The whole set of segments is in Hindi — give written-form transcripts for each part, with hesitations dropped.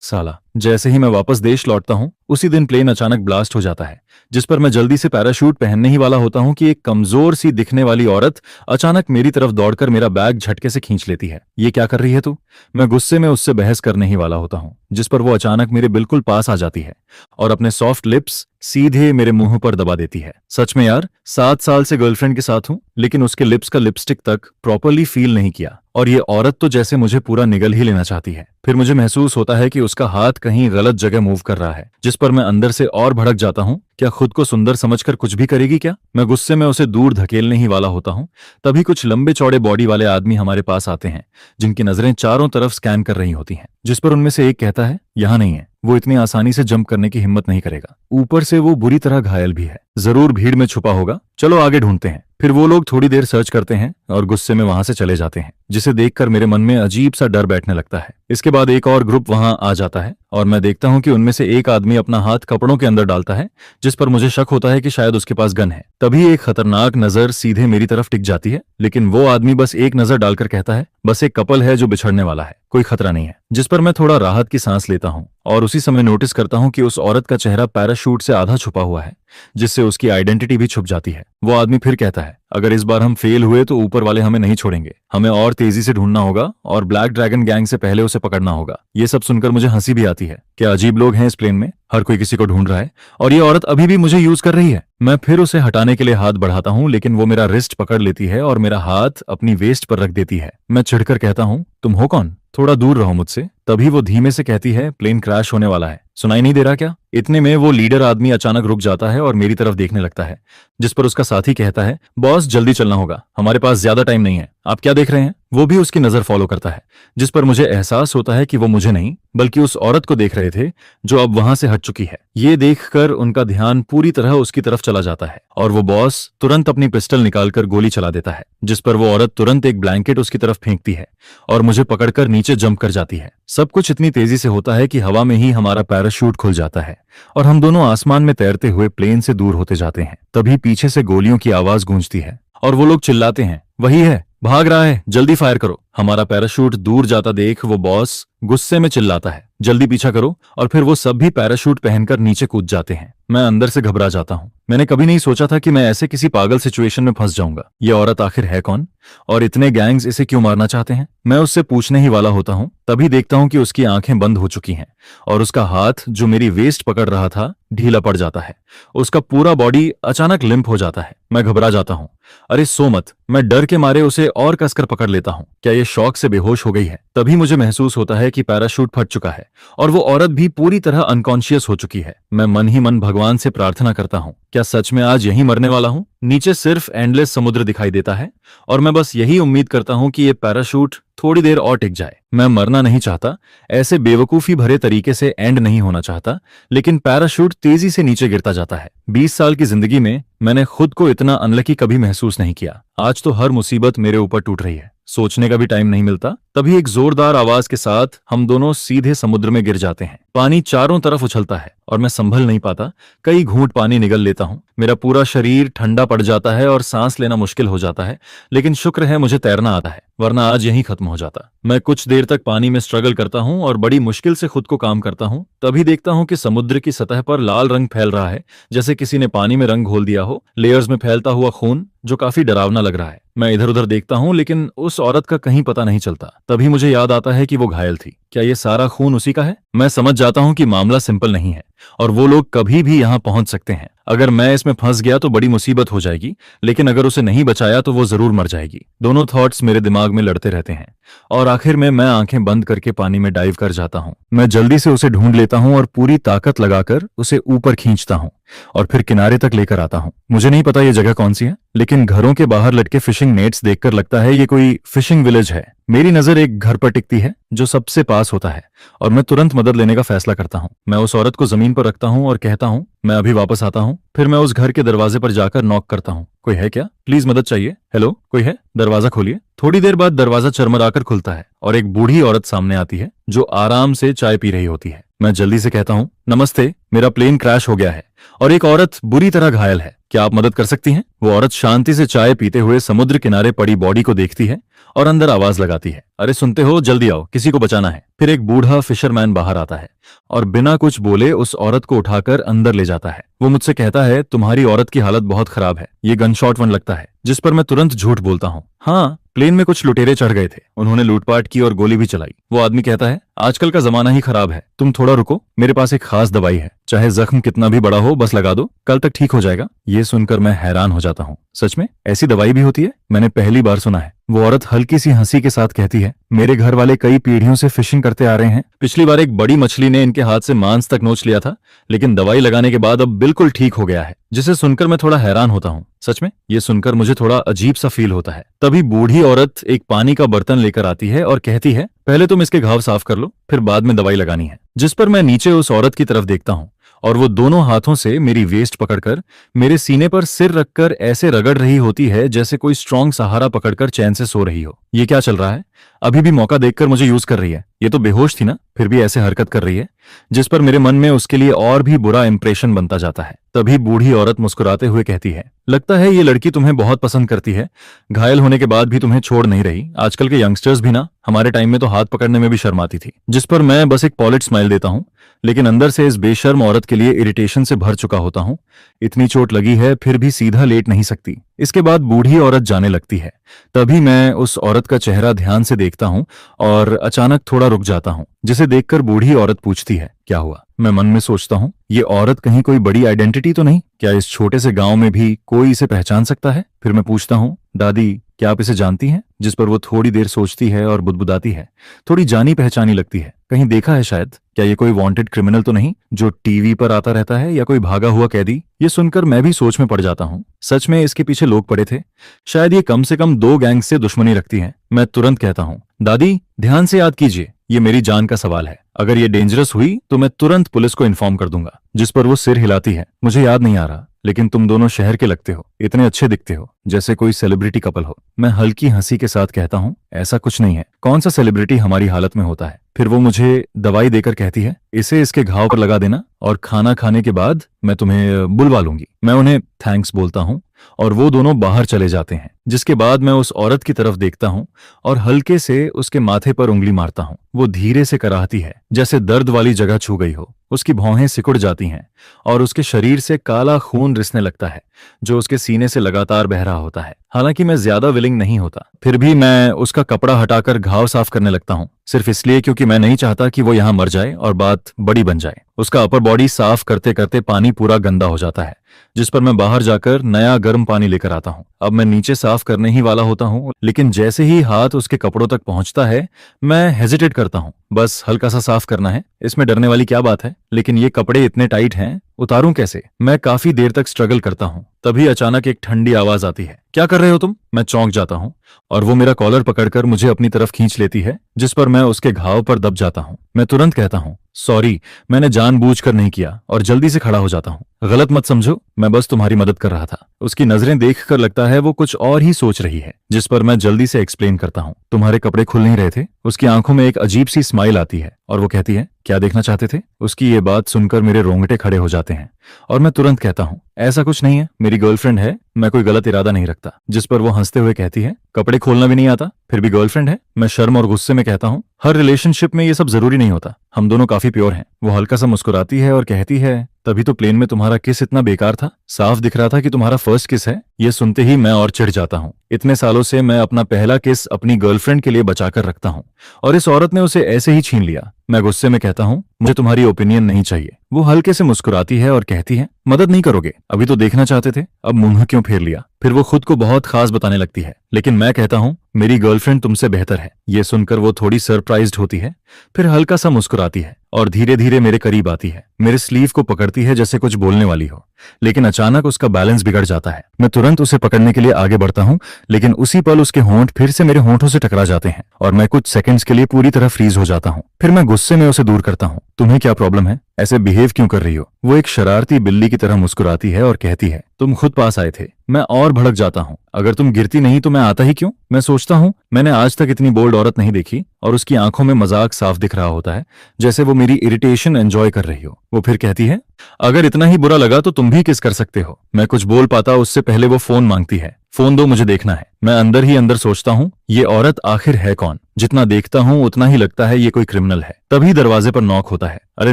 साला, जैसे ही मैं वापस देश लौटता हूँ उसी दिन प्लेन अचानक ब्लास्ट हो जाता है, जिस पर मैं जल्दी से पैराशूट पहनने ही वाला होता हूँ कि एक कमजोर सी दिखने वाली औरत अचानक मेरी तरफ दौड़कर मेरा बैग झटके से खींच लेती है। ये क्या कर रही है तू? मैं गुस्से में उससे बहस करने ही वाला होता हूँ, जिस पर वो अचानक मेरे बिल्कुल पास आ जाती है और अपने सॉफ्ट लिप्स सीधे मेरे मुंह पर दबा देती है। सच में यार, 7 साल से गर्लफ्रेंड के साथ हूँ लेकिन उसके लिप्स का लिपस्टिक तक प्रॉपरली फील नहीं किया, और ये औरत तो जैसे मुझे पूरा निगल ही लेना चाहती है। फिर मुझे महसूस होता है कि उसका हाथ कहीं गलत जगह मूव कर रहा है, जिस पर मैं अंदर से और भड़क जाता हूँ। क्या खुद को सुंदर समझकर कुछ भी करेगी क्या? मैं गुस्से में उसे दूर धकेलने ही वाला होता हूँ, तभी कुछ लंबे चौड़े बॉडी वाले आदमी हमारे पास आते हैं, जिनकी नजरें चारों तरफ स्कैन कर रही होती हैं, जिस पर उनमें से एक कहता है, यहाँ नहीं है, वो इतनी आसानी से जंप करने की हिम्मत नहीं करेगा, ऊपर से वो बुरी तरह घायल भी है, जरूर भीड़ में छुपा होगा, चलो आगे ढूंढते हैं। फिर वो लोग थोड़ी देर सर्च करते हैं और गुस्से में वहां से चले जाते हैं, जिसे देखकर मेरे मन में अजीब सा डर बैठने लगता है। इसके बाद एक और ग्रुप वहां आ जाता है और मैं देखता हूं कि उनमें से एक आदमी अपना हाथ कपड़ों के अंदर डालता है, जिस पर मुझे शक होता है कि शायद उसके पास गन है। तभी एक खतरनाक नजर सीधे मेरी तरफ टिक जाती है, लेकिन वो आदमी बस एक नजर डालकर कहता है, बस एक कपल है जो बिछड़ने वाला है, कोई खतरा नहीं है। जिस पर मैं थोड़ा राहत की सांस लेता हूं और उसी समय नोटिस करता हूं कि उस औरत का चेहरा पैराशूट से आधा छुपा हुआ है, जिससे उसकी आइडेंटिटी भी छुप जाती है। वो आदमी फिर कहता है, अगर इस बार हम फेल हुए तो ऊपर वाले हमें नहीं छोड़ेंगे, हमें और तेजी से ढूंढना होगा और ब्लैक ड्रैगन गैंग से पहले उसे पकड़ना होगा। ये सब सुनकर मुझे हंसी भी आती है। क्या अजीब लोग हैं इस प्लेन में, हर कोई किसी को ढूंढ रहा है और ये औरत अभी भी मुझे यूज कर रही है। मैं फिर उसे हटाने के लिए हाथ बढ़ाता हूं, लेकिन वो मेरा रिस्ट पकड़ लेती है और मेरा हाथ अपनी वेस्ट पर रख देती है। मैं चिढ़कर कहता हूं, तुम हो कौन? थोड़ा दूर रहो मुझसे। तभी वो धीमे से कहती है, प्लेन क्रैश होने वाला है, सुनाई नहीं दे रहा क्या? इतने में वो लीडर आदमी अचानक रुक जाता है और मेरी तरफ देखने लगता है, जिस पर उसका साथी कहता है, बॉस जल्दी चलना होगा, हमारे पास ज्यादा टाइम नहीं है, आप क्या देख रहे हैं? वो भी उसकी नजर फॉलो करता है, जिस पर मुझे एहसास होता है कि वो मुझे नहीं बल्कि उस औरत को देख रहे थे जो अब वहां से हट चुकी है। ये देखकर उनका ध्यान पूरी तरह उसकी तरफ चला जाता है और वो बॉस तुरंत अपनी पिस्टल निकालकर गोली चला देता है, जिस पर वो औरत तुरंत एक ब्लैंकेट उसकी तरफ फेंकती है और मुझे पकड़कर नीचे जंप कर जाती है। सब कुछ इतनी तेजी से होता है कि हवा में ही हमारा पैराशूट खुल जाता है और हम दोनों आसमान में तैरते हुए प्लेन से दूर होते जाते हैं। तभी पीछे से गोलियों की आवाज गूंजती है और वो लोग चिल्लाते हैं, वही है, भाग रहा है, जल्दी फायर करो। हमारा पैराशूट दूर जाता देख वो बॉस गुस्से में चिल्लाता है, जल्दी पीछा करो, और फिर वो सब भी पैराशूट पहनकर नीचे कूद जाते हैं। मैं अंदर से घबरा जाता हूँ। मैंने कभी नहीं सोचा था कि मैं ऐसे किसी पागल सिचुएशन में फंस जाऊंगा। ये औरत आखिर है कौन और इतने गैंग्स इसे क्यों मारना चाहते हैं? मैं उससे पूछने ही वाला होता हूँ, तभी देखता हूँ कि उसकी आंखें बंद हो चुकी हैं और उसका हाथ जो मेरी वेस्ट पकड़ रहा था ढीला पड़ जाता है। उसका पूरा बॉडी अचानक लिम्प हो जाता है। मैं घबरा जाता हूँ। अरे सो मत। मैं डर के मारे उसे और कसकर पकड़ लेता हूँ। क्या ये शॉक से बेहोश हो गई है? तभी मुझे महसूस होता है कि पैराशूट फट चुका है और वो औरत भी पूरी तरह अनकॉन्शियस हो चुकी है। मैं मन ही मन भगवान से प्रार्थना करता हूँ, क्या सच में आज यहीं मरने वाला हूँ? नीचे सिर्फ एंडलेस समुद्र दिखाई देता है और मैं बस यही उम्मीद करता हूँ कि ये पैराशूट थोड़ी देर और टिक जाए। मैं मरना नहीं चाहता, ऐसे बेवकूफी भरे तरीके से एंड नहीं होना चाहता, लेकिन पैराशूट तेजी से नीचे गिरता जाता है। 20 साल की जिंदगी में मैंने खुद को इतना अनलकी कभी महसूस नहीं किया। आज तो हर मुसीबत मेरे ऊपर टूट रही है, सोचने का भी टाइम नहीं मिलता। तभी एक जोरदार आवाज के साथ हम दोनों सीधे समुद्र में गिर जाते हैं। पानी चारों तरफ उछलता है और मैं संभल नहीं पाता। कई घूंट पानी निगल लेता हूँ। मेरा पूरा शरीर ठंडा पड़ जाता है और सांस लेना मुश्किल हो जाता है, लेकिन शुक्र है मुझे तैरना आता है, वरना आज यहीं खत्म हो जाता। मैं कुछ देर तक पानी में स्ट्रगल करता हूँ और बड़ी मुश्किल से खुद को काम करता हूँ। तभी देखता हूँ कि समुद्र की सतह पर लाल रंग फैल रहा है, जैसे किसी ने पानी में रंग घोल दिया हो। लेयर्स में फैलता हुआ खून जो काफी डरावना लग रहा है। मैं इधर उधर देखता हूँ, लेकिन उस औरत का कहीं पता नहीं चलता। तभी मुझे याद आता है कि वो घायल थी। क्या ये सारा खून उसी का है? मैं समझ जाता हूँ कि मामला सिंपल नहीं है और वो लोग कभी भी यहाँ पहुंच सकते हैं। अगर मैं इसमें फंस गया तो बड़ी मुसीबत हो जाएगी, लेकिन अगर उसे नहीं बचाया तो वो जरूर मर जाएगी। दोनों थॉट्स मेरे दिमाग में लड़ते रहते हैं और आखिर में मैं आंखें बंद करके पानी में डाइव कर जाता हूँ। मैं जल्दी से उसे ढूंढ लेता हूँ और पूरी ताकत लगाकर उसे ऊपर खींचता हूँ और फिर किनारे तक लेकर आता हूँ। मुझे नहीं पता ये जगह कौन सी है, लेकिन घरों के बाहर लटके फिशिंग नेट्स देखकर लगता है ये कोई फिशिंग विलेज है। मेरी नजर एक घर पर टिकती है जो सबसे पास होता है और मैं तुरंत मदद लेने का फैसला करता हूँ। मैं उस औरत को जमीन पर रखता हूँ और कहता हूँ, मैं अभी वापस आता हूँ। फिर मैं उस घर के दरवाजे पर जाकर नॉक करता हूँ, कोई है क्या? प्लीज मदद चाहिए। हेलो, कोई है? दरवाजा खोलिए। थोड़ी देर बाद दरवाजा चरमराकर खुलता है और एक बूढ़ी औरत सामने आती है जो आराम से चाय पी रही होती है। मैं जल्दी से कहता हूँ, नमस्ते, मेरा प्लेन क्रैश हो गया है और एक औरत बुरी तरह घायल है, क्या आप मदद कर सकती हैं? वो औरत शांति से चाय पीते हुए समुद्र किनारे पड़ी बॉडी को देखती है और अंदर आवाज लगाती है, अरे सुनते हो, जल्दी आओ, किसी को बचाना है। फिर एक बूढ़ा फिशरमैन बाहर आता है और बिना कुछ बोले उस औरत को उठाकर अंदर ले जाता है। वो मुझसे कहता है, तुम्हारी औरत की हालत बहुत खराब है, ये गन शॉट वन लगता है। जिस पर मैं तुरंत झूठ बोलता हूँ, हाँ, प्लेन में कुछ लुटेरे चढ़ गए थे, उन्होंने लूटपाट की और गोली भी चलाई। वो आदमी कहता है, आजकल का जमाना ही खराब है, तुम थोड़ा रुको, मेरे पास एक खास दवाई है, चाहे जख्म कितना भी बड़ा हो बस लगा दो, कल तक ठीक हो जाएगा। ये सुनकर मैं हैरान हो जाता हूँ, सच में ऐसी दवाई भी होती है? मैंने पहली बार सुना है। वो औरत हल्की सी हंसी के साथ कहती है, मेरे घर वाले कई पीढ़ियों से फिशिंग करते आ रहे हैं, पिछली बार एक बड़ी मछली ने इनके हाथ से मांस तक नोच लिया था, लेकिन दवाई लगाने के बाद अब बिल्कुल ठीक हो गया है। जिसे सुनकर मैं थोड़ा हैरान होता हूँ, सच में ये सुनकर मुझे थोड़ा अजीब सा फील होता है। तभी बूढ़ी औरत एक पानी का बर्तन लेकर आती है और कहती है, पहले तुम इसके घाव साफ कर लो, फिर बाद में दवाई लगानी है। जिस पर मैं नीचे उस औरत की तरफ देखता हूँ और वो दोनों हाथों से मेरी वेस्ट पकड़कर मेरे सीने पर सिर रखकर ऐसे रगड़ रही होती है जैसे कोई स्ट्रांग सहारा पकड़कर चैन से सो रही हो। ये क्या चल रहा है? अभी भी मौका देखकर मुझे यूज कर रही है, ये तो बेहोश थी ना, फिर भी ऐसे हरकत कर रही है। जिस पर मेरे मन में उसके लिए और भी बुरा इंप्रेशन बनता जाता है। तभी बूढ़ी औरत मुस्कुराते हुए कहती है, लगता है ये लड़की तुम्हें बहुत पसंद करती है, घायल होने के बाद भी तुम्हें छोड़ नहीं रही। आजकल के यंगस्टर्स भी ना, हमारे टाइम में तो हाथ पकड़ने में भी शर्माती थी। जिस पर मैं बस एक पॉलिश स्माइल देता हूँ, लेकिन अंदर से इस बेशर्म औरत के लिए इरिटेशन से भर चुका होता हूँ। इतनी चोट लगी है फिर भी सीधा लेट नहीं सकती। इसके बाद बूढ़ी औरत जाने लगती है। तभी मैं उस औरत का चेहरा ध्यान से देखता हूँ और अचानक थोड़ा रुक जाता हूँ, जिसे देखकर बूढ़ी औरत पूछती है, क्या हुआ? मैं मन में सोचता हूँ, ये औरत कहीं कोई बड़ी आइडेंटिटी तो नहीं? क्या इस छोटे से गांव में भी कोई इसे पहचान सकता है? फिर मैं पूछता हूँ, दादी क्या आप इसे जानती हैं? जिस पर वो थोड़ी देर सोचती है और बुदबुदाती है, थोड़ी जानी पहचानी लगती है, कहीं देखा है शायद। क्या ये कोई वांटेड क्रिमिनल तो नहीं जो टीवी पर आता रहता है, या कोई भागा हुआ कैदी? ये सुनकर मैं भी सोच में पड़ जाता हूँ। सच में इसके पीछे लोग पड़े थे, शायद ये कम से कम 2 गैंग से दुश्मनी रखती है। मैं तुरंत कहता हूँ, दादी ध्यान से याद कीजिए, ये मेरी जान का सवाल है, अगर ये डेंजरस हुई तो मैं तुरंत पुलिस को इन्फॉर्म कर दूंगा। जिस पर वो सिर हिलाती है, मुझे याद नहीं आ रहा, लेकिन तुम दोनों शहर के लगते हो, इतने अच्छे दिखते हो, जैसे कोई सेलिब्रिटी कपल हो। मैं हल्की हंसी के साथ कहता हूँ, ऐसा कुछ नहीं है, कौन सा सेलिब्रिटी हमारी हालत में होता है। फिर वो मुझे दवाई देकर कहती है, इसे इसके घाव पर लगा देना और खाना खाने के बाद मैं तुम्हें बुलवा लूंगी। मैं उन्हें थैंक्स बोलता हूँ और वो दोनों बाहर चले जाते हैं। जिसके बाद मैं उस औरत की तरफ देखता हूँ और हल्के से उसके माथे पर उंगली मारता हूँ। वो धीरे से कराहती है, जैसे दर्द वाली जगह छू गई हो। उसकी भौहें सिकुड़ जाती हैं और उसके शरीर से काला खून रिसने लगता है, जो उसके सीने से लगातार बह रहा होता है। हालांकि मैं ज्यादा विलिंग नहीं होता, फिर भी मैं उसका कपड़ा हटाकर घाव साफ करने लगता हूँ, सिर्फ इसलिए क्योंकि मैं नहीं चाहता कि वो यहाँ मर जाए और बात बड़ी बन जाए। उसका अपर बॉडी साफ करते करते पानी पूरा गंदा हो जाता है, जिस पर मैं बाहर जाकर नया गर्म पानी लेकर आता हूँ। अब मैं नीचे साफ करने ही वाला होता हूँ, लेकिन जैसे ही हाथ उसके कपड़ों तक पहुंचता है मैं हेजिटेट करता हूँ। बस हल्का सा साफ करना है, इसमें डरने वाली क्या बात है, लेकिन ये कपड़े इतने टाइट हैं, उतारूं कैसे? मैं काफी देर तक स्ट्रगल करता हूँ। तभी अचानक एक ठंडी आवाज आती है, क्या कर रहे हो तुम? मैं चौंक जाता हूँ और वो मेरा कॉलर पकड़कर मुझे अपनी तरफ खींच लेती है, जिस पर मैं उसके घाव पर दब जाता हूँ। मैं तुरंत कहता हूँ, सॉरी, मैंने जानबूझकर नहीं किया, और जल्दी से खड़ा हो जाता हूँ। गलत मत समझो, मैं बस तुम्हारी मदद कर रहा था। उसकी नजरें देखकर लगता है वो कुछ और ही सोच रही है, जिस पर मैं जल्दी से एक्सप्लेन करता हूँ, तुम्हारे कपड़े खुल नहीं रहे थे? उसकी आंखों में एक अजीब सी स्माइल आती है और वो कहती है, क्या देखना चाहते थे? उसकी ये बात सुनकर मेरे रोंगटे खड़े हो जाते हैं और मैं तुरंत कहता हूँ, ऐसा कुछ नहीं है, मेरी गर्लफ्रेंड है, मैं कोई गलत इरादा नहीं रखता। जिस पर वो हंसते हुए कहती है, कपड़े खोलना भी नहीं आता, फिर भी गर्लफ्रेंड है? मैं शर्म और गुस्से में कहता हूँ, हर रिलेशनशिप में ये सब जरूरी नहीं होता, हम दोनों काफी प्योर हैं। वो हल्का सा मुस्कुराती है और कहती है, तभी तो प्लेन में तुम्हारा किस इतना बेकार था, साफ दिख रहा था कि तुम्हारा फर्स्ट किस है। ये सुनते ही मैं और चिढ़ जाता हूँ। इतने सालों से मैं अपना पहला किस अपनी गर्लफ्रेंड के लिए बचाकर रखता हूँ और इस औरत ने उसे ऐसे ही छीन लिया। मैं गुस्से में कहता हूँ, मुझे तुम्हारी ओपिनियन नहीं चाहिए। वो हल्के से मुस्कुराती है और कहती है, मदद नहीं करोगे? अभी तो देखना चाहते थे, अब मुंह क्यों फेर लिया? फिर वो खुद को बहुत खास बताने लगती है, लेकिन मैं कहता हूँ, मेरी गर्लफ्रेंड तुमसे बेहतर है। ये सुनकर वो थोड़ी सरप्राइज्ड होती है, फिर हल्का सा मुस्कुराती है और धीरे धीरे मेरे करीब आती है, मेरे स्लीव को पकड़ती है जैसे कुछ बोलने वाली हो, लेकिन अचानक उसका बैलेंस बिगड़ जाता है। मैं तुरंत उसे पकड़ने के लिए आगे बढ़ता हूँ, लेकिन उसी पल उसके होंठ फिर से मेरे होंठों से टकरा जाते हैं और मैं कुछ सेकंड्स के लिए पूरी तरह फ्रीज हो जाता हूँ। फिर मैं गुस्से में उसे दूर करता हूँ, तुम्हें क्या प्रॉब्लम है? ऐसे बिहेव क्यों कर रही हो? वो एक शरारती बिल्ली की तरह मुस्कुराती है और कहती है, तुम खुद पास आए थे। मैं और भड़क जाता हूँ, अगर तुम गिरती नहीं तो मैं आता ही क्यों? मैं सोचता हूँ, मैंने आज तक इतनी बोल्ड औरत नहीं देखी, और उसकी आंखों में मजाक साफ दिख रहा होता है, जैसे वो मेरी इरिटेशन एंजॉय कर रही हो। वो फिर कहती है, अगर इतना ही बुरा लगा तो तुम भी किस कर सकते हो। मैं कुछ बोल पाता उससे पहले वो फोन मांगती है फोन दो, मुझे देखना है। मैं अंदर ही अंदर सोचता हूँ, ये औरत आखिर है कौन? जितना देखता हूँ उतना ही लगता है ये कोई क्रिमिनल है। तभी दरवाजे पर नॉक होता है। अरे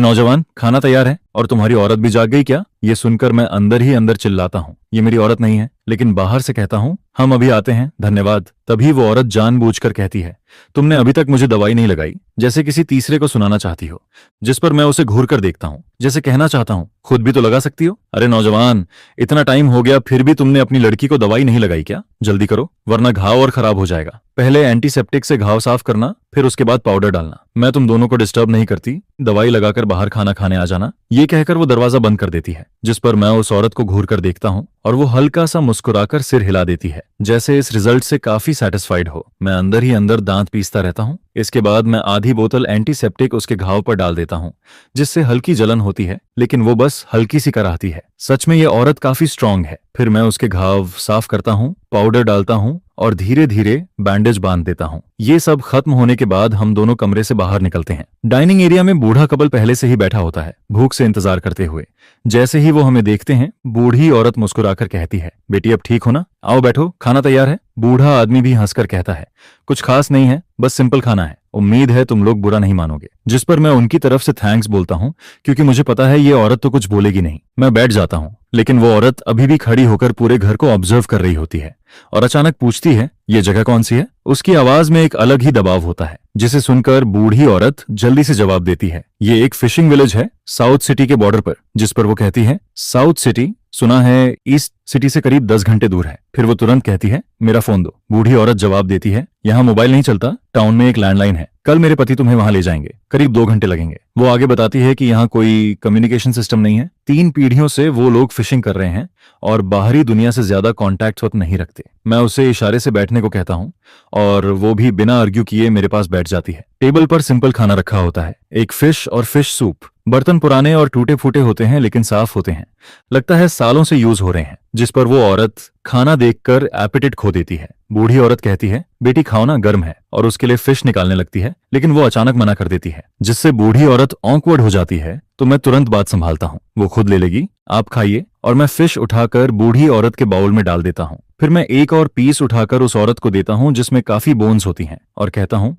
नौजवान, खाना तैयार है। और तुम्हारी औरत भी जाग गई क्या? ये सुनकर मैं अंदर ही अंदर चिल्लाता हूँ, ये मेरी औरत नहीं है। लेकिन बाहर से कहता हूँ, हम अभी आते हैं, धन्यवाद। तभी वो औरत जानबूझकर कहती है, तुमने अभी तक मुझे दवाई नहीं लगाई, जैसे किसी तीसरे को सुनाना चाहती हो। जिस पर मैं उसे घूर कर देखता हूँ, जैसे कहना चाहता हूँ, खुद भी तो लगा सकती हो। अरे नौजवान, इतना टाइम हो गया फिर भी तुमने अपनी लड़की को दवाई नहीं लगाई क्या? जल्दी करो वरना घाव और खराब हो जाएगा। पहले एंटीसेप्टिक से घाव साफ करना, फिर उसके बाद पाउडर डालना। मैं तुम दोनों को डिस्टर्ब नहीं करती, दवाई लगाकर बाहर खाना खाने आ जाना। ये कहकर वो दरवाजा बंद कर देती है। जिस पर मैं उस औरत को घूर कर देखता हूँ और वो हल्का सा मुस्कुराकर सिर हिला देती है, जैसे इस रिजल्ट से काफी सेटिस्फाइड हो। मैं अंदर ही अंदर दांत पीसता रहता हूँ। इसके बाद मैं आधी बोतल एंटीसेप्टिक उसके घाव पर डाल देता हूँ, जिससे हल्की जलन होती है, लेकिन वो बस हल्की सी कराहती है। सच में ये औरत काफी स्ट्रांग है। फिर मैं उसके घाव साफ करता हूँ, पाउडर डालता हूँ और धीरे धीरे बैंडेज बांध देता हूँ। ये सब खत्म होने के बाद हम दोनों कमरे से बाहर निकलते हैं। डाइनिंग एरिया में बूढ़ा कपल पहले से ही बैठा होता है, भूख से इंतजार करते हुए। जैसे ही वो हमें देखते हैं, बूढ़ी औरत मुस्कुराकर कहती है, बेटी अब ठीक हो ना? आओ बैठो, खाना तैयार है। बूढ़ा आदमी भी हंसकर कहता है, कुछ खास नहीं है, बस सिंपल खाना है। उम्मीद है तुम लोग बुरा नहीं मानोगे। जिस पर मैं उनकी तरफ से थैंक्स बोलता हूँ, क्योंकि मुझे पता है ये औरत तो कुछ बोलेगी नहीं। मैं बैठ जाता हूँ, लेकिन वो औरत अभी भी खड़ी होकर पूरे घर को ऑब्जर्व कर रही होती है और अचानक पूछती है, ये जगह कौन सी है? उसकी आवाज में एक अलग ही दबाव होता है, जिसे सुनकर बूढ़ी औरत जल्दी से जवाब देती है, ये एक फिशिंग विलेज है साउथ सिटी के बॉर्डर पर। जिस पर वो कहती है, साउथ सिटी? सुना है, ईस्ट सिटी से करीब 10 घंटे दूर है। फिर वो तुरंत कहती है, मेरा फोन दो। बूढ़ी औरत जवाब देती है, यहाँ मोबाइल नहीं चलता, टाउन में एक लैंडलाइन है। कल मेरे पति तुम्हें वहां ले जाएंगे, करीब 2 घंटे लगेंगे। वो आगे बताती है कि यहाँ कोई कम्युनिकेशन सिस्टम नहीं है। 3 पीढ़ियों से वो लोग फिशिंग कर रहे हैं और बाहरी दुनिया से ज्यादा कॉन्टैक्ट वक्त नहीं रखते। मैं उसे इशारे से बैठने को कहता हूँ और वो भी बिना आर्ग्यू किए मेरे पास बैठ जाती है। टेबल पर सिंपल खाना रखा होता है, एक फिश और फिश सूप। बर्तन पुराने और टूटे फूटे होते हैं, लेकिन साफ होते हैं, लगता है सालों से यूज हो रहे हैं। जिस पर वो औरत खाना देखकर एपेटाइट खो देती है। बूढ़ी औरत कहती है, बेटी खाओ ना, गर्म है। और उसके लिए फिश निकालने लगती है, लेकिन वो अचानक मना कर देती है, जिससे बूढ़ी औरत ऑकवर्ड हो जाती है। तो मैं तुरंत बात संभालता हूँ, वो खुद ले लेगी, आप खाइए। और मैं फिश उठाकर बूढ़ी औरत के बाउल में डाल देता हूँ। फिर मैं एक और पीस उठाकर उस औरत को देता हूँ जिसमें काफी बोन्स होती हैं, और कहता हूँ,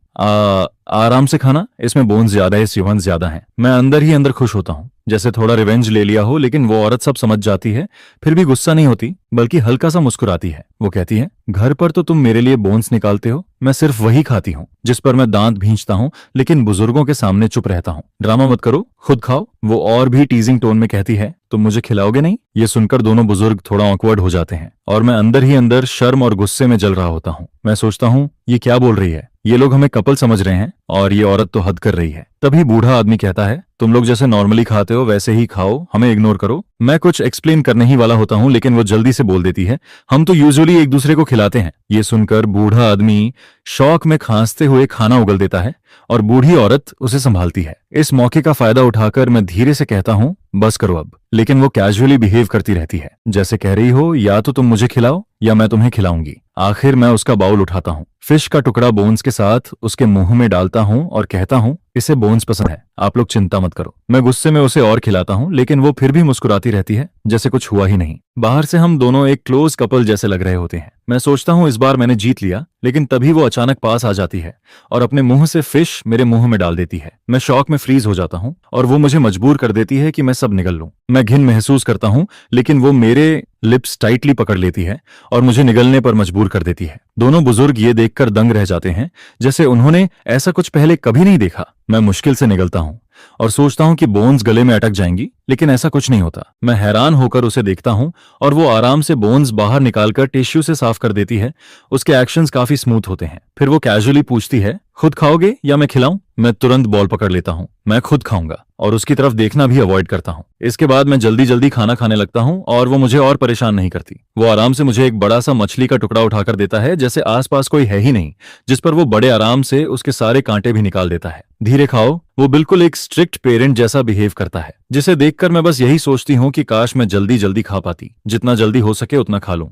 आराम से खाना, इसमें बोन्स ज्यादा है, सीवंस ज्यादा हैं। मैं अंदर ही अंदर खुश होता हूँ, जैसे थोड़ा रिवेंज ले लिया हो। लेकिन वो औरत सब समझ जाती है, फिर भी गुस्सा नहीं होती, बल्कि हल्का सा मुस्कुराती है। वो कहती है, घर पर तो तुम मेरे लिए बोन्स निकालते हो, मैं सिर्फ वही खाती हूँ। जिस पर मैं दांत भींचता हूँ, लेकिन बुजुर्गों के सामने चुप रहता हूँ। ड्रामा मत करो, खुद खाओ। वो और भी टीजिंग टोन में कहती है, तुम मुझे खिलाओगे नहीं? ये सुनकर दोनों बुजुर्ग थोड़ा ऑकवर्ड हो जाते हैं और मैं अंदर ही अंदर शर्म और गुस्से में जल रहा होता हूँ। मैं सोचता हूँ, ये क्या बोल रही है? ये लोग हमें कपल समझ रहे हैं और ये औरत तो हद कर रही है। तभी बूढ़ा आदमी कहता है, तुम लोग जैसे नॉर्मली खाते हो वैसे ही खाओ, हमें इग्नोर करो। मैं कुछ एक्सप्लेन करने ही वाला होता हूँ, लेकिन वो जल्दी से बोल देती है, हम तो यूजुअली एक दूसरे को खिलाते हैं। ये सुनकर बूढ़ा आदमी शौक में खांसते हुए खाना उगल देता है और बूढ़ी औरत उसे संभालती है। इस मौके का फायदा उठाकर मैं धीरे से कहता हूँ, बस करो अब। लेकिन वो कैजुअली बिहेव करती रहती है, जैसे कह रही हो, या तो तुम मुझे खिलाओ या मैं तुम्हें खिलाऊंगी। आखिर मैं उसका बाउल उठाता हूँ, फिश का टुकड़ा बोन्स के साथ उसके मुंह में डालता हूँ और कहता हूँ, इसे बोन्स पसंद है, आप लोग चिंता मत करो। मैं गुस्से में उसे और खिलाता हूँ, लेकिन वो फिर भी मुस्कुराती रहती है, जैसे कुछ हुआ ही नहीं। बाहर से हम दोनों एक क्लोज कपल जैसे लग रहे होते हैं। मैं सोचता हूँ इस बार मैंने जीत लिया, लेकिन तभी वो अचानक पास आ जाती है और अपने मुंह से फिश मेरे मुंह में डाल देती है। मैं शॉक में फ्रीज हो जाता हूँ और वो मुझे मजबूर कर देती है कि मैं सब निगल लूं। मैं घिन महसूस करता हूँ, लेकिन वो मेरे लिप्स टाइटली पकड़ लेती है और मुझे निगलने पर मजबूर कर देती है। दोनों बुजुर्ग ये देखकर दंग रह जाते हैं, जैसे उन्होंने ऐसा कुछ पहले कभी नहीं देखा। मैं मुश्किल से निगलता हूँ और सोचता हूँ कि बोन्स गले में अटक जाएंगी, लेकिन ऐसा कुछ नहीं होता। मैं हैरान होकर उसे देखता हूँ और वो आराम से बोन्स बाहर निकालकर टिश्यू से साफ कर देती है। उसके एक्शंस काफी स्मूथ होते हैं। फिर वो कैजुअली पूछती है, खुद खाओगे या मैं खिलाऊं? मैं तुरंत बॉल पकड़ लेता हूँ, मैं खुद खाऊंगा और उसकी तरफ देखना भी अवॉइड करता हूँ। इसके बाद मैं जल्दी जल्दी खाना खाने लगता हूँ और वो मुझे और परेशान नहीं करती। वो आराम से मुझे एक बड़ा सा मछली का टुकड़ा उठाकर देता है, जैसे आसपास कोई है ही नहीं, जिस पर वो बड़े आराम से उसके सारे कांटे भी निकाल देता है। धीरे खाओ। वो बिल्कुल एक स्ट्रिक्ट पेरेंट जैसा बिहेव करता है, जिसे देखकर मैं बस यही सोचती हूँ कि काश मैं जल्दी जल्दी खा पाती, जितना जल्दी हो सके उतना खा लूं,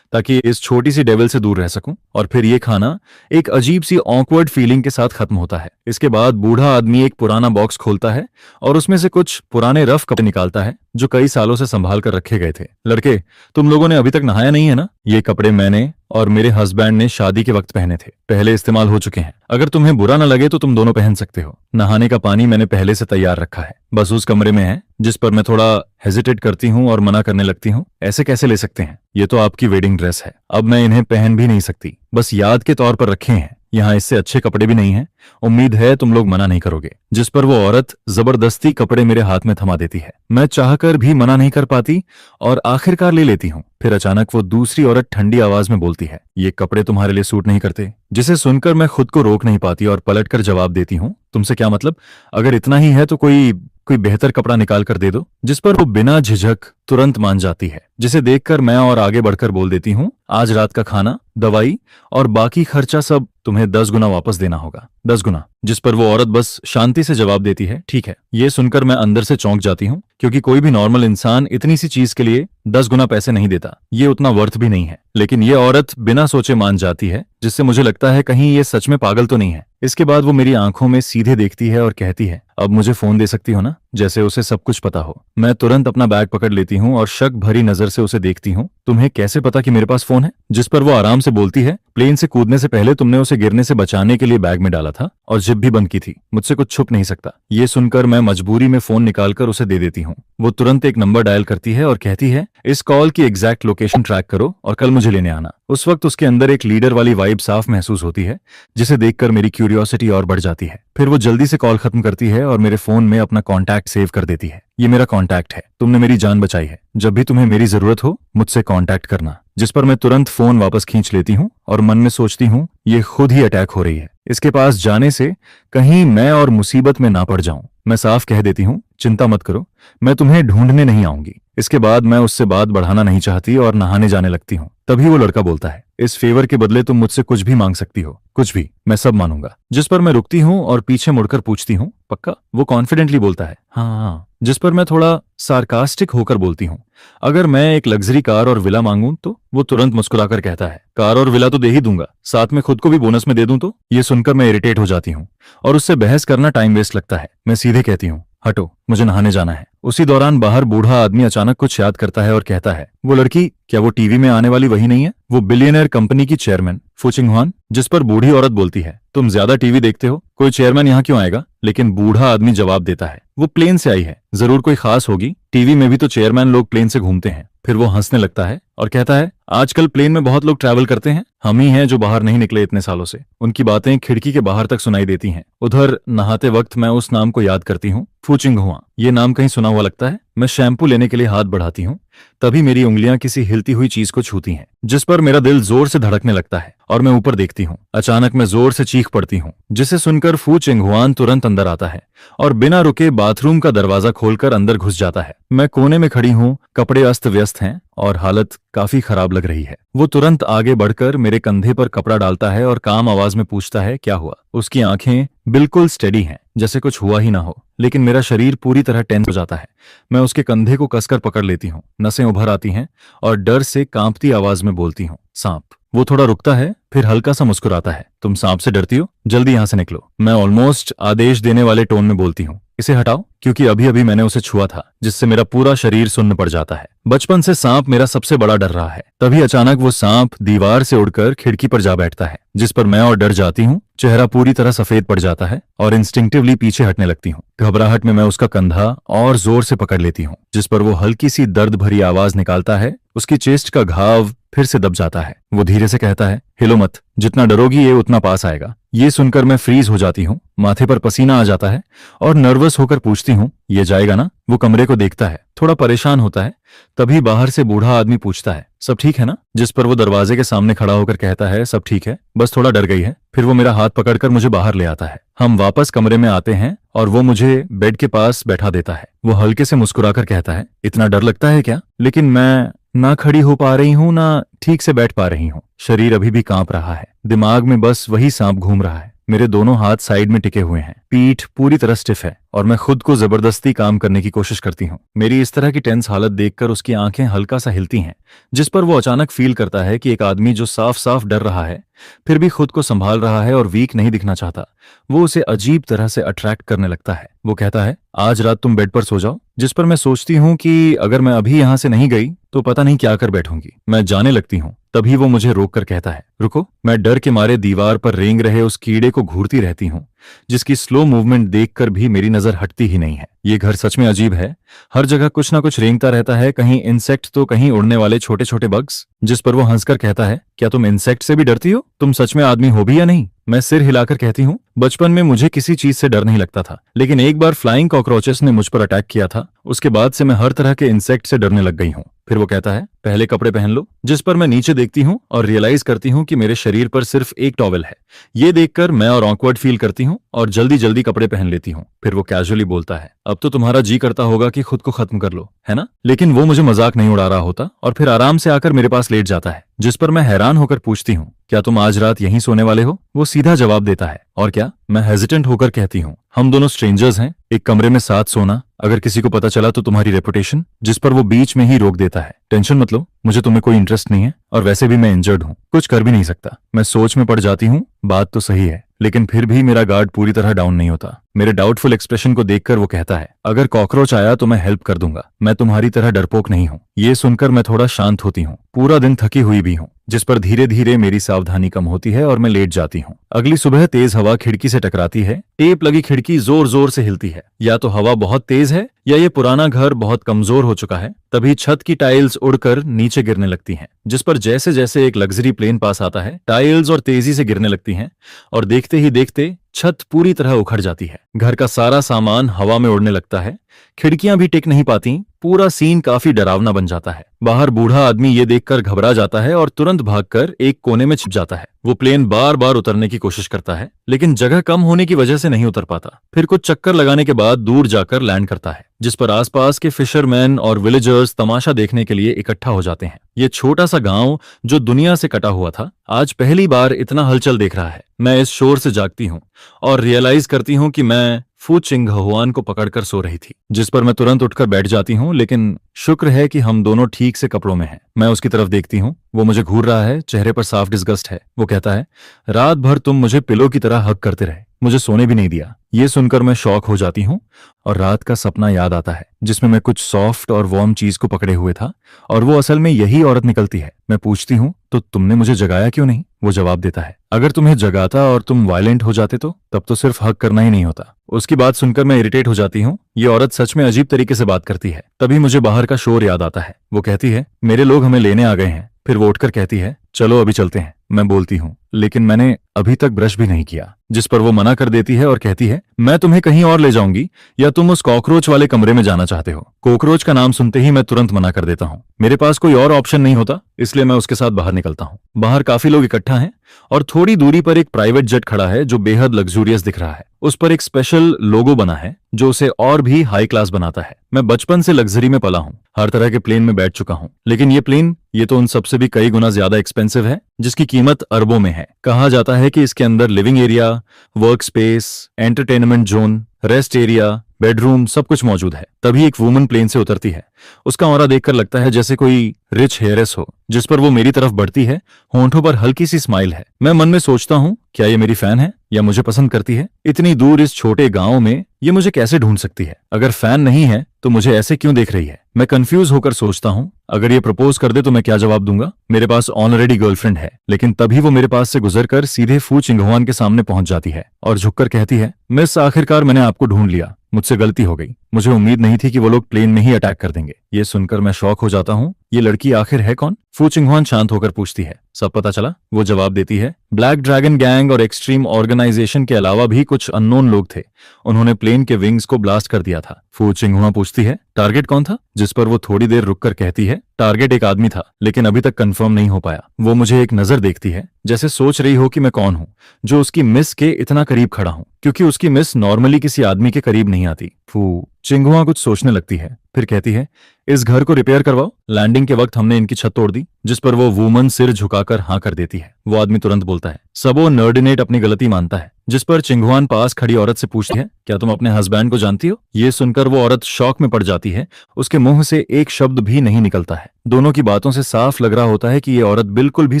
ताकि इस छोटी सी डेविल से दूर रह सकूं। और फिर ये खाना एक अजीब सी ऑकवर्ड फीलिंग के साथ खत्म होता है। इसके बाद बूढ़ा आदमी एक पुराना बॉक्स खोलता है और उसमें से कुछ पुराने रफ कपड़े निकालता है। जो कई सालों से संभाल कर रखे गए थे। लड़के, तुम लोगों ने अभी तक नहाया नहीं है ना? ये कपड़े मैंने और मेरे हस्बैंड ने शादी के वक्त पहने थे, पहले इस्तेमाल हो चुके हैं। अगर तुम्हें बुरा न लगे तो तुम दोनों पहन सकते हो। नहाने का पानी मैंने पहले से तैयार रखा है, बस उस कमरे में है जिस पर मैं थोड़ा हेजिटेट करती हूँ और मना करने लगती हूँ। ऐसे कैसे ले सकते हैं? ये तो आपकी वेडिंग ड्रेस है, अब मैं इन्हें पहन भी नहीं सकती, बस याद के तौर पर रखे हैं। यहाँ इससे अच्छे कपड़े भी नहीं हैं। उम्मीद है तुम लोग मना नहीं करोगे। जिस पर वो औरत जबरदस्ती कपड़े मेरे हाथ में थमा देती है। मैं चाहकर भी मना नहीं कर पाती और आखिरकार ले लेती हूँ। फिर अचानक वो दूसरी औरत ठंडी आवाज में बोलती है, ये कपड़े तुम्हारे लिए सूट नहीं करते। जिसे सुनकर मैं खुद को रोक नहीं पाती और पलटकर जवाब देती हूँ, तुमसे क्या मतलब? अगर इतना ही है तो कोई बेहतर कपड़ा निकाल कर दे दो। जिस पर वो बिना झिझक तुरंत मान जाती है, जिसे देखकर मैं और आगे बढ़कर बोल देती हूँ, आज रात का खाना, दवाई और बाकी खर्चा सब तुम्हें 10 गुना वापस देना होगा। 10 गुना। जिस पर वो औरत बस शांति से जवाब देती है, ठीक है। ये सुनकर मैं अंदर से चौंक जाती हूँ, क्योंकि कोई भी नॉर्मल इंसान इतनी सी चीज के लिए 10 गुना पैसे नहीं देता। ये उतना वर्थ भी नहीं है। लेकिन ये औरत बिना सोचे मान जाती है, जिससे मुझे लगता है कहीं ये सच में पागल तो नहीं है। इसके बाद वो मेरी आंखों में सीधे देखती है और कहती है, अब मुझे फोन दे सकती हो ना? जैसे उसे सब कुछ पता हो। मैं तुरंत अपना बैग पकड़ लेती हूँ और शक भरी नजर से उसे देखती हूँ। तुम्हें कैसे पता कि मेरे पास फोन है? जिस पर वो आराम से बोलती है, प्लेन से कूदने से पहले तुमने उसे गिरने से बचाने के लिए बैग में डाला था और जिप भी बंद की थी। मुझसे कुछ छुप नहीं सकता। ये सुनकर मैं मजबूरी में फोन निकालकर उसे दे देती हूँ। वो तुरंत एक नंबर डायल करती है और कहती है, इस कॉल की एग्जैक्ट लोकेशन ट्रैक करो और कल मुझे लेने आना। उस वक्त उसके अंदर एक लीडर वाली वाइब साफ महसूस होती है, जिसे देखकर मेरी क्यूरियोसिटी और बढ़ जाती है। फिर वो जल्दी से कॉल खत्म करती है और मेरे फोन में अपना कॉन्टैक्ट सेव कर देती है। ये मेरा कॉन्टैक्ट है, तुमने मेरी जान बचाई है। जब भी तुम्हें मेरी जरूरत हो मुझसे कॉन्टैक्ट करना। जिस पर मैं तुरंत फोन वापस खींच लेती हूँ और मन में सोचती हूँ, ये खुद ही अटैक हो रही है। इसके पास जाने से कहीं मैं और मुसीबत में ना पड़ जाऊं। मैं साफ कह देती हूँ, चिंता मत करो, मैं तुम्हें ढूंढने नहीं आऊंगी। इसके बाद मैं उससे बात बढ़ाना नहीं चाहती और नहाने जाने लगती हूँ। तभी वो लड़का बोलता है, इस फेवर के बदले तुम मुझसे कुछ भी मांग सकती हो, कुछ भी, मैं सब मानूंगा। जिस पर मैं रुकती हूँ और पीछे मुड़कर पूछती हूँ, पक्का? वो कॉन्फिडेंटली बोलता है, हाँ। जिस पर मैं थोड़ा सार्कास्टिक होकर बोलती हूँ, अगर मैं एक लग्जरी कार और विला मांगूं तो? वो तुरंत मुस्कुराकर कहता है, कार और विला तो दे ही दूंगा, साथ में खुद को भी बोनस में दे दूं तो? ये सुनकर मैं इरिटेट हो जाती हूँ और उससे बहस करना टाइम वेस्ट लगता है। मैं सीधे कहती हूँ, हटो, मुझे नहाने जाना है। उसी दौरान बाहर बूढ़ा आदमी अचानक कुछ याद करता है और कहता है, वो लड़की, क्या वो टीवी में आने वाली वही नहीं है? वो बिलियनर कंपनी की चेयरमैन फू चिंगहुआन? जिस पर बूढ़ी औरत बोलती है, तुम ज्यादा टीवी देखते हो, कोई चेयरमैन यहाँ क्यों आएगा? लेकिन बूढ़ा आदमी जवाब देता है, वो प्लेन से आई है, जरूर कोई खास होगी। टीवी में भी तो चेयरमैन लोग प्लेन से घूमते हैं। फिर वो हंसने लगता है और कहता है, आजकल प्लेन में बहुत लोग ट्रैवल करते हैं, हम ही हैं जो बाहर नहीं निकले इतने सालों से। उनकी बातें खिड़की के बाहर तक सुनाई देती हैं। उधर नहाते वक्त मैं उस नाम को याद करती हूँ, फू चिंगहुआ। ये नाम कहीं सुना हुआ लगता है। मैं शैम्पू लेने के लिए हाथ बढ़ाती हूँ, तभी मेरी उंगलियां किसी हिलती हुई चीज को छूती हैं, जिस पर मेरा दिल जोर से धड़कने लगता है और मैं ऊपर देखती हूँ। अचानक मैं जोर से चीख पड़ती हूँ, जिसे सुनकर फू चिंगहुआन तुरंत अंदर आता है और बिना रुके बाथरूम का दरवाजा खोलकर अंदर घुस जाता है। मैं कोने में खड़ी हूँ, कपड़े अस्त व्यस्त हैं और हालत काफी खराब लग रही है। वो तुरंत आगे बढ़कर मेरे कंधे पर कपड़ा डालता है और काम आवाज में पूछता है, क्या हुआ? उसकी आंखें बिल्कुल स्टेडी हैं, जैसे कुछ हुआ ही ना हो, लेकिन मेरा शरीर पूरी तरह टेंस हो जाता है। मैं उसके कंधे को कसकर पकड़ लेती हूँ, नसें उभर आती हैं और डर से कांपती आवाज में बोलती हूँ, सांप। वो थोड़ा रुकता है, फिर हल्का सा मुस्कुराता है, तुम सांप से डरती हो? जल्दी यहाँ से निकलो। मैं ऑलमोस्ट आदेश देने वाले टोन में बोलती हूँ, इसे हटाओ, क्योंकि अभी अभी मैंने उसे छुआ था, जिससे मेरा पूरा शरीर सुन्न पड़ जाता है। बचपन से सांप मेरा सबसे बड़ा डर रहा है। तभी अचानक वो सांप दीवार से उड़कर खिड़की पर जा बैठता है, जिस पर मैं और डर जाती हूँ। चेहरा पूरी तरह सफेद पड़ जाता है और इंस्टिंक्टिवली पीछे हटने लगती हूँ। घबराहट में मैं उसका कंधा और जोर से पकड़ लेती हूँ, जिस पर वो हल्की सी दर्द भरी आवाज निकालता है। उसकी चेस्ट का घाव फिर से दब जाता है। वो धीरे से कहता है, हिलो मत, जितना डरोगी ये उतना पास आएगा। ये सुनकर मैं फ्रीज हो जाती हूँ, माथे पर पसीना आ जाता है और नर्वस होकर पूछती हूँ, ये जाएगा ना? वो कमरे को देखता है, थोड़ा परेशान होता है। तभी बाहर से बूढ़ा आदमी पूछता है, सब ठीक है ना? जिस पर वो दरवाजे के सामने खड़ा होकर कहता है, सब ठीक है, बस थोड़ा डर गई है। फिर वो मेरा हाथ पकड़कर मुझे बाहर ले आता है। हम वापस कमरे में आते हैं और वो मुझे बेड के पास बैठा देता है। वो हल्के से मुस्कुराकर कहता है, इतना डर लगता है क्या? लेकिन मैं ना खड़ी हो पा रही हूँ ना ठीक से बैठ पा रही हूँ। शरीर अभी भी कांप रहा है, दिमाग में बस वही सांप घूम रहा है। मेरे दोनों हाथ साइड में टिके हुए हैं, पीठ पूरी तरह स्टिफ है और मैं खुद को जबरदस्ती काम करने की कोशिश करती हूँ। मेरी इस तरह की टेंस हालत देखकर उसकी आंखें हल्का सा हिलती हैं, जिस पर वो अचानक फील करता है कि एक आदमी जो साफ साफ डर रहा है फिर भी खुद को संभाल रहा है और वीक नहीं दिखना चाहता, वो उसे अजीब तरह से अट्रैक्ट करने लगता है। वो कहता है, आज रात तुम बेड पर सो जाओ। जिस पर मैं सोचती हूँ कि अगर मैं अभी यहां से नहीं गई तो पता नहीं क्या कर बैठूंगी। मैं जाने लगती हूँ, तभी वो मुझे रोक कर कहता है, रुको। मैं डर के मारे दीवार पर रेंग रहे उस कीड़े को घूरती रहती हूँ, जिसकी स्लो मूवमेंट देखकर भी मेरी नजर हटती ही नहीं है। ये घर सच में अजीब है, हर जगह कुछ ना कुछ रेंगता रहता है, कहीं इंसेक्ट तो कहीं उड़ने वाले छोटे छोटे बग्स। जिस पर वो हंसकर कहता है, क्या तुम इंसेक्ट से भी डरती हो? तुम सच में आदमी हो भी या नहीं? मैं सिर हिलाकर कहती हूँ, बचपन में मुझे किसी चीज से डर नहीं लगता था, लेकिन एक बार फ्लाइंग कॉकरोचेस ने मुझ पर अटैक किया था, उसके बाद से मैं हर तरह के इंसेक्ट से डरने लग गई हूँ। फिर वो कहता है, पहले कपड़े पहन लो। जिस पर मैं नीचे देखती हूँ और रियलाइज करती हूँ कि मेरे शरीर पर सिर्फ एक टॉवेल है। ये देखकर मैं और ऑकवर्ड फील करती हूँ और जल्दी जल्दी कपड़े पहन लेती हूँ। फिर वो कैजुअली बोलता है, अब तो तुम्हारा जी करता होगा कि खुद को खत्म कर लो, है ना? लेकिन वो मुझे मजाक नहीं उड़ा रहा होता और फिर आराम से आकर मेरे पास लेट जाता है। जिस पर मैं हैरान होकर पूछती हूँ, क्या तुम आज रात यहीं सोने वाले हो? वो सीधा जवाब देता है, और क्या? मैं हेजिटेंट होकर कहती हूँ, हम दोनों स्ट्रेंजर्स हैं, एक कमरे में साथ सोना, अगर किसी को पता चला तो तुम्हारी रेपुटेशन। जिस पर वो बीच में ही रोक देता है, टेंशन मत लो, मुझे तुम्हें कोई इंटरेस्ट नहीं है और वैसे भी मैं इंजर्ड हूँ, कुछ कर भी नहीं सकता। मैं सोच में पड़ जाती हूँ, बात तो सही है, लेकिन फिर भी मेरा गार्ड पूरी तरह डाउन नहीं होता। मेरे डाउटफुल एक्सप्रेशन को देखकर वो कहता है, अगर कॉकरोच आया तो मैं हेल्प कर दूंगा, मैं तुम्हारी तरह डरपोक नहीं हूँ। ये सुनकर मैं थोड़ा शांत होती हूँ, पूरा दिन थकी हुई भी हूँ। जिस पर धीरे धीरे मेरी सावधानी कम होती है और मैं लेट जाती हूँ। अगली सुबह तेज हवा खिड़की से टकराती है, टेप लगी खिड़की जोर जोर से हिलती है। या तो हवा बहुत तेज है या ये पुराना घर बहुत कमजोर हो चुका है। तभी छत की टाइल्स उड़कर नीचे गिरने लगती हैं, जिस पर जैसे जैसे एक लग्जरी प्लेन पास आता है, टाइल्स और तेजी से गिरने लगती हैं और देखते ही देखते छत पूरी तरह उखड़ जाती है। घर का सारा सामान हवा में उड़ने लगता है, खिड़कियां भी टिक नहीं पाती। पूरा सीन काफी डरावना बन जाता है। बाहर बूढ़ा आदमी ये देखकर घबरा जाता है और तुरंत भागकर एक कोने में छिप जाता है। वो प्लेन बार बार उतरने की कोशिश करता है, लेकिन जगह कम होने की वजह से नहीं उतर पाता। फिर कुछ चक्कर लगाने के बाद दूर जाकर लैंड करता है, जिस पर आसपास के फिशरमैन और विलेजर्स तमाशा देखने के लिए इकट्ठा हो जाते हैं। ये छोटा सा गांव जो दुनिया से कटा हुआ था, आज पहली बार इतना हलचल देख रहा है। मैं इस शोर से जागती हूँ और रियलाइज करती हूँ कि मैं फू चिंगहुआन को पकड़कर सो रही थी। जिस पर मैं तुरंत उठकर बैठ जाती हूँ, लेकिन शुक्र है कि हम दोनों ठीक से कपड़ों में हैं। मैं उसकी तरफ देखती हूँ, वो मुझे घूर रहा है, चेहरे पर साफ डिस्गस्ट है। वो कहता है, रात भर तुम मुझे पिलो की तरह हक करते रहे, मुझे सोने भी नहीं दिया। ये सुनकर मैं शॉक हो जाती हूँ और रात का सपना याद आता है, जिसमें मैं कुछ सॉफ्ट और वार्म चीज को पकड़े हुए था और वो असल में यही औरत निकलती है। मैं पूछती हूँ, तो तुमने मुझे जगाया क्यों नहीं? वो जवाब देता है, अगर तुम्हें जगाता और तुम वायलेंट हो जाते तो तब तो सिर्फ हक करना ही नहीं होता। उसकी बात सुनकर मैं इरिटेट हो जाती हूँ। ये औरत सच में अजीब तरीके से बात करती है। तभी मुझे बाहर का शोर याद आता है। वो कहती है, मेरे लोग हमें लेने आ गए हैं। फिर वो उठकर कहती है, चलो अभी चलते हैं। मैं बोलती हूँ, लेकिन मैंने अभी तक ब्रश भी नहीं किया। जिस पर वो मना कर देती है और कहती है, मैं तुम्हें कहीं और ले जाऊंगी या तुम उस कॉकरोच वाले कमरे में जाना चाहते हो? कॉकरोच का नाम सुनते ही मैं तुरंत मना कर देता हूँ। मेरे पास कोई और ऑप्शन नहीं होता, इसलिए मैं उसके साथ बाहर निकलता हूँ। बाहर काफी लोग इकट्ठा हैं और थोड़ी दूरी पर एक प्राइवेट जेट खड़ा है जो बेहद लग्जूरियस दिख रहा है। उस पर एक स्पेशल लोगो बना है जो उसे और भी हाई क्लास बनाता है। मैं बचपन से लग्जरी में पला हूँ, हर तरह के प्लेन में बैठ चुका हूँ, लेकिन ये प्लेन ये तो उन सबसे भी कई गुना ज्यादा एक्सपेंसिव है, जिसकी कीमत अरबों में है। कहा जाता है कि इसके अंदर living area, work space, entertainment zone, rest area, bedroom सब कुछ मौजूद है। तभी एक वुमन प्लेन से उतरती है। उसका ऑरा देखकर लगता है जैसे कोई रिच हेयरेस हो। जिस पर वो मेरी तरफ बढ़ती है, होंठों पर हल्की सी स्माइल है। मैं मन में सोचता हूँ, क्या ये मेरी फैन है या मुझे पसंद करती है? इतनी दूर इस छोटे गांव में ये मुझे कैसे ढूंढ सकती है? अगर फैन नहीं है तो मुझे ऐसे क्यों देख रही है? मैं कंफ्यूज होकर सोचता हूँ, अगर ये प्रपोज कर दे तो मैं क्या जवाब दूंगा? मेरे पास ऑलरेडी गर्लफ्रेंड है। लेकिन तभी वो मेरे पास से गुजरकर सीधे फू चिंगहुआन के सामने पहुंच जाती है और झुककर कहती है, मिस, आखिरकार मैंने आपको ढूंढ लिया, मुझसे गलती हो गई। मुझे उम्मीद नहीं थी कि वो लोग प्लेन में ही अटैक कर देंगे। ये सुनकर मैं शॉक हो जाता हूँ। ये लड़की आखिर है कौन? फू चिंगहुआन शांत होकर पूछती है, सब पता चला? वो जवाब देती है, ब्लैक ड्रैगन गैंग और एक्सट्रीम ऑर्गेनाइजेशन के अलावा भी कुछ अननोन लोग थे, उन्होंने प्लेन के विंग्स को ब्लास्ट कर दिया था। फू चिंगहुआ पूछती है, टारगेट कौन था? जिस पर वो थोड़ी देर रुककर कहती है, टारगेट एक आदमी था, लेकिन अभी तक कंफर्म नहीं हो पाया। वो मुझे एक नजर देखती है, जैसे सोच रही हो कि मैं कौन हूँ जो उसकी मिस के इतना करीब खड़ा हूँ, क्योंकि उसकी मिस नॉर्मली किसी आदमी के करीब नहीं आती। फू चिंगहुआ कुछ सोचने लगती है, फिर कहती है, इस घर को रिपेयर करवाओ, लैंडिंग के वक्त हमने इनकी छत तोड़ दी। थी, जिस पर वो वुमन सिर झुकाकर हाँ कर देती है। वो आदमी तुरंत बोलता है, सबो नर्डिनेट अपनी गलती मानता है। जिस पर चिंगुआन पास खड़ी औरत से पूछती है, क्या तुम अपने हस्बैंड को जानती हो? ये सुनकर वो औरत शॉक में पड़ जाती है। उसके मुंह से एक शब्द भी नहीं निकलता है। दोनों की बातों से साफ लग रहा होता है कि ये औरत बिल्कुल भी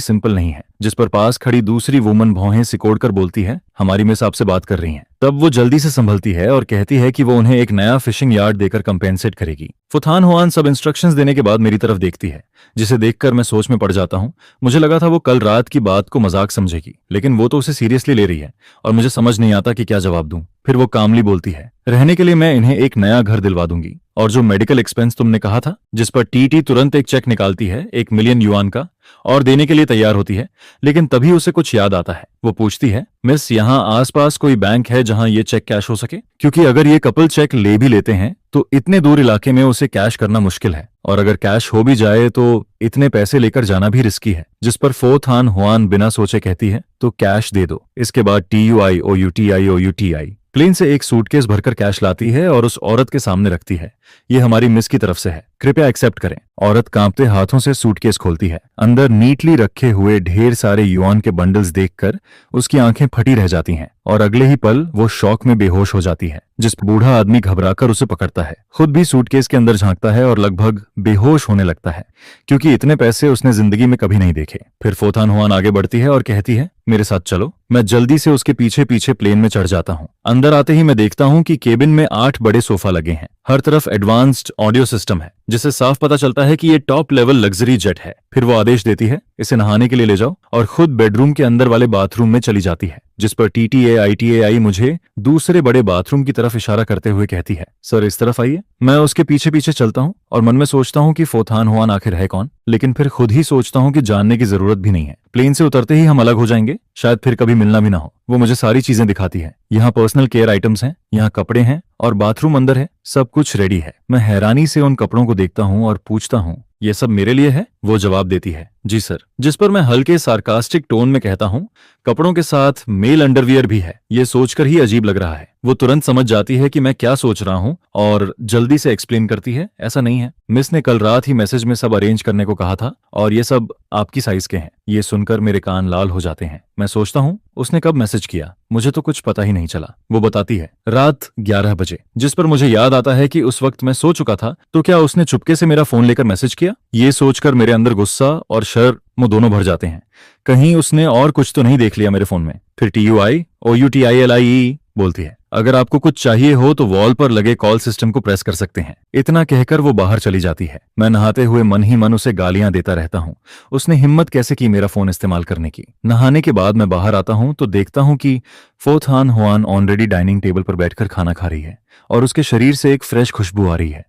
सिंपल नहीं है। जिस पर पास खड़ी दूसरी वुमन भौहें सिकोड़कर बोलती है, हमारी मिस आपसे बात कर रही हैं। तब वो जल्दी से संभलती है और कहती है कि वो उन्हें एक नया फिशिंग यार्ड देकर कंपेंसेट करेगी। फुथान हुआन सब इंस्ट्रक्शंस देने के बाद मेरी तरफ देखती है, जिसे देखकर मैं सोच में पड़ जाता हूँ। मुझे लगा था वो कल रात की बात को मजाक समझेगी, लेकिन वो तो उसे सीरियसली ले रही है और मुझे समझ नहीं आता कि क्या जवाब दूं। फिर वो कामली बोलती है, रहने के लिए मैं इन्हें एक नया घर दिलवा दूंगी, और जो मेडिकल एक्सपेंस तुमने कहा था। जिस पर टीटी तुरंत एक चेक निकालती है 1 मिलियन युआन का और देने के लिए तैयार होती है, लेकिन तभी उसे कुछ याद आता है। वो पूछती है, मिस यहाँ आसपास कोई बैंक है जहां ये चेक कैश हो सके? क्योंकि अगर ये कपल चेक ले भी लेते हैं तो इतने दूर इलाके में उसे कैश करना मुश्किल है, और अगर कैश हो भी जाए तो इतने पैसे लेकर जाना भी रिस्की है। जिस पर फोथान हुआन बिना सोचे कहती है, तो कैश दे दो। इसके बाद TUI OUTI प्लेन से एक सूटकेस भरकर कैश लाती है और उस औरत के सामने रखती है। ये हमारी मिस की तरफ से है, कृपया एक्सेप्ट करें। औरत कांपते हाथों से सूटकेस खोलती है। अंदर नीटली रखे हुए ढेर सारे युआन के बंडल्स देखकर उसकी आंखें फटी रह जाती हैं और अगले ही पल वो शॉक में बेहोश हो जाती है। जिस बूढ़ा आदमी घबराकर उसे पकड़ता है, खुद भी सूटकेस के अंदर झांकता है और लगभग बेहोश होने लगता है, क्योंकि इतने पैसे उसने जिंदगी में कभी नहीं देखे। फिर फोथान हुआन आगे बढ़ती है और कहती है, मेरे साथ चलो। मैं जल्दी से उसके पीछे पीछे प्लेन में चढ़ जाता हूँ। अंदर आते ही मैं देखता हूँ कि केबिन में 8 बड़े सोफा लगे हैं। हर तरफ एडवांस्ड ऑडियो सिस्टम है, जिससे साफ पता चलता है कि ये टॉप लेवल लग्जरी जेट है। फिर वो आदेश देती है, इसे नहाने के लिए ले जाओ, और खुद बेडरूम के अंदर वाले बाथरूम में चली जाती है। जिस पर TTAITAI मुझे दूसरे बड़े बाथरूम की तरफ इशारा करते हुए कहती है, सर इस तरफ आइए। मैं उसके पीछे पीछे चलता हूँ और मन में सोचता हूँ कि फोथान हुआन आखिर है कौन, लेकिन फिर खुद ही सोचता हूँ कि जानने की जरूरत भी नहीं है। प्लेन से उतरते ही हम अलग हो जाएंगे, शायद फिर कभी मिलना भी ना हो। वो मुझे सारी चीजें दिखाती है। यहाँ पर्सनल केयर आइटम्स हैं, यहाँ कपड़े हैं और बाथरूम अंदर है, सब कुछ रेडी है। मैं हैरानी से उन कपड़ों को देखता हूँ और पूछता हूँ, ये सब मेरे लिए है? वो जवाब देती है, जी सर। जिस पर मैं हल्के सार्कास्टिक टोन में कहता हूँ, कपड़ों के साथ मेल अंडरवियर भी है। ये सोचकर ही अजीब लग रहा है। वो तुरंत समझ जाती है कि मैं क्या सोच रहा हूँ और जल्दी से एक्सप्लेन करती है, ऐसा नहीं है, मिस ने कल रात ही मैसेज में सब अरेंज करने को कहा था और ये सब आपकी साइज के हैं। ये सुनकर मेरे कान लाल हो जाते हैं। मैं सोचता हूँ, उसने कब मैसेज किया? मुझे तो कुछ पता ही नहीं चला। वो बताती है, रात 11 बजे। जिस पर मुझे याद आता है कि उस वक्त मैं सो चुका था, तो क्या उसने चुपके से मेरा फोन लेकर मैसेज किया? ये सोचकर मेरे अंदर गुस्सा और शर्म दोनों भर जाते हैं। कहीं उसने और कुछ तो नहीं देख लिया मेरे फोन में। फिर TUI OUTILIE बोलती है, अगर आपको कुछ चाहिए हो तो वॉल पर लगे कॉल सिस्टम को प्रेस कर सकते हैं। इतना कहकर वो बाहर चली जाती है। मैं नहाते हुए मन ही मन उसे गालियां देता रहता हूँ। उसने हिम्मत कैसे की मेरा फोन इस्तेमाल करने की। नहाने के बाद मैं बाहर आता हूँ तो देखता हूँ कि फोथान हुआन ऑलरेडी डाइनिंग टेबल पर बैठकर खाना खा रही है और उसके शरीर से एक फ्रेश खुशबू आ रही है।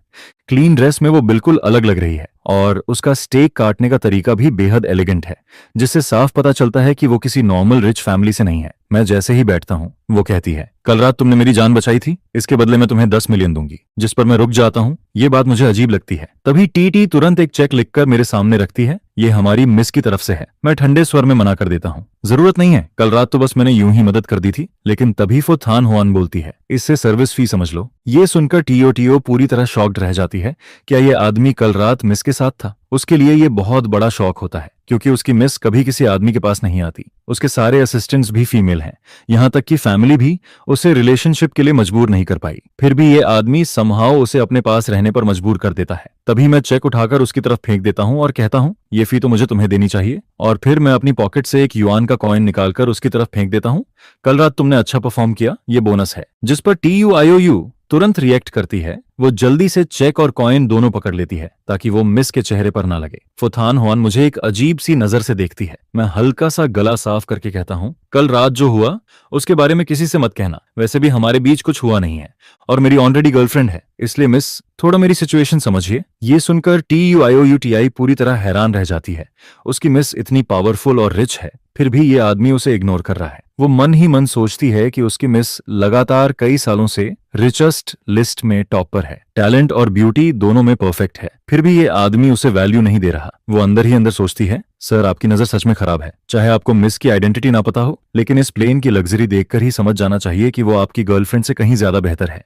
क्लीन ड्रेस में वो बिल्कुल अलग लग रही है और उसका स्टेक काटने का तरीका भी बेहद एलिगेंट है, जिससे साफ पता चलता है कि वो किसी नॉर्मल रिच फैमिली से नहीं है। मैं जैसे ही बैठता हूँ, वो कहती है, कल रात तुमने मेरी जान बचाई थी, इसके बदले मैं तुम्हें 10 मिलियन दूंगी। जिस पर मैं रुक जाता हूँ। ये बात मुझे अजीब लगती है। तभी TT तुरंत एक चेक लिखकर मेरे सामने रखती है, ये हमारी मिस की तरफ से है। मैं ठंडे स्वर में मना कर देता हूँ, जरूरत नहीं है, कल रात तो बस मैंने यूं ही मदद कर दी थी। लेकिन तभी फोथान हुआन बोलती है, इससे सर्विस फी समझ लो। ये सुनकर TOTO पूरी तरह शॉक्ड रह जाती है। क्या ये आदमी कल रात मिस के साथ था? उसके लिए ये बहुत बड़ा शौक होता है, क्योंकि उसकी मिस कभी किसी आदमी के पास नहीं आती। उसके सारे असिस्टेंट्स भी फीमेल हैं, यहाँ तक कि फैमिली भी उसे रिलेशनशिप के लिए मजबूर नहीं कर पाई। फिर भी ये आदमी समहाउ उसे अपने पास रहने पर मजबूर कर देता है। तभी मैं चेक उठाकर उसकी तरफ फेंक देता हूँ और कहता हूँ, ये फी तो मुझे तुम्हें देनी चाहिए। और फिर मैं अपनी पॉकेट से एक युआन का कॉइन निकालकर उसकी तरफ फेंक देता हूँ। कल रात तुमने अच्छा परफॉर्म किया, ये बोनस है। जिस पर TUIOU तुरंत रिएक्ट करती है। वो जल्दी से चेक और कॉइन दोनों पकड़ लेती है ताकि वो मिस के चेहरे पर ना लगे। फोथान हुआन मुझे एक अजीब सी नजर से देखती है। मैं हल्का सा गला साफ करके कहता हूँ, कल रात जो हुआ उसके बारे में किसी से मत कहना। वैसे भी हमारे बीच कुछ हुआ नहीं है और मेरी ऑलरेडी गर्लफ्रेंड है, इसलिए मिस थोड़ा मेरी सिचुएशन समझिए। ये सुनकर TUIOUTI पूरी तरह हैरान रह जाती है। उसकी मिस इतनी पावरफुल और रिच है, फिर भी ये आदमी उसे इग्नोर कर रहा है। वो मन ही मन सोचती है कि उसकी मिस लगातार कई सालों से रिचेस्ट लिस्ट में टॉप पर है। टैलेंट और ब्यूटी दोनों में परफेक्ट है, फिर भी ये आदमी उसे वैल्यू नहीं दे रहा। वो अंदर ही अंदर सोचती है, सर आपकी नजर सच में खराब है। चाहे आपको मिस की आइडेंटिटी ना पता हो, लेकिन इस प्लेन की लग्जरी देखकर ही समझ जाना चाहिए कि वो आपकी गर्लफ्रेंड से कहीं ज्यादा बेहतर है।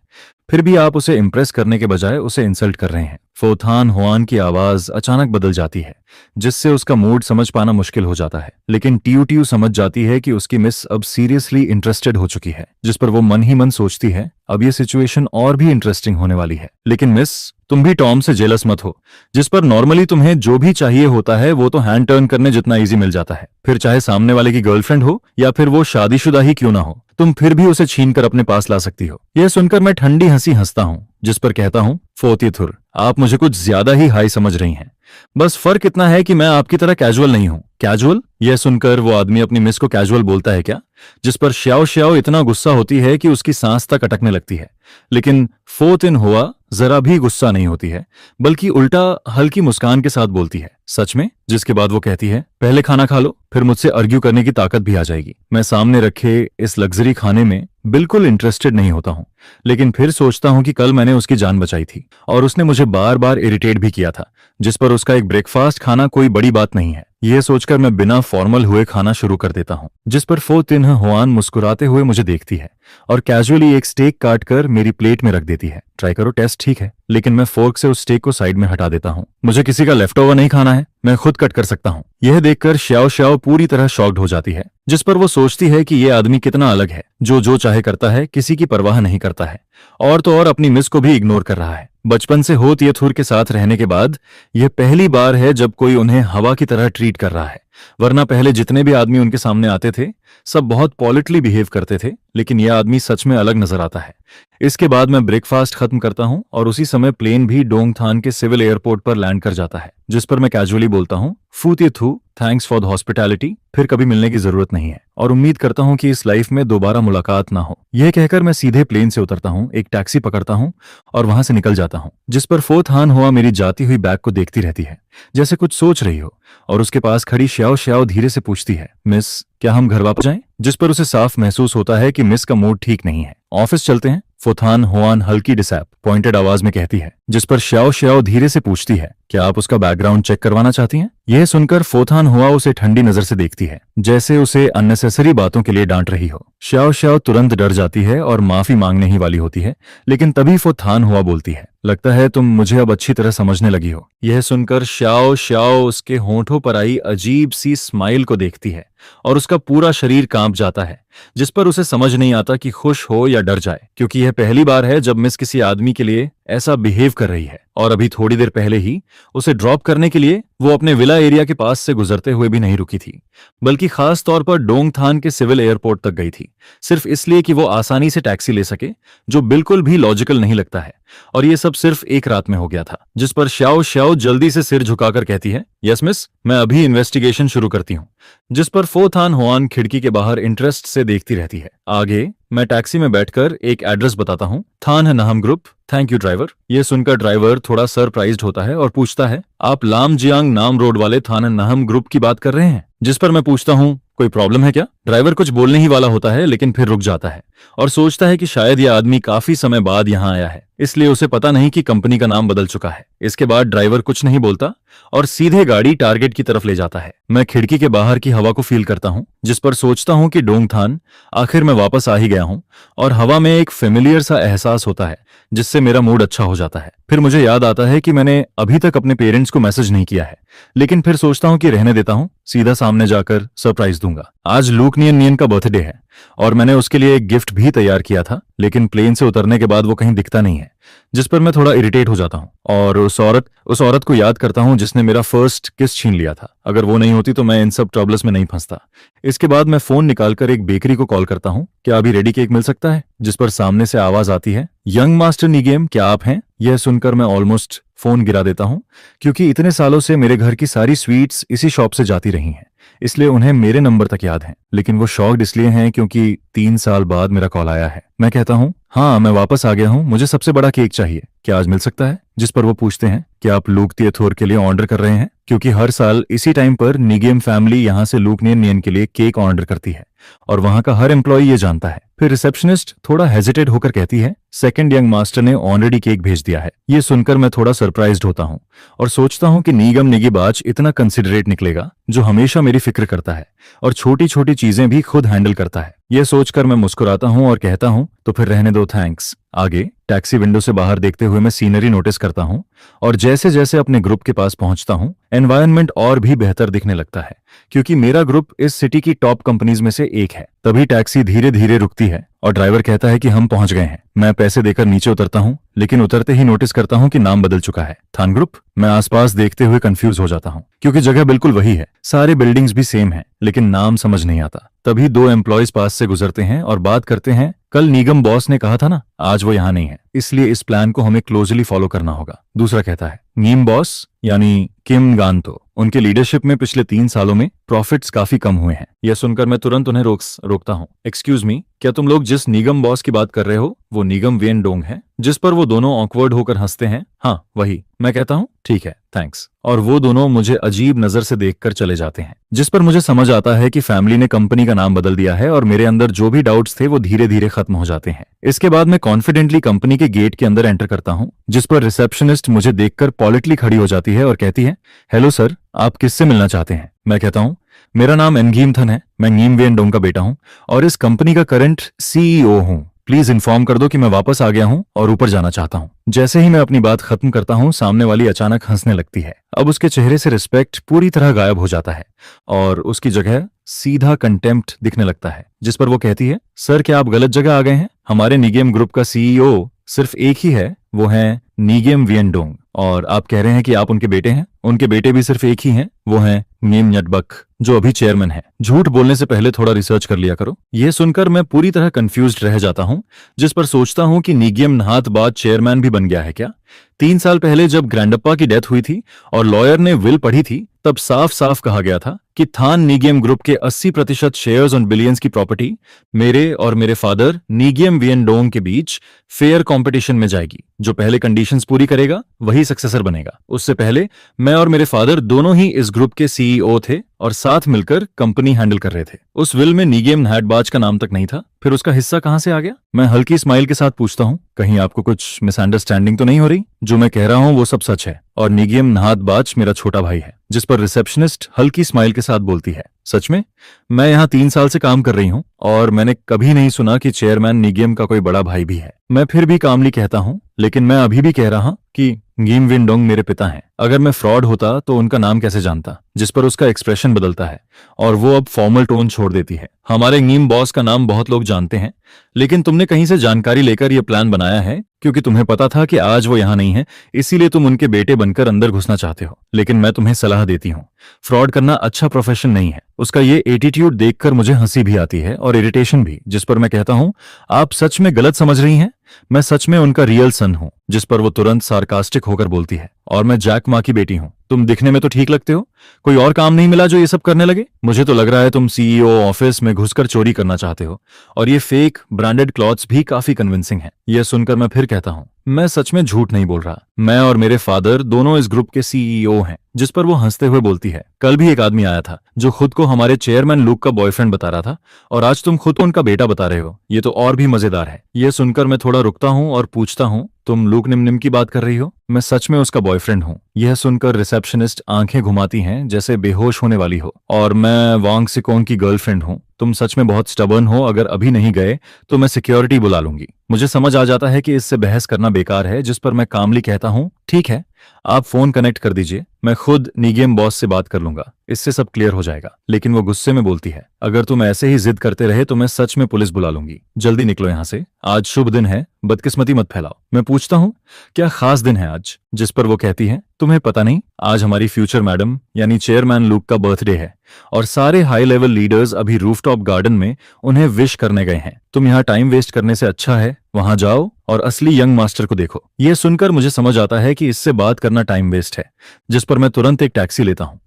फिर भी आप उसे इंप्रेस करने के बजाय उसे इंसल्ट कर रहे हैं। फोथान हुआन की आवाज अचानक बदल जाती है, जिससे उसका मूड समझ पाना मुश्किल हो जाता है। लेकिन टीयू टीयू समझ जाती है कि उसकी मिस अब सीरियसली इंटरेस्टेड हो चुकी है, जिस पर वो मन ही मन सोचती है, अब ये सिचुएशन और भी इंटरेस्टिंग होने वाली है। लेकिन मिस, तुम भी टॉम से जेलस मत हो, जिस पर नॉर्मली तुम्हें जो भी चाहिए होता है वो तो हैंड टर्न करने जितना इजी मिल जाता है। फिर चाहे सामने वाले की गर्लफ्रेंड हो या फिर वो शादीशुदा ही क्यों ना हो, तुम फिर भी उसे छीन कर अपने पास ला सकती हो। यह सुनकर मैं ठंडी हंसी हंसता हूँ, जिस पर कहता हूँ, फोतीथुर, आप मुझे कुछ ज्यादा ही हाई समझ रही हैं। बस फर्क इतना है कि मैं आपकी तरह कैजुअल नहीं हूं। कैजुअल? यह सुनकर वो आदमी अपनी मिस को कैजुअल बोलता है क्या, जिस पर श्याओ श्याओ इतना गुस्सा होती है कि उसकी सांस तक अटकने लगती है। लेकिन फोर्थ इन हुआ जरा भी गुस्सा नहीं होती है, बल्कि उल्टा हल्की मुस्कान के साथ बोलती है, सच में? जिसके बाद वो कहती है, पहले खाना खा लो, फिर मुझसे आर्ग्यू करने की ताकत भी आ जाएगी। मैं सामने रखे इस लग्जरी खाने में बिल्कुल इंटरेस्टेड नहीं होता हूं, लेकिन फिर सोचता हूं कि कल मैंने उसकी जान बचाई थी और उसने मुझे बार बार इरिटेट भी किया था, जिस पर उसका एक ब्रेकफास्ट खाना कोई बड़ी बात नहीं है। यह सोचकर मैं बिना फॉर्मल हुए खाना शुरू कर देता हूं, जिस पर फो तिन हुआन मुस्कुराते हुए मुझे देखती है और कैजुअली एक स्टेक काट कर मेरी प्लेट में रख देती है। ट्राई करो, टेस्ट ठीक है। लेकिन मैं फोर्क से उस स्टेक को साइड में हटा देता हूं। मुझे किसी का लेफ्ट ओवर नहीं खाना है, मैं खुद कट कर सकता हूं। यह देखकर श्याओ श्याओ पूरी तरह शॉक्ड हो जाती है, जिस पर वो सोचती है कि यह आदमी कितना अलग है, जो चाहे करता है, किसी की परवाह नहीं करता है, और तो और अपनी मिस को भी इग्नोर कर रहा है। बचपन से हो तियथुर के साथ रहने के बाद यह पहली बार है जब कोई उन्हें हवा की तरह ट्रीट कर रहा है, वरना पहले जितने भी आदमी उनके सामने आते थे सब बहुत पॉलिटली बिहेव करते थे, लेकिन यह आदमी सच में अलग नजर आता है। इसके बाद मैं ब्रेकफास्ट खत्म करता हूं और उसी समय प्लेन भी डोंगथान के सिविल एयरपोर्ट पर लैंड कर जाता है, जिस पर मैं कैजुअली बोलता हूं, फू तियथु, थैंक्स फॉर द हॉस्पिटैलिटी, फिर कभी मिलने की जरूरत नहीं है और उम्मीद करता हूं कि इस लाइफ में दोबारा मुलाकात ना हो। यह कहकर मैं सीधे प्लेन से उतरता हूं, एक टैक्सी पकड़ता हूं और वहां से निकल जाता हूं, जिस पर फोर्थ हान हुआ मेरी जाती हुई बैग को देखती रहती है, जैसे कुछ सोच रही हो, और उसके पास खड़ी श्याओ श्याओ धीरे से पूछती है, मिस, क्या हम घर वापस जाएं? जिस पर उसे साफ महसूस होता है कि मिस का मूड ठीक नहीं है। ऑफिस चलते हैं, फोथान हुआन हल्की डिसैप पॉइंटेड आवाज में कहती है, जिस पर श्याओ श्याओ धीरे से पूछती है, क्या आप उसका बैकग्राउंड चेक करवाना चाहती हैं? यह सुनकर फोथान हुआ उसे ठंडी नजर से देखती है, जैसे उसे अननेसेसरी बातों के लिए डांट रही हो। श्याओ श्याओ तुरंत डर जाती है और माफी मांगने ही वाली होती है, लेकिन तभी फोथान हुआ बोलती है, लगता है तुम मुझे अब अच्छी तरह समझने लगी हो। यह सुनकर श्याओ श्याओ उसके होंठों पर आई अजीब सी स्माइल को देखती है और उसका पूरा शरीर कांप जाता है, जिस पर उसे समझ नहीं आता कि खुश हो या डर जाए, क्योंकि यह पहली बार है जब मिस किसी आदमी के लिए ऐसा बिहेव कर रही है। और अभी थोड़ी देर पहले ही उसे ड्रॉप करने के लिए वो अपने विला एरिया के पास से गुजरते हुए भी नहीं रुकी थी, बल्कि खास तौर पर डोंगथान के सिविल एयरपोर्ट तक गई थी, सिर्फ इसलिए कि वो आसानी से टैक्सी ले सके, जो बिल्कुल भी लॉजिकल नहीं लगता है। और ये सब सिर्फ एक रात में हो गया था, जिस पर श्याओ श्याओ जल्दी से सिर झुकाकर कहती है, यस मिस, मैं अभी इन्वेस्टिगेशन शुरू करती हूँ। जिस पर फोथान हुआन खिड़की के बाहर इंटरेस्ट से देखती रहती है। आगे मैं टैक्सी में बैठकर एक एड्रेस बताता हूँ, थान नहम ग्रुप, थैंक यू ड्राइवर। यह सुनकर ड्राइवर थोड़ा सरप्राइज्ड होता है और पूछता है, आप लामजियांग नाम रोड वाले थान नहम ग्रुप की बात कर रहे हैं? जिस पर मैं पूछता हूँ, कोई प्रॉब्लम है क्या? ड्राइवर कुछ बोलने ही वाला होता है, लेकिन फिर रुक जाता है और सोचता है कि शायद यह आदमी काफी समय बाद यहाँ आया है, इसलिए उसे पता नहीं कि कंपनी का नाम बदल चुका है। इसके बाद ड्राइवर कुछ नहीं बोलता और सीधे गाड़ी टारगेट की तरफ ले जाता है। मैं खिड़की के बाहर की हवा को फील करता हूँ, जिस पर सोचता हूँ कि डोंगथान, आखिर मैं वापस आ ही गया हूँ, और हवा में एक फेमिलियर सा एहसास होता है, जिससे मेरा मूड अच्छा हो जाता है। फिर मुझे याद आता है कि मैंने अभी तक अपने पेरेंट्स को मैसेज नहीं किया है, लेकिन फिर सोचता हूँ कि रहने देता हूँ, सीधा सामने जाकर सरप्राइज दूंगा। आज लूक नियन नियन का बर्थडे है और मैंने उसके लिए एक गिफ्ट भी तैयार किया था, लेकिन प्लेन से उतरने के बाद वो कहीं दिखता नहीं है, जिस पर मैं थोड़ा इरिटेट हो जाता हूँ और उस औरत को याद करता हूँ जिसने मेरा फर्स्ट किस छीन लिया था। अगर वो नहीं होती तो मैं इन सब ट्रबल्स में नहीं फंसता। इसके बाद मैं फोन निकालकर एक बेकरी को कॉल करता हूँ, क्या अभी रेडी केक मिल सकता है? जिस पर सामने से आवाज आती है, यंग मास्टर निगेम, क्या आप हैं? यह सुनकर मैं ऑलमोस्ट फोन गिरा देता हूँ, क्योंकि इतने सालों से मेरे घर की सारी स्वीट्स इसी शॉप से जाती रही हैं, इसलिए उन्हें मेरे नंबर तक याद हैं। लेकिन वो शॉक्ड इसलिए हैं क्योंकि 3 साल बाद मेरा कॉल आया है। मैं कहता हूँ, हाँ मैं वापस आ गया हूँ, मुझे सबसे बड़ा केक चाहिए, क्या आज मिल सकता है? जिस पर वो पूछते हैं, क्या आप लूक तियथोर के लिए ऑर्डर कर रहे हैं? क्योंकि हर साल इसी टाइम पर निगेम फैमिली यहाँ से लूक नियन नियन के लिए केक ऑर्डर करती है। और वहां का हर एम्प्लॉय ये जानता है। फिर रिसेप्शनिस्ट थोड़ा हेजिटेट होकर कहती है, सेकंड यंग मास्टर ने ऑलरेडी केक भेज दिया है। ये सुनकर मैं थोड़ा सरप्राइज्ड होता हूँ और सोचता हूँ कि नीगम निगीबाज इतना कंसिडरेट निकलेगा, जो हमेशा मेरी फिक्र करता है और छोटी छोटी चीजें भी खुद हैंडल करता है। यह सोचकर मैं मुस्कुराता हूँ और कहता हूँ, तो फिर रहने दो, थैंक्स। आगे टैक्सी विंडो से बाहर देखते हुए मैं सीनरी नोटिस करता हूँ और जैसे जैसे अपने ग्रुप के पास पहुंचता हूँ एनवायरनमेंट और भी बेहतर दिखने लगता है, क्योंकि मेरा ग्रुप इस सिटी की टॉप कंपनीज में से एक है। तभी टैक्सी धीरे धीरे रुकती है और ड्राइवर कहता है कि हम पहुंच गए हैं। मैं पैसे देकर नीचे उतरता हूं, लेकिन उतरते ही नोटिस करता हूं कि नाम बदल चुका है, थान ग्रुप। मैं आसपास देखते हुए कंफ्यूज हो जाता हूं, क्योंकि जगह बिल्कुल वही है, सारे बिल्डिंग्स भी सेम हैं, लेकिन नाम समझ नहीं आता। तभी दो एम्प्लॉयज पास से गुजरते हैं और बात करते हैं, कल निगम बॉस ने कहा था ना, आज वो यहाँ नहीं है, इसलिए इस प्लान को हमें क्लोजली फॉलो करना होगा। दूसरा कहता है, नीम बॉस यानी किम गांतो, उनके लीडरशिप में पिछले 3 सालों में प्रॉफिट्स काफी कम हुए हैं। यह सुनकर मैं तुरंत उन्हें रोकता हूँ। एक्सक्यूज मी, क्या तुम लोग जिस निगम बॉस की बात कर रहे हो वो निगम वेन डोंग है, जिस पर वो दोनों ऑकवर्ड होकर हंसते हैं? हाँ वही। मैं कहता हूँ, ठीक है, थैंक्स। और वो दोनों मुझे अजीब नजर से देखकर चले जाते हैं, जिस पर मुझे समझ आता है कि फैमिली ने कंपनी का नाम बदल दिया है और मेरे अंदर जो भी डाउट्स थे वो धीरे धीरे खत्म हो जाते हैं। इसके बाद मैं कॉन्फिडेंटली कंपनी के गेट के अंदर एंटर करता हूँ, जिस पर रिसेप्शनिस्ट मुझे देखकर पॉलिटली खड़ी हो जाती है और कहती है, हेलो सर, आप किससे मिलना चाहते हैं? मैं कहता हूँ, मेरा नाम एनगीम थन है, मैं नीम वेन डोंग का बेटा हूँ और इस कंपनी का करंट सीईओ हूँ। प्लीज इन्फॉर्म कर दो कि मैं वापस आ गया हूँ और ऊपर जाना चाहता हूँ। जैसे ही मैं अपनी बात खत्म करता हूँ, सामने वाली अचानक हंसने लगती है। अब उसके चेहरे से रिस्पेक्ट पूरी तरह गायब हो जाता है और उसकी जगह सीधा कंटेम्प्ट दिखने लगता है, जिस पर वो कहती है, सर क्या आप गलत जगह आ गए हैं? हमारे निगेम ग्रुप का सीईओ सिर्फ एक ही है, वो है निगेम वियन डोंग, और आप कह रहे हैं कि आप उनके बेटे हैं। उनके बेटे भी सिर्फ एक ही हैं, वो हैं नीम न्यटबक, जो अभी चेयरमैन है। झूठ बोलने से पहले थोड़ा रिसर्च कर लिया करो। यह सुनकर मैं पूरी तरह कंफ्यूज्ड रह जाता हूं, जिस पर सोचता हूं कि निगेम नहात बाद चेयरमैन भी बन गया है क्या? 3 साल पहले जब ग्रैंडप्पा की डेथ हुई थी और लॉयर ने विल पढ़ी थी, तब साफ साफ कहा गया था कि थान निगेम ग्रुप के 80% शेयर्स और बिलियंस की प्रॉपर्टी मेरे और मेरे फादर निगेम वियन डोंग के बीच फेयर कंपटीशन में जाएगी। जो पहले कंडीशंस पूरी करेगा वही सक्सेसर बनेगा। उससे पहले मैं और मेरे फादर दोनों ही इस ग्रुप के सीईओ थे और साथ मिलकर कंपनी हैंडल कर रहे थे। उस विल में निगेम नहाटबाज का नाम तक नहीं था, फिर उसका हिस्सा कहां से आ गया? मैं हल्की स्माइल के साथ पूछता हूं, कहीं आपको कुछ मिसअंडरस्टैंडिंग तो नहीं हो रही? जो मैं कह रहा हूं वो सब सच है और निगेम नहातबाज मेरा छोटा भाई है। जिस पर रिसेप्शनिस्ट हल्की स्माइल के साथ बोलती है, सच में? मैं यहाँ 3 साल से काम कर रही हूँ और मैंने कभी नहीं सुना कि चेयरमैन निगेम का कोई बड़ा भाई भी है। मैं फिर भी कामली कहता हूँ, लेकिन मैं अभी भी कह रहा हूँ कि नीम विन डोंग मेरे पिता हैं। अगर मैं फ्रॉड होता तो उनका नाम कैसे जानता? जिस पर उसका एक्सप्रेशन बदलता है और वो अब फॉर्मल टोन छोड़ देती है। हमारे नीम बॉस का नाम बहुत लोग जानते हैं, लेकिन तुमने कहीं से जानकारी लेकर यह प्लान बनाया है क्योंकि तुम्हें पता था कि आज वो यहाँ नहीं है, इसीलिए तुम उनके बेटे बनकर अंदर घुसना चाहते हो। लेकिन मैं तुम्हें सलाह देती हूँ, फ्रॉड करना अच्छा प्रोफेशन नहीं है। उसका ये एटीट्यूड देखकर मुझे हंसी भी आती है और इरिटेशन भी, जिस पर मैं कहता हूँ, आप सच में गलत समझ रही हैं, मैं सच में उनका रियल सन हूँ। जिस पर वो तुरंत सार्कास्टिक होकर बोलती है, और मैं जैक माँ की बेटी हूँ। तुम दिखने में तो ठीक लगते हो, कोई और काम नहीं मिला जो ये सब करने लगे? मुझे तो लग रहा है तुम सीईओ ऑफिस में घुसकर चोरी करना चाहते हो, और ये फेक ब्रांडेड क्लॉथ्स भी काफी कन्विंसिंग है। यह सुनकर मैं फिर कहता हूँ, मैं सच में झूठ नहीं बोल रहा, मैं और मेरे फादर दोनों इस ग्रुप के सीईओ हैं। जिस पर वो हंसते हुए बोलती है, कल भी एक आदमी आया था जो खुद को हमारे चेयरमैन लूक का बॉयफ्रेंड बता रहा था, और आज तुम खुद को उनका बेटा बता रहे हो। ये तो और भी मजेदार है। यह सुनकर मैं थोड़ा रुकता हूँ और पूछता हूँ, तुम लूक निम की बात कर रही हो? मैं सच में उसका बॉयफ्रेंड हूँ। यह सुनकर रिसेप्शनिस्ट आंखें घुमाती हैं जैसे बेहोश होने वाली हो, और मैं वांग सिकोंग की गर्लफ्रेंड हूँ। तुम सच में बहुत स्टबर्न हो, अगर अभी नहीं गए तो मैं सिक्योरिटी बुला लूंगी। मुझे समझ आ जाता है कि इससे बहस करना बेकार है, जिस पर मैं कामली कहता हूँ, ठीक है, आप फोन कनेक्ट कर दीजिए, मैं खुद निगेम बॉस से बात कर लूंगा, इससे सब क्लियर हो जाएगा। लेकिन वो गुस्से में बोलती है, अगर तुम ऐसे ही जिद करते रहे तो मैं सच में पुलिस बुला लूंगी। जल्दी निकलो यहाँ से, आज शुभ दिन है, बदकिस्मती मत फैलाओ। मैं पूछता हूँ, क्या खास दिन है आज? जिस पर वो कहती है, तुम्हें पता नहीं, आज हमारी फ्यूचर मैडम यानी चेयरमैन लूक का बर्थडे है और सारे हाई लेवल लीडर्स अभी रूफटॉप गार्डन में उन्हें विश करने गए हैं। तुम यहाँ टाइम वेस्ट करने से अच्छा है वहां जाओ और असली यंग मास्टर को देखो। यह सुनकर मुझे समझ आता है कि इससे बात करना टाइम वेस्ट है, जिस पर मैं तुरंत एक टैक्सी लेता हूँ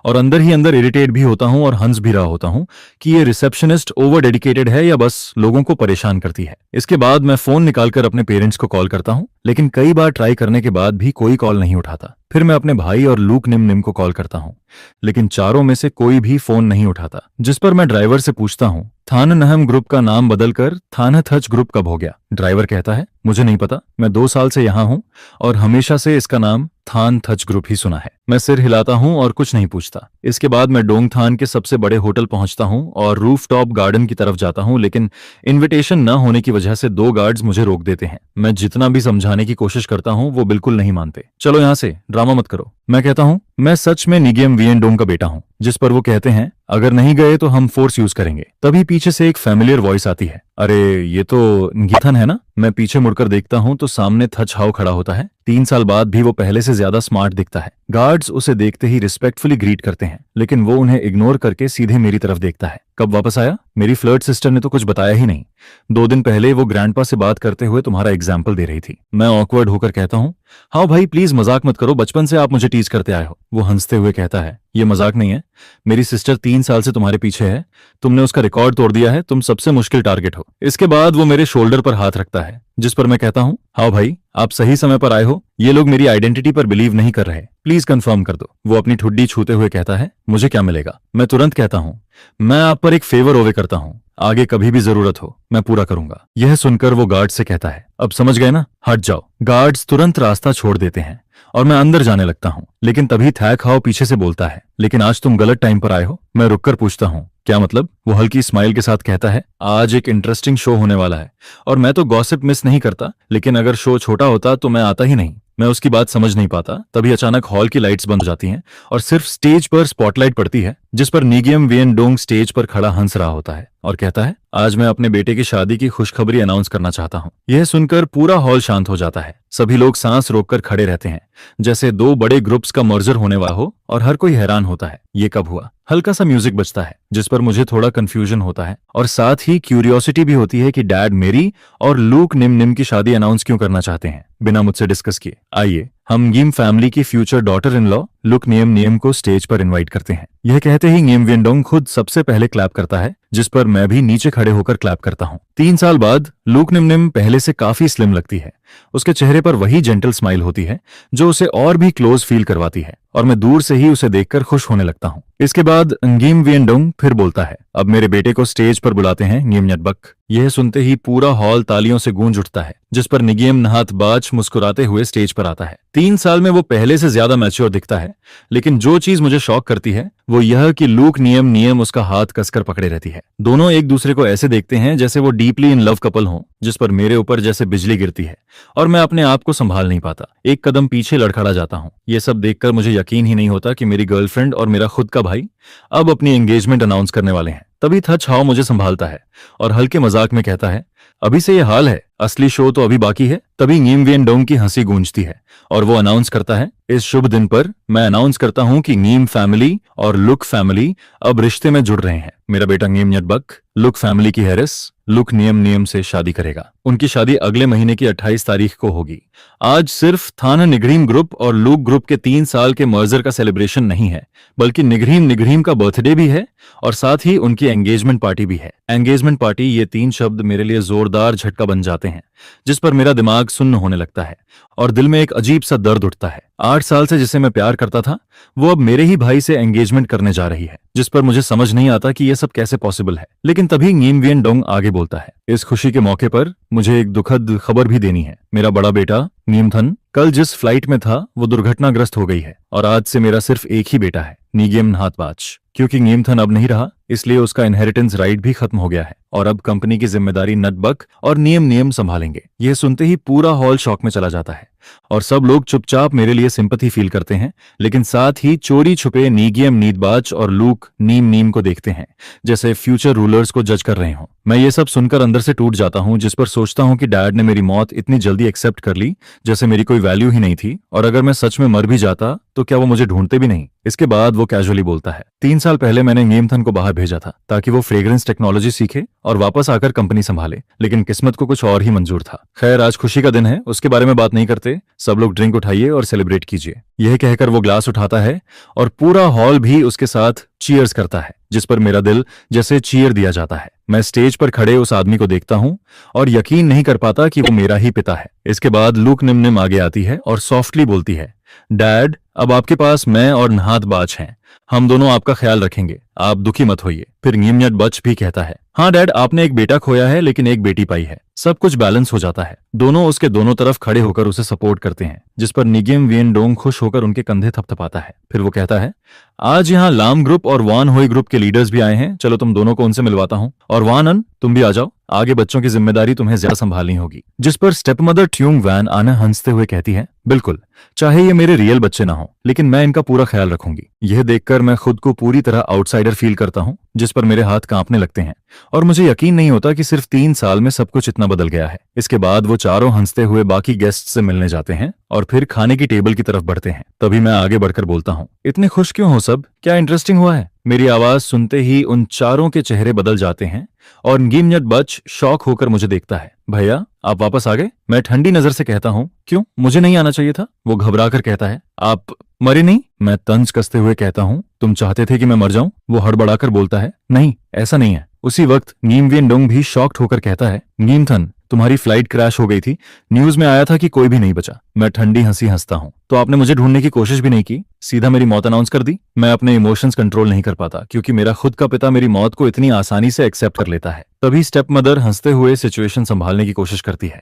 और अंदर ही अंदर इरिटेट भी होता हूँ और हंस भी रहा होता हूँ कि ये रिसेप्शनिस्ट ओवर डेडिकेटेड है या बस लोगों को परेशान करती है। इसके बाद मैं फोन निकालकर अपने पेरेंट्स को कॉल करता हूँ, लेकिन कई बार ट्राई करने के बाद भी कोई कॉल नहीं उठाता। फिर मैं अपने भाई और लूक निम निम को कॉल करता हूँ, लेकिन चारों में से कोई भी फोन नहीं उठाता। जिस पर मैं ड्राइवर से पूछता हूँ, थाननहम ग्रुप का नाम बदलकर थानथच ग्रुप कब हो गया? ड्राइवर कहता है, मुझे नहीं पता, मैं 2 साल से यहाँ हूँ और हमेशा से इसका नाम थानथच ग्रुप ही सुना है। मैं सिर हिलाता हूँ और कुछ नहीं पूछता। इसके बाद मैं डोंगथान के सबसे बड़े होटल पहुंचता हूँ और रूफटॉप गार्डन की तरफ जाता हूँ, लेकिन इनविटेशन न होने की वजह से 2 गार्ड्स मुझे रोक देते हैं। मैं जितना भी समझाने की कोशिश करता हूँ वो बिल्कुल नहीं मानते। चलो यहाँ से, ड्रामा मत करो। मैं कहता हूँ, मैं सच में निगियम वियनडोंग का बेटा हूँ। जिस पर वो कहते हैं, अगर नहीं गए तो हम फोर्स यूज करेंगे। तभी पीछे से एक फैमिलियर वॉइस आती है, अरे ये तो गिथन है ना? मैं पीछे मुड़कर देखता हूँ तो सामने थच हाउ खड़ा होता है। 3 साल बाद भी वो पहले से ज्यादा स्मार्ट दिखता है। गार्ड्स उसे देखते ही रिस्पेक्टफुली ग्रीट करते हैं, लेकिन वो उन्हें इग्नोर करके सीधे मेरी तरफ देखता है। कब वापस आया? मेरी फ्लर्ट सिस्टर ने तो कुछ बताया ही नहीं। 2 दिन पहले वो ग्रैंडपा से बात करते हुए तुम्हारा एग्जाम्पल दे रही थी। मैं ऑकवर्ड होकर कहता हूँ, हाँ भाई प्लीज मजाक मत करो, बचपन से आप मुझे टीज करते आए हो। वो हंसते हुए कहता है, ये मजाक नहीं है, मेरी सिस्टर 3 साल से तुम्हारे पीछे है, तुमने उसका रिकॉर्ड तोड़ दिया है, तुम सबसे मुश्किल टारगेट हो। इसके बाद वो मेरे शोल्डर पर हाथ रखता है, जिस पर मैं कहता हूँ, हाँ भाई आप सही समय पर आए हो, ये लोग मेरी आइडेंटिटी पर बिलीव नहीं कर रहे, प्लीज कंफर्म कर दो। वो अपनी ठुड्डी छूते हुए कहता है, मुझे क्या मिलेगा? मैं तुरंत कहता हूँ, मैं आप पर एक फेवर ओवे करता हूँ, आगे कभी भी जरूरत हो मैं पूरा करूंगा। यह सुनकर वो गार्ड से कहता है, अब समझ गए ना, हट जाओ। गार्ड्स तुरंत रास्ता छोड़ देते हैं और मैं अंदर जाने लगता हूँ, लेकिन तभी थैक हाउ पीछे से बोलता है, लेकिन आज तुम गलत टाइम पर आए हो। मैं रुककर पूछता हूँ, क्या मतलब? वो हल्की स्माइल के साथ कहता है, आज एक इंटरेस्टिंग शो होने वाला है और मैं तो गॉसिप मिस नहीं करता, लेकिन अगर शो छोटा होता तो मैं आता ही नहीं। मैं उसकी बात समझ नहीं पाता। तभी अचानक हॉल की लाइट्स बंद हो जाती हैं और सिर्फ स्टेज पर स्पॉटलाइट पड़ती है, जिस पर निगियम वियनडोंग स्टेज पर खड़ा हंस रहा होता है और कहता है, आज मैं अपने बेटे की शादी की खुशखबरी अनाउंस करना चाहता हूँ। यह सुनकर पूरा हॉल शांत हो जाता है। सभी लोग सांस रोककर खड़े रहते हैं, जैसे 2 बड़े ग्रुप्स का मर्जर होने वाला हो, और हर कोई हैरान होता है, ये कब हुआ? हल्का सा म्यूजिक बजता है, जिस पर मुझे थोड़ा कंफ्यूजन होता है और साथ ही क्यूरियोसिटी भी होती है कि डैड मेरी और लूक निम निम की शादी अनाउंस क्यों करना चाहते हैं बिना मुझसे डिस्कस किए। आइए हम गिम फैमिली की future daughter in law look नियम नियम को स्टेज पर इनवाइट करते हैं। यह कहते ही गिम वियनडोंग खुद सबसे पहले क्लैप करता है, जिस पर मैं भी नीचे खड़े होकर क्लैप करता हूँ। 3 साल बाद लूक निम निम पहले से काफी स्लिम लगती है। उसके चेहरे पर वही जेंटल स्माइल होती है जो उसे और भी क्लोज फील करवाती है, और मैं दूर से ही उसे देखकर खुश होने लगता हूँ। इसके बाद गिम वियनडोंग फिर बोलता है, अब मेरे बेटे को स्टेज पर बुलाते हैं गिम न्यटबक। यह सुनते ही पूरा हॉल तालियों से गूंज उठता है, जिस पर निगियम नहात बाच मुस्कुराते हुए स्टेज पर आता है। 3 साल में वो पहले से ज्यादा मैच्योर दिखता है, लेकिन जो चीज मुझे शॉक करती है वो यह कि लूक नियम नियम उसका हाथ कसकर पकड़े रहती है। दोनों एक दूसरे को ऐसे देखते हैं जैसे वो डीपली इन लव कपल हों, जिस पर मेरे ऊपर जैसे बिजली गिरती है और मैं अपने आप को संभाल नहीं पाता। एक कदम पीछे लड़खड़ा जाता हूँ। ये सब देखकर मुझे यकीन ही नहीं होता कि मेरी गर्लफ्रेंड और मेरा खुद का भाई अब अपनी एंगेजमेंट अनाउंस करने वाले हैं। तभी थच हाओ मुझे संभालता है और हल्के मजाक में कहता है, अभी से ये हाल है, असली शो तो अभी बाकी है। तभी गिम वियनडोंग की हंसी गूंजती है और वो अनाउंस करता है, इस शुभ दिन पर मैं अनाउंस करता हूं कि गिम फैमिली और लुक फैमिली अब रिश्ते में जुड़ रहे हैं। मेरा बेटा गिम न्यटबक लुक फैमिली की हैरिस लुक नियम नियम से शादी करेगा। उनकी शादी अगले महीने की 28 तारीख को होगी। आज सिर्फ थाना निगरीम ग्रुप और लूक ग्रुप के 3 साल के मर्जर का सेलिब्रेशन नहीं है, बल्कि निगरीम निगरीम का बर्थडे भी है और साथ ही उनकी एंगेजमेंट पार्टी भी है। एंगेजमेंट पार्टी, ये 3 शब्द मेरे लिए जोरदार झटका बन जाते हैं, जिस पर मेरा दिमाग सुन्न होने लगता है और दिल में एक अजीब सा दर्द उठता है। 8 साल से जिसे मैं प्यार करता था वो अब मेरे ही भाई से एंगेजमेंट करने जा रही है, जिस पर मुझे समझ नहीं आता कि यह सब कैसे पॉसिबल है। लेकिन तभी गिम वियनडोंग आगे बोलता है, इस खुशी के मौके पर मुझे एक दुखद खबर भी देनी है। मेरा बड़ा बेटा नीमथन कल जिस फ्लाइट में था वो दुर्घटनाग्रस्त हो गई है और आज से मेरा सिर्फ एक ही बेटा है, निगियम नहातबाच। क्योंकि नीमथन अब नहीं रहा, इसलिए उसका इनहेरिटेंस राइट भी खत्म हो गया है और अब कंपनी की जिम्मेदारी नटबक और नियम नियम संभालेंगे। यह सुनते ही पूरा हॉल शॉक में चला जाता है और सब लोग चुपचाप मेरे लिए सिंपैथी फील करते हैं, लेकिन साथ ही चोरी छुपे निगियम नीतबाच और लूक नीम नीम को देखते हैं, जैसे फ्यूचर रूलर्स को जज कर रहे हों। मैं ये सब सुनकर अंदर से टूट जाता हूं, जिस पर सोचता हूं कि डैड ने मेरी मौत इतनी जल्दी एक्सेप्ट कर ली जैसे मेरी कोई वैल्यू ही नहीं थी, और अगर मैं सच में मर भी जाता तो क्या वो मुझे ढूंढते भी नहीं। इसके बाद वो कैजुअली बोलता है, 3 साल पहले मैंने नीमथन को बाहर भेजा था ताकि वो फ्रेग्रेंस टेक्नोलॉजी सीखे और वापस आकर कंपनी संभाले, लेकिन किस्मत को कुछ और ही मंजूर था। खैर, आज खुशी का दिन है, उसके बारे में बात नहीं करते, सब लोग ड्रिंक उठाइए और सेलिब्रेट कीजिए। यह कहकर वो ग्लास उठाता है और पूरा हॉल भी उसके साथ चीयर्स करता है, जिस पर मेरा दिल जैसे चीयर दिया जाता है। मैं स्टेज पर खड़े उस आदमी को देखता हूं और यकीन नहीं कर पाता कि वो मेरा ही पिता है। इसके बाद लूक निम निम आगे आती है और सॉफ्टली बोलती है, डैड अब आपके पास मैं और नहात बाज हैं। हम दोनों आपका ख्याल रखेंगे, आप दुखी मत होइए। फिर न्यूमन्यट बच भी कहता है, हाँ डैड, आपने एक बेटा खोया है लेकिन एक बेटी पाई है, सब कुछ बैलेंस हो जाता है। दोनों उसके दोनों तरफ खड़े होकर उसे सपोर्ट करते हैं, जिस पर निगिम वियन डोंग खुश होकर उनके कंधे थपथपाता है। फिर वो कहता है, आज यहाँ लाम ग्रुप और वान होई ग्रुप के लीडर्स भी आए हैं, चलो तुम दोनों को उनसे मिलवाता हूँ। और वान अन, तुम भी आ जाओ, आगे बच्चों की जिम्मेदारी तुम्हें ज्यादा संभालनी होगी। जिस पर स्टेप मदर ट्यूंग वैन आना हंसते हुए कहती है, बिल्कुल, चाहे ये मेरे रियल बच्चे ना हो लेकिन मैं इनका पूरा ख्याल रखूंगी। यह देखकर मैं खुद को पूरी तरह आउटसाइडर फील करता हूँ, जिस पर मेरे हाथ कांपने लगते हैं और मुझे यकीन नहीं होता कि सिर्फ 3 साल में सब कुछ इतना बदल गया है। इसके बाद वो चारों हंसते हुए बाकी गेस्ट से मिलने जाते हैं और फिर खाने की टेबल की तरफ बढ़ते हैं। तभी मैं आगे बढ़कर बोलता हूँ, इतने खुश क्यों हो सब, क्या इंटरेस्टिंग हुआ है? मेरी आवाज सुनते ही उन चारों के चेहरे बदल जाते हैं और गिमन्यट बच शॉक होकर मुझे देखता है। भैया, आप वापस आ गए? मैं ठंडी नजर से कहता हूँ, क्यों, मुझे नहीं आना चाहिए था? वो घबरा कर कहता है, आप मरे नहीं? मैं तंज कसते हुए कहता हूँ, तुम चाहते थे कि मैं मर जाऊं? वो हड़बड़ाकर बोलता है, नहीं, ऐसा नहीं है। उसी वक्त नीम वियन डोंग भी शॉक्ड होकर कहता है, नीम थन, तुम्हारी फ्लाइट क्रैश हो गई थी, न्यूज में आया था कि कोई भी नहीं बचा। मैं ठंडी हंसी हंसता हूँ, तो आपने मुझे ढूंढने की कोशिश भी नहीं की, सीधा मेरी मौत अनाउंस कर दी? मैं अपने इमोशंस कंट्रोल नहीं कर पाता क्योंकि मेरा खुद का पिता मेरी मौत को इतनी आसानी से एक्सेप्ट कर लेता है। तभी स्टेप मदर हंसते हुए सिचुएशन संभालने की कोशिश करती है,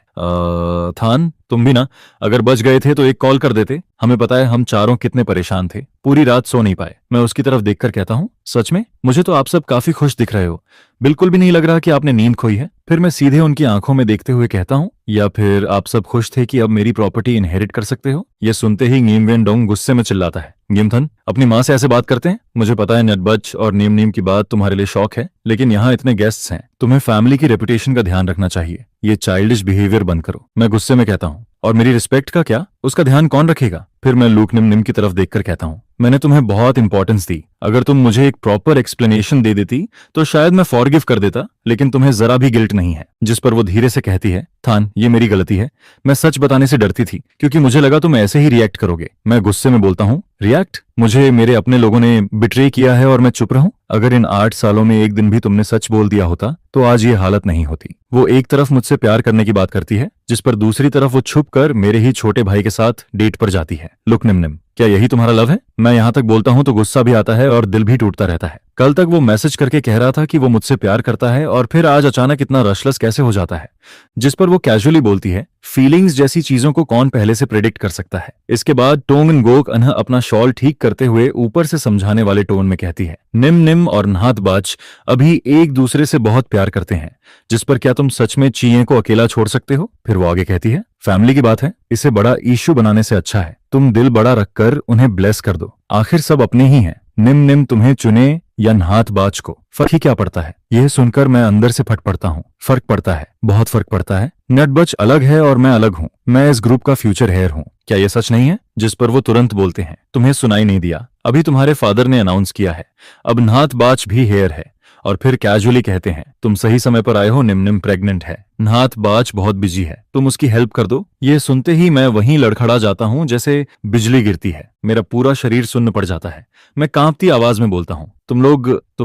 थान, तुम भी ना, अगर बच गए थे तो एक कॉल कर देते, हमें पता है हम चारों कितने परेशान थे, पूरी रात सो नहीं पाए। मैं उसकी तरफ देखकर कहता हूँ, सच में? मुझे तो आप सब काफी खुश दिख रहे हो, बिल्कुल भी नहीं लग रहा कि आपने नींद खोई है। फिर मैं सीधे उनकी आंखों में देखते हुए कहता हूँ, या फिर आप सब खुश थे कि अब मेरी प्रॉपर्टी इनहेरिट कर सकते हो? ये सुनते ही नीम वेन डोंग गुस्से में चिल्लाता है, गिमथन, अपनी माँ से ऐसे बात करते हैं? मुझे पता है नटबच और नीम नीम की बात तुम्हारे लिए शौक है, लेकिन यहाँ इतने गेस्ट्स हैं, तुम्हें फैमिली की रेपुटेशन का ध्यान रखना चाहिए। ये चाइल्डिश बिहेवियर बंद करो। मैं गुस्से में कहता हूँ, और मेरी रिस्पेक्ट का क्या, उसका ध्यान कौन रखेगा? फिर मैं लूक निम निम की तरफ देखकर कहता हूँ, मैंने तुम्हें बहुत इंपॉर्टेंस दी, अगर तुम मुझे एक प्रॉपर एक्सप्लेनेशन दे देती तो शायद मैं फॉरगिव कर देता, लेकिन तुम्हें जरा भी गिल्ट नहीं है। जिस पर वो धीरे से कहती है, थान, ये मेरी गलती है, मैं सच बताने से डरती थी क्योंकि मुझे लगा तुम ऐसे ही रिएक्ट करोगे। मैं गुस्से में बोलता हूँ, रिएक्ट? मुझे मेरे अपने लोगों ने बिट्रे किया है और मैं चुप रहूं? अगर इन 8 सालों में एक दिन भी तुमने सच बोल दिया होता तो आज ये हालत नहीं होती। वो एक तरफ मुझसे प्यार करने की बात करती है, जिस पर दूसरी तरफ वो छुप कर मेरे ही छोटे भाई के साथ डेट पर जाती है। लुक निम, क्या यही तुम्हारा लव है? मैं यहाँ तक बोलता हूँ तो गुस्सा भी आता है और दिल भी टूटता रहता है। कल तक वो मैसेज करके कह रहा था कि वो मुझसे प्यार करता है और फिर आज अचानक इतना रशलेस कैसे हो जाता है? जिस पर वो कैजुअली बोलती है, फीलिंग्स जैसी चीजों को कौन पहले से प्रेडिक्ट कर सकता है? इसके बाद टोंगन गोक अनह अपना शॉल ठीक करते हुए ऊपर से समझाने वाले टोन में कहती है, निम निम और नहात बाच अभी एक दूसरे से बहुत प्यार करते हैं, जिस पर क्या तुम सच में चीये को अकेला छोड़ सकते हो? फिर वो आगे कहती है, फैमिली की बात है, इसे बड़ा इशू बनाने से अच्छा है तुम दिल बड़ा रखकर उन्हें ब्लेस कर दो, आखिर सब अपने ही हैं। निम निम तुम्हें चुने या नहात बाज को, फर्क ही क्या पड़ता है? यह सुनकर मैं अंदर से फट पड़ता हूँ। फर्क पड़ता है, बहुत फर्क पड़ता है। नटबच अलग है और मैं अलग हूँ, मैं इस ग्रुप का फ्यूचर हेयर हूँ, क्या यह सच नहीं है? जिस पर वो तुरंत बोलते हैं, तुम्हें सुनाई नहीं दिया, अभी तुम्हारे फादर ने अनाउंस किया है, अब नहात बाज भी हेयर है। और फिर कैजुअली कहते हैं, तुम सही समय पर आए हो, निम प्रेग्नेंट है, नहात बाज बहुत बिजी है, तुम उसकी हेल्प कर दो। ये सुनते ही मैं वहीं लड़खड़ा जाता हूँ जैसे बिजली गिरती है, मेरा पूरा शरीर सुन्न पड़ जाता है। मैं कांपती आवाज में बोलता हूँ, तुम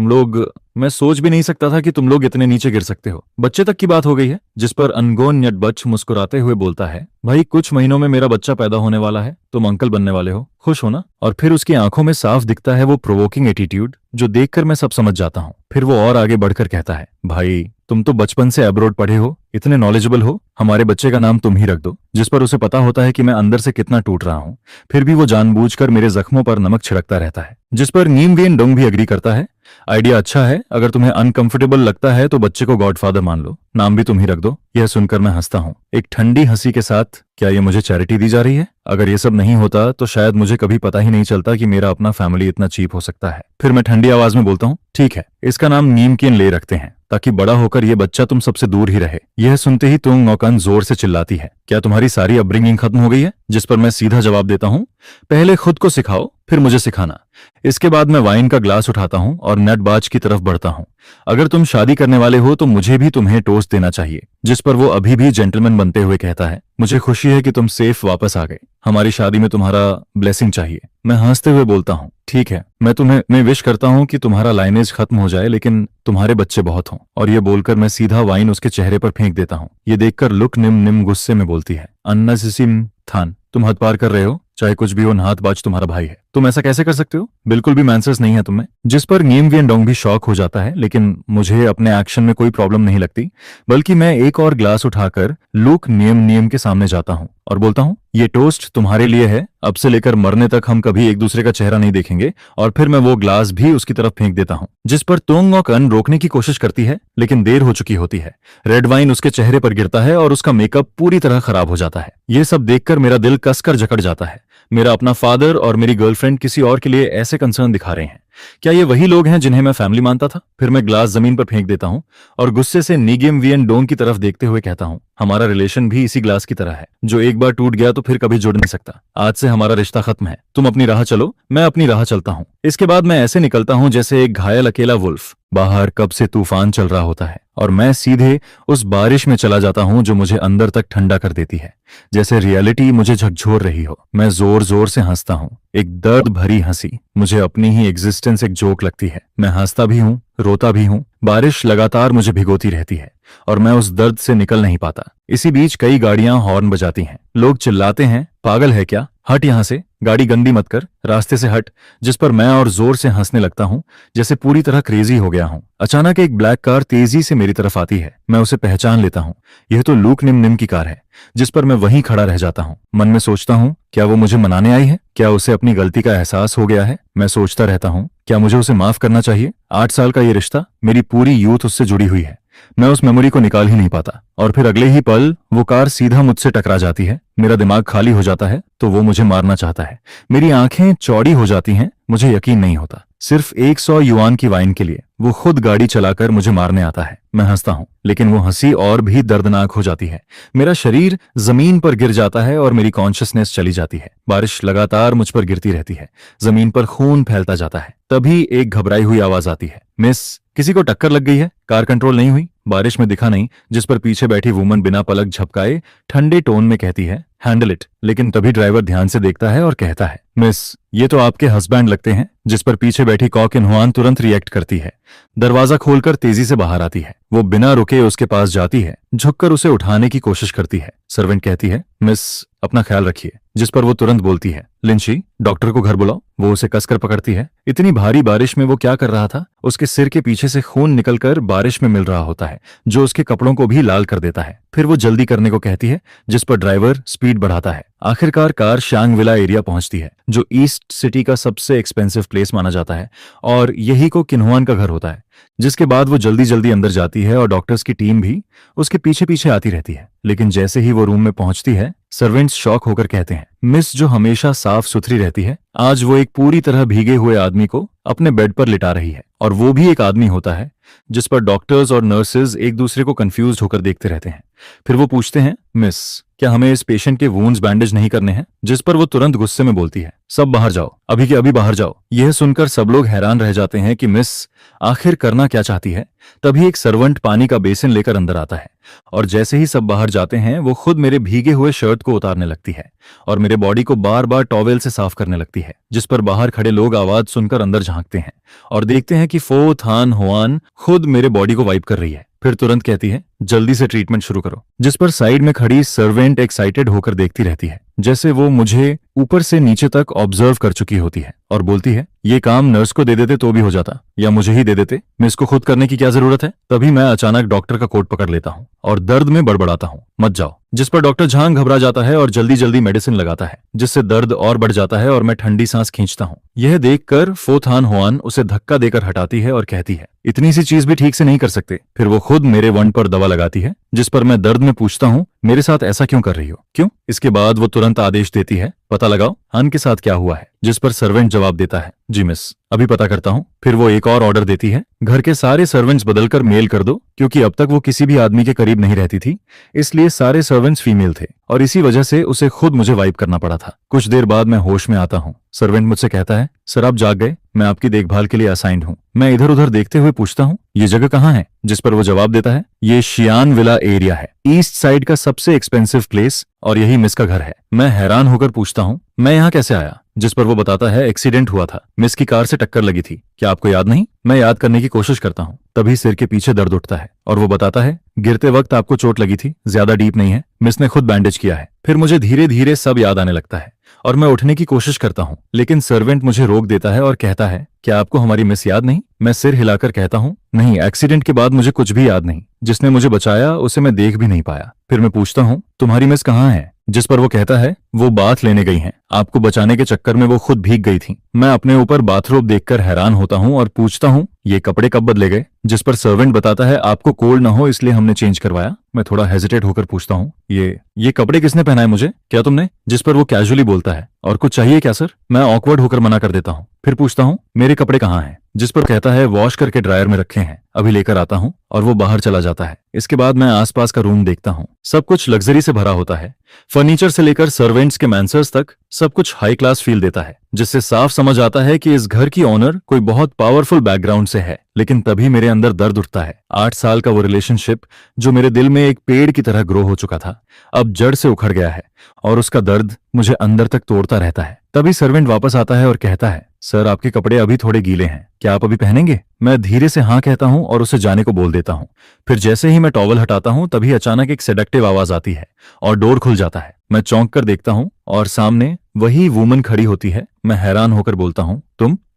लोग, मैं सोच भी नहीं सकता था कि तुम लोग इतने नीचे गिर सकते हो, बच्चे तक की बात हो गई है। जिस पर अनगोन नटबच मुस्कुराते हुए बोलता है, भाई कुछ महीनों में मेरा बच्चा पैदा होने वाला है, तुम अंकल बनने वाले हो, खुश हो ना? और फिर उसकी आंखों में साफ दिखता है वो प्रोवोकिंग एटीट्यूड, जो देखकर मैं सब समझ जाता हूँ। फिर वो और आगे बढ़कर कहता है, भाई तुम तो बचपन से अब्रॉड पढ़े हो, इतने नॉलेजेबल हो, हमारे बच्चे का नाम तुम ही रख दो। जिस पर उसे पता होता है कि मैं अंदर से कितना टूट रहा हूँ, फिर भी वो जानबूझकर मेरे जख्मों पर नमक छिड़कता रहता है। जिस पर नीम वेन डोंग भी अग्री करता है, आइडिया अच्छा है, अगर तुम्हें अनकंफर्टेबल लगता है तो बच्चे को गॉडफादर मान लो, नाम भी तुम ही रख दो। यह सुनकर मैं हंसता हूँ, एक ठंडी हंसी के साथ, क्या ये मुझे चैरिटी दी जा रही है? अगर ये सब नहीं होता तो शायद मुझे कभी पता ही नहीं चलता कि मेरा अपना फैमिली इतना चीप हो सकता है। फिर मैं ठंडी आवाज में बोलता हूँ, ठीक है, इसका नाम नीमकिन ले रखते हैं, ताकि बड़ा होकर ये बच्चा तुम सबसे दूर ही रहे। यह सुनते ही तुंग नौकन जोर से चिल्लाती है, क्या तुम्हारी सारी अपब्रिंगिंग खत्म हो गई है? जिस पर मैं सीधा जवाब देता हूँ, पहले खुद को सिखाओ फिर मुझे सिखाना। इसके बाद मैं वाइन का ग्लास उठाता हूँ और नटबाज की तरफ बढ़ता हूँ। अगर तुम शादी करने वाले हो तो मुझे भी तुम्हें टोस्ट देना चाहिए। जिस पर वो अभी भी जेंटलमैन बनते हुए कहता है, मुझे खुशी है कि तुम सेफ वापस आ गए, हमारी शादी में तुम्हारा ब्लेसिंग चाहिए। मैं हंसते हुए बोलता हूँ, ठीक है, मैं विश करता हूँ कि तुम्हारा लाइनेज खत्म हो जाए, लेकिन तुम्हारे बच्चे बहुत हों। और ये बोलकर मैं सीधा वाइन उसके चेहरे पर फेंक देता हूँ। ये देखकर लुक निम निम गुस्से में बोलती है, अन्ना सिसिम थान, तुम हद पार कर रहे हो, चाहे कुछ भी हो, नाहतबाज तुम्हारा भाई है। तुम ऐसा कैसे कर सकते हो? बिल्कुल भी मैनर्स नहीं है तुम में। जिस पर नीम वियन डोंग भी शॉक हो जाता है, लेकिन मुझे अपने एक्शन में कोई प्रॉब्लम नहीं लगती, बल्कि मैं एक और ग्लास उठाकर लूक नियम नियम के सामने जाता हूँ और बोलता हूँ, ये टोस्ट तुम्हारे लिए है। अब से लेकर मरने तक हम कभी एक दूसरे का चेहरा नहीं देखेंगे। और फिर मैं वो ग्लास भी उसकी तरफ फेंक देता हूँ, जिस पर तोंग और कन रोकने की कोशिश करती है, लेकिन देर हो चुकी होती है। रेड वाइन उसके चेहरे पर गिरता है और उसका मेकअप पूरी तरह खराब हो जाता है। ये सब देखकर मेरा दिल कसकर जकड़ जाता है। मेरा अपना फादर और मेरी गर्लफ्रेंड किसी और के लिए ऐसे कंसर्न दिखा रहे हैं। क्या ये वही लोग हैं जिन्हें मैं फैमिली मानता था? फिर मैं ग्लास जमीन पर फेंक देता हूँ और गुस्से से नीगेम वियन डोंग की तरफ देखते हुए कहता हूँ, हमारा रिलेशन भी इसी ग्लास की तरह है, जो एक बार टूट गया तो फिर कभी जुड़ नहीं सकता। आज से हमारा रिश्ता खत्म है। तुम अपनी राह चलो, मैं अपनी राह चलता हूँ। इसके बाद मैं ऐसे निकलता हूँ जैसे एक घायल अकेला वुल्फ। बाहर कब से तूफान चल रहा होता है और मैं सीधे उस बारिश में चला जाता हूँ जो मुझे अंदर तक ठंडा कर देती है, जैसे रियलिटी मुझे झकझोर रही हो। मैं जोर जोर से हंसता हूँ, एक दर्द भरी हंसी। मुझे अपनी ही एग्जिस्टेंस एक जोक लगती है। मैं हंसता भी हूँ, रोता भी हूँ। बारिश लगातार मुझे भिगोती रहती है और मैं उस दर्द से निकल नहीं पाता। इसी बीच कई गाड़ियां हॉर्न बजाती हैं। लोग चिल्लाते हैं, पागल है क्या, हट यहां से, गाड़ी गंदी मत कर, रास्ते से हट। जिस पर मैं और जोर से हंसने लगता हूं, जैसे पूरी तरह क्रेजी हो गया हूं। अचानक एक ब्लैक कार तेजी से मेरी तरफ आती है। मैं उसे पहचान लेता हूं। यह तो लूक निम निम की कार है। जिस पर मैं वहीं खड़ा रह जाता हूं। मन में सोचता हूं, क्या वो मुझे मनाने आई है? क्या उसे अपनी गलती का एहसास हो गया है? मैं सोचता रहता हूं, क्या मुझे उसे माफ करना चाहिए? 8 साल का ये रिश्ता, मेरी पूरी यूथ उससे जुड़ी हुई है। मैं उस मेमोरी को निकाल ही नहीं पाता। और फिर अगले ही पल वो कार सीधा मुझसे टकरा जाती है। मेरा दिमाग खाली हो जाता है तो वो मुझे मारना चाहता है। मेरी आंखें चौड़ी हो जाती हैं। मुझे यकीन नहीं होता। सिर्फ 100 युआन की वाइन के लिए वो खुद गाड़ी चलाकर मुझे मारने आता है। मैं हंसता हूं, लेकिन वो हंसी और भी दर्दनाक हो जाती है। मेरा शरीर जमीन पर गिर जाता है और मेरी कॉन्शियसनेस चली जाती है। बारिश लगातार मुझ पर गिरती रहती है। जमीन पर खून फैलता जाता है। तभी एक घबराई हुई आवाज आती है, मिस, किसी को टक्कर लग गई है? कार कंट्रोल नहीं हुई? बारिश में दिखा नहीं, जिस पर पीछे बैठी वुमन बिना पलक झपकाए ठंडे टोन में कहती है, हैंडल इट। लेकिन तभी ड्राइवर ध्यान से देखता है और कहता है, मिस, ये तो आपके हस्बैंड लगते हैं। जिस पर पीछे बैठी कॉक इनहुआन तुरंत रिएक्ट करती है। दरवाजा खोलकर तेजी से बाहर आती है। वो बिना रुके उसके पास जाती है, झुककर उसे उठाने की कोशिश करती है। सर्वेंट कहती है, मिस, अपना ख्याल रखिए। जिस पर वो तुरंत बोलती है, लिंची, डॉक्टर को घर बुलाओ। वो उसे कसकर पकड़ती है। इतनी भारी बारिश में वो क्या कर रहा था? उसके सिर के पीछे से खून निकलकर बारिश में मिल रहा होता है, जो उसके कपड़ों को भी लाल कर देता है। फिर वो जल्दी करने को कहती है, जिस पर ड्राइवर स्पीड बढ़ाता है। आखिरकार कार शांग विला एरिया पहुंचती है, जो ईस्ट सिटी का सबसे एक्सपेंसिव प्लेस माना जाता है और यही को किन्हुआन का घर होता है। जिसके बाद वो जल्दी जल्दी अंदर जाती है और डॉक्टर्स की टीम भी उसके पीछे पीछे आती रहती है। लेकिन जैसे ही वो रूम में पहुंचती है, सर्वेंट्स शॉक होकर कहते हैं, मिस, जो हमेशा साफ सुथरी रहती है, आज वो एक पूरी तरह भीगे हुए आदमी को अपने बेड पर लिटा रही है। और वो भी एक आदमी होता है। जिस पर डॉक्टर्स और नर्सेज एक दूसरे को कंफ्यूज होकर देखते रहते हैं। फिर वो पूछते हैं, मिस, क्या हमें इस पेशेंट के वुंड्स बैंडेज नहीं करने हैं? जिस पर वो तुरंत गुस्से में बोलती है, सब बाहर जाओ, अभी के अभी बाहर जाओ। यह सुनकर सब लोग हैरान रह जाते हैं कि मिस आखिर करना क्या चाहती है। तभी एक सर्वेंट पानी का बेसिन लेकर अंदर आता है और जैसे ही सब बाहर जाते हैं, वो खुद मेरे भीगे हुए शर्ट को उतारने लगती है और मेरे बॉडी को बार बार टॉवेल से साफ करने लगती है। जिस पर बाहर खड़े लोग आवाज सुनकर अंदर झांकते हैं और देखते हैं कि फो थान हुआन खुद मेरे बॉडी को वाइप कर रही है। फिर तुरंत कहती है, जल्दी से ट्रीटमेंट शुरू करो। जिस पर साइड में खड़ी सर्वेंट एक्साइटेड होकर देखती रहती है, जैसे वो मुझे ऊपर से नीचे तक ऑब्जर्व कर चुकी होती है और बोलती है, ये काम नर्स को दे देते तो भी हो जाता, या मुझे ही दे देते, मैं इसको खुद करने की क्या जरूरत है? तभी मैं अचानक डॉक्टर का कोट पकड़ लेता हूँ और दर्द में बड़बड़ाता हूँ, मत जाओ। जिस पर डॉक्टर झांग घबरा जाता है और जल्दी जल्दी मेडिसिन लगाता है, जिससे दर्द और बढ़ जाता है और मैं ठंडी सांस खींचता हूँ। यह देखकर फो थान हुआन उसे धक्का देकर हटाती है और कहती है, इतनी सी चीज भी ठीक से नहीं कर सकते। फिर वो खुद मेरे वन पर दवा लगाती है। जिस पर मैं दर्द में पूछता हूँ, मेरे साथ ऐसा क्यों कर रही हो, क्यों? इसके बाद वो तुरंत आदेश देती है, पता लगाओ हान के साथ क्या हुआ है। जिस पर सर्वेंट जवाब देता है, जी मिस, अभी पता करता हूँ। फिर वो एक और ऑर्डर देती है, घर के सारे सर्वेंट्स बदलकर मेल कर दो, क्योंकि अब तक वो किसी भी आदमी के करीब नहीं रहती थी, इसलिए सारे सर्वेंट्स फीमेल थे और इसी वजह से उसे खुद मुझे वाइप करना पड़ा था। कुछ देर बाद मैं होश में आता हूँ। सर्वेंट मुझसे कहता है, सर आप जाग गए, मैं आपकी देखभाल के लिए असाइंड हूँ। मैं इधर उधर देखते हुए पूछता हूँ, ये जगह कहाँ है? जिस पर वो जवाब देता है, ये शियान विला एरिया है, ईस्ट साइड का सबसे एक्सपेंसिव प्लेस, और यही मिस का घर है। मैं हैरान होकर पूछता हूँ, मैं यहाँ कैसे आया? जिस पर वो बताता है, एक्सीडेंट हुआ था, मिस की कार से टक्कर लगी थी, क्या आपको याद नहीं? मैं याद करने की कोशिश करता हूँ। तभी सिर के पीछे दर्द उठता है और वो बताता है, गिरते वक्त आपको चोट लगी थी, ज्यादा डीप नहीं है, मिस ने खुद बैंडेज किया है। फिर मुझे धीरे धीरे सब याद आने लगता है और मैं उठने की कोशिश करता हूँ, लेकिन सर्वेंट मुझे रोक देता है और कहता है, क्या आपको हमारी मिस याद नहीं? मैं सिर हिलाकर कहता हूँ, नहीं, एक्सीडेंट के बाद मुझे कुछ भी याद नहीं। जिसने मुझे बचाया उसे मैं देख भी नहीं पाया। फिर मैं पूछता हूँ, तुम्हारी मिस कहाँ है? जिस पर वो कहता है, वो बाथ लेने गई हैं। आपको बचाने के चक्कर में वो खुद भीग गई थी। मैं अपने ऊपर बाथरोब देखकर हैरान होता हूँ और पूछता हूँ, ये कपड़े कब बदले गए? जिस पर सर्वेंट बताता है, आपको कोल्ड ना हो इसलिए हमने चेंज करवाया। मैं थोड़ा हेजिटेट होकर पूछता हूँ, ये कपड़े किसने पहनाए मुझे? क्या तुमने? जिस पर वो कैजुअली बोलता है, और कुछ चाहिए क्या सर? मैं ऑकवर्ड होकर मना कर देता हूँ। फिर पूछता हूँ, मेरे कपड़े कहाँ हैं? जिस पर कहता है, वॉश करके ड्रायर में रखे हैं, अभी लेकर आता हूँ। और वो बाहर चला जाता है। इसके बाद मैं आसपास का रूम देखता हूँ। सब कुछ लग्जरी से भरा होता है। फर्नीचर से लेकर सर्वेंट्स के मैंसर्स तक सब कुछ हाई क्लास फील देता है, जिससे साफ समझ आता है कि इस घर की ओनर कोई बहुत पावरफुल बैकग्राउंड से है। लेकिन तभी मेरे अंदर दर्द उठता है। 8 साल का वो रिलेशनशिप जो मेरे दिल में एक पेड़ की तरह ग्रो हो चुका था, अब जड़ से उखड़ गया है और उसका दर्द मुझे अंदर तक तोड़ता रहता है। तभी सर्वेंट वापस आता है और कहता है, सर आपके कपड़े अभी थोड़े गीले हैं, क्या आप अभी पहनेंगे? मैं धीरे से हाँ कहता हूँ और उसे जाने को बोल देता हूँ। फिर जैसे ही मैं टॉवल हटाता हूँ तभी अचानक एक सेडक्टिव आवाज आती है और डोर खुल जाता है। मैं चौंक कर देखता हूँ और सामने वही वुमन खड़ी होती है। मैं हैरान होकर बोलता हूँ,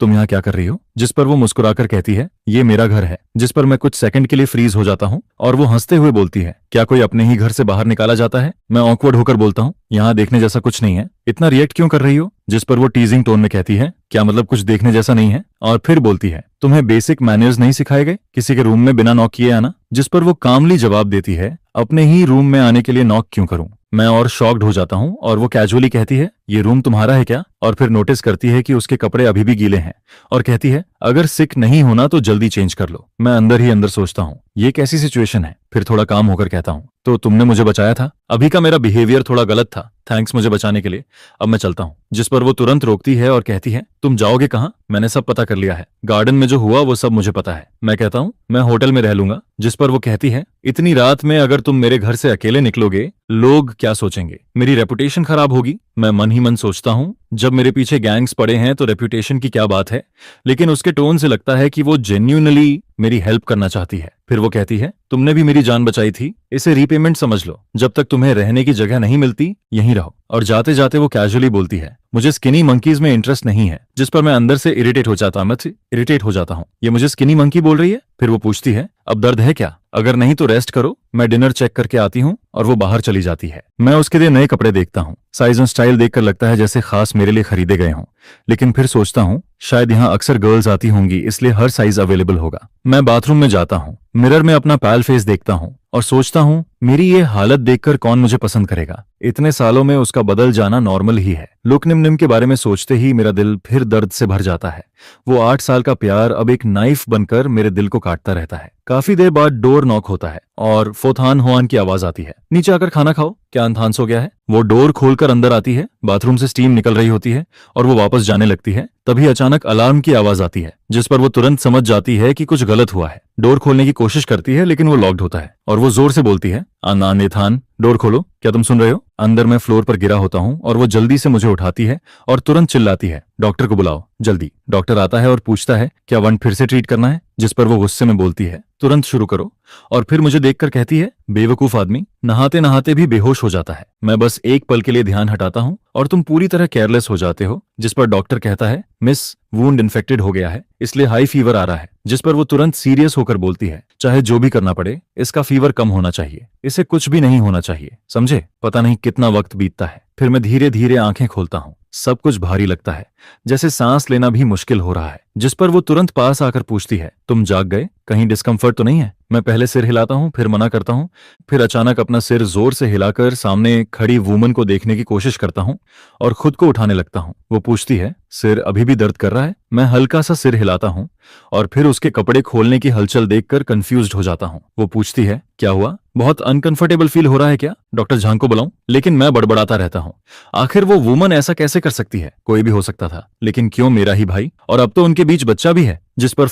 तुम यहाँ क्या कर रही हो? जिस पर वो मुस्कुराकर कहती है, ये मेरा घर है। जिस पर मैं कुछ सेकंड के लिए फ्रीज हो जाता हूँ और वो हंसते हुए बोलती है, क्या कोई अपने ही घर से बाहर निकाला जाता है? मैं ऑकवर्ड होकर बोलता हूँ, यहाँ देखने जैसा कुछ नहीं है, इतना रिएक्ट क्यों कर रही हो? जिस पर वो टीजिंग टोन में कहती है, क्या मतलब कुछ देखने जैसा नहीं है? और फिर बोलती है, तुम्हें बेसिक मैनर्स नहीं सिखाए गए किसी के रूम में बिना नॉक किए आना? जिस पर वो कामली जवाब देती है, अपने ही रूम में आने के लिए नॉक क्यों करूं? मैं और शॉक्ड हो जाता हूं और वो कैजुअली कहती है, ये रूम तुम्हारा है क्या? और फिर नोटिस करती है कि उसके कपड़े अभी भी गीले हैं और कहती है, अगर सिक नहीं होना तो जल्दी चेंज कर लो। मैं अंदर ही अंदर सोचता हूँ, ये कैसी सिचुएशन है? फिर थोड़ा काम होकर कहता हूँ, तो तुमने मुझे बचाया था। अभी का मेरा बिहेवियर थोड़ा गलत था, थैंक्स मुझे बचाने के लिए, अब मैं चलता हूँ। जिस पर वो तुरंत रोकती है और कहती है, तुम जाओगे कहाँ? मैंने सब पता कर लिया है, गार्डन में जो हुआ वो सब मुझे पता है। मैं कहता हूँ, मैं होटल में रह लूंगा। जिस पर वो कहती है, इतनी रात में अगर तुम मेरे घर से अकेले निकलोगे, लोग क्या सोचेंगे? मेरी रेपुटेशन खराब होगी। मैं मन ही मन सोचता हूँ, जब मेरे पीछे गैंग्स पड़े हैं तो रेपुटेशन की क्या बात है? लेकिन उसके टोन से लगता है कि वो जेन्युइनली मेरी हेल्प करना चाहती है। फिर वो कहती है, तुमने भी मेरी जान बचाई थी, इसे रीपेमेंट समझ लो। जब तक तुम्हें रहने की जगह नहीं मिलती, यहीं रहो। और जाते जाते वो कैजुअली बोलती है, मुझे स्किनी मंकीज में इंटरेस्ट नहीं है। जिस पर मैं अंदर से इरिटेट हो जाता हूँ। ये मुझे स्किनी मंकी बोल रही है? फिर वो पूछती है, अब दर्द है क्या? अगर नहीं तो रेस्ट करो, मैं डिनर चेक करके आती हूँ। और वो बाहर चली जाती है। मैं उसके लिए नए कपड़े देखता हूँ। साइज और स्टाइल देखकर लगता है जैसे खास मेरे लिए खरीदे गए हों। लेकिन फिर सोचता हूँ, शायद यहाँ अक्सर गर्ल्स आती होंगी, इसलिए हर साइज अवेलेबल होगा। मैं बाथरूम में जाता हूँ, मिरर में अपना पैल फेस देखता हूँ और सोचता हूँ, मेरी ये हालत देखकर कौन मुझे पसंद करेगा? इतने सालों में उसका बदल जाना नॉर्मल ही है। लुक निम के बारे में सोचते ही मेरा दिल फिर दर्द से भर जाता है। वो 8 साल का प्यार अब एक नाइफ बनकर मेरे दिल को काटता रहता है। काफी देर बाद डोर नॉक होता है और फोथान होआन की आवाज आती है, नीचे आकर खाना खाओ, क्या अनथान सो गया है? वो डोर खोलकर अंदर आती है। बाथरूम से स्टीम निकल रही होती है और वो वापस जाने लगती है। तभी अचानक अलार्म की आवाज आती है, जिस पर वो तुरंत समझ जाती है कि कुछ गलत हुआ है। डोर खोलने की कोशिश करती है लेकिन वो लॉक्ड होता है और वो जोर से बोलती है, नेथान, डोर खोलो, क्या तुम सुन रहे हो? अंदर मैं फ्लोर पर गिरा होता हूँ और वो जल्दी से मुझे उठाती है और तुरंत चिल्लाती है, डॉक्टर को बुलाओ जल्दी। डॉक्टर आता है और पूछता है, क्या वंड फिर से ट्रीट करना है? जिस पर वो गुस्से में बोलती है, तुरंत शुरू करो। और फिर मुझे देखकर कहती है, बेवकूफ आदमी, नहाते नहाते भी बेहोश हो जाता है। मैं बस एक पल के लिए ध्यान हटाता हूँ और तुम पूरी तरह केयरलेस हो जाते हो। जिस पर डॉक्टर कहता है, मिस, वुंड इन्फेक्टेड हो गया है, इसलिए हाई फीवर आ रहा है। जिस पर वो तुरंत सीरियस होकर बोलती है, चाहे जो भी करना पड़े, इसका फीवर कम होना चाहिए, इसे कुछ भी नहीं होना चाहिए, समझे? पता नहीं कितना वक्त बीतता है। फिर मैं धीरे धीरे आंखें खोलता हूँ। सब कुछ भारी लगता है, जैसे सांस लेना भी मुश्किल हो रहा है। जिस पर वो तुरंत पास आकर पूछती है, तुम जाग गए? कहीं डिस्कम्फर्ट तो नहीं है? मैं पहले सिर हिलाता हूँ, फिर मना करता हूँ, फिर अचानक अपना सिर जोर से हिलाकर सामने खड़ी वुमन को देखने की कोशिश करता हूँ और खुद को उठाने लगता हूँ। वो पूछती है, सिर अभी भी दर्द कर रहा है? मैं हल्का सा सिर हिलाता हूँ और फिर उसके कपड़े खोलने की हलचल देखकर कंफ्यूज्ड हो जाता हूँ। वो पूछती है, क्या हुआ? बहुत अनकंफर्टेबल फील हो रहा है क्या? डॉक्टर झांग को बुलाऊं? लेकिन मैं बड़बड़ाता रहता हूँ। आखिर वो वुमन ऐसा कैसे कर सकती है? कोई भी हो सकता था, लेकिन क्यों मेरा ही भाई? और अब तो उनके बीच बच्चा भी है। जिस पर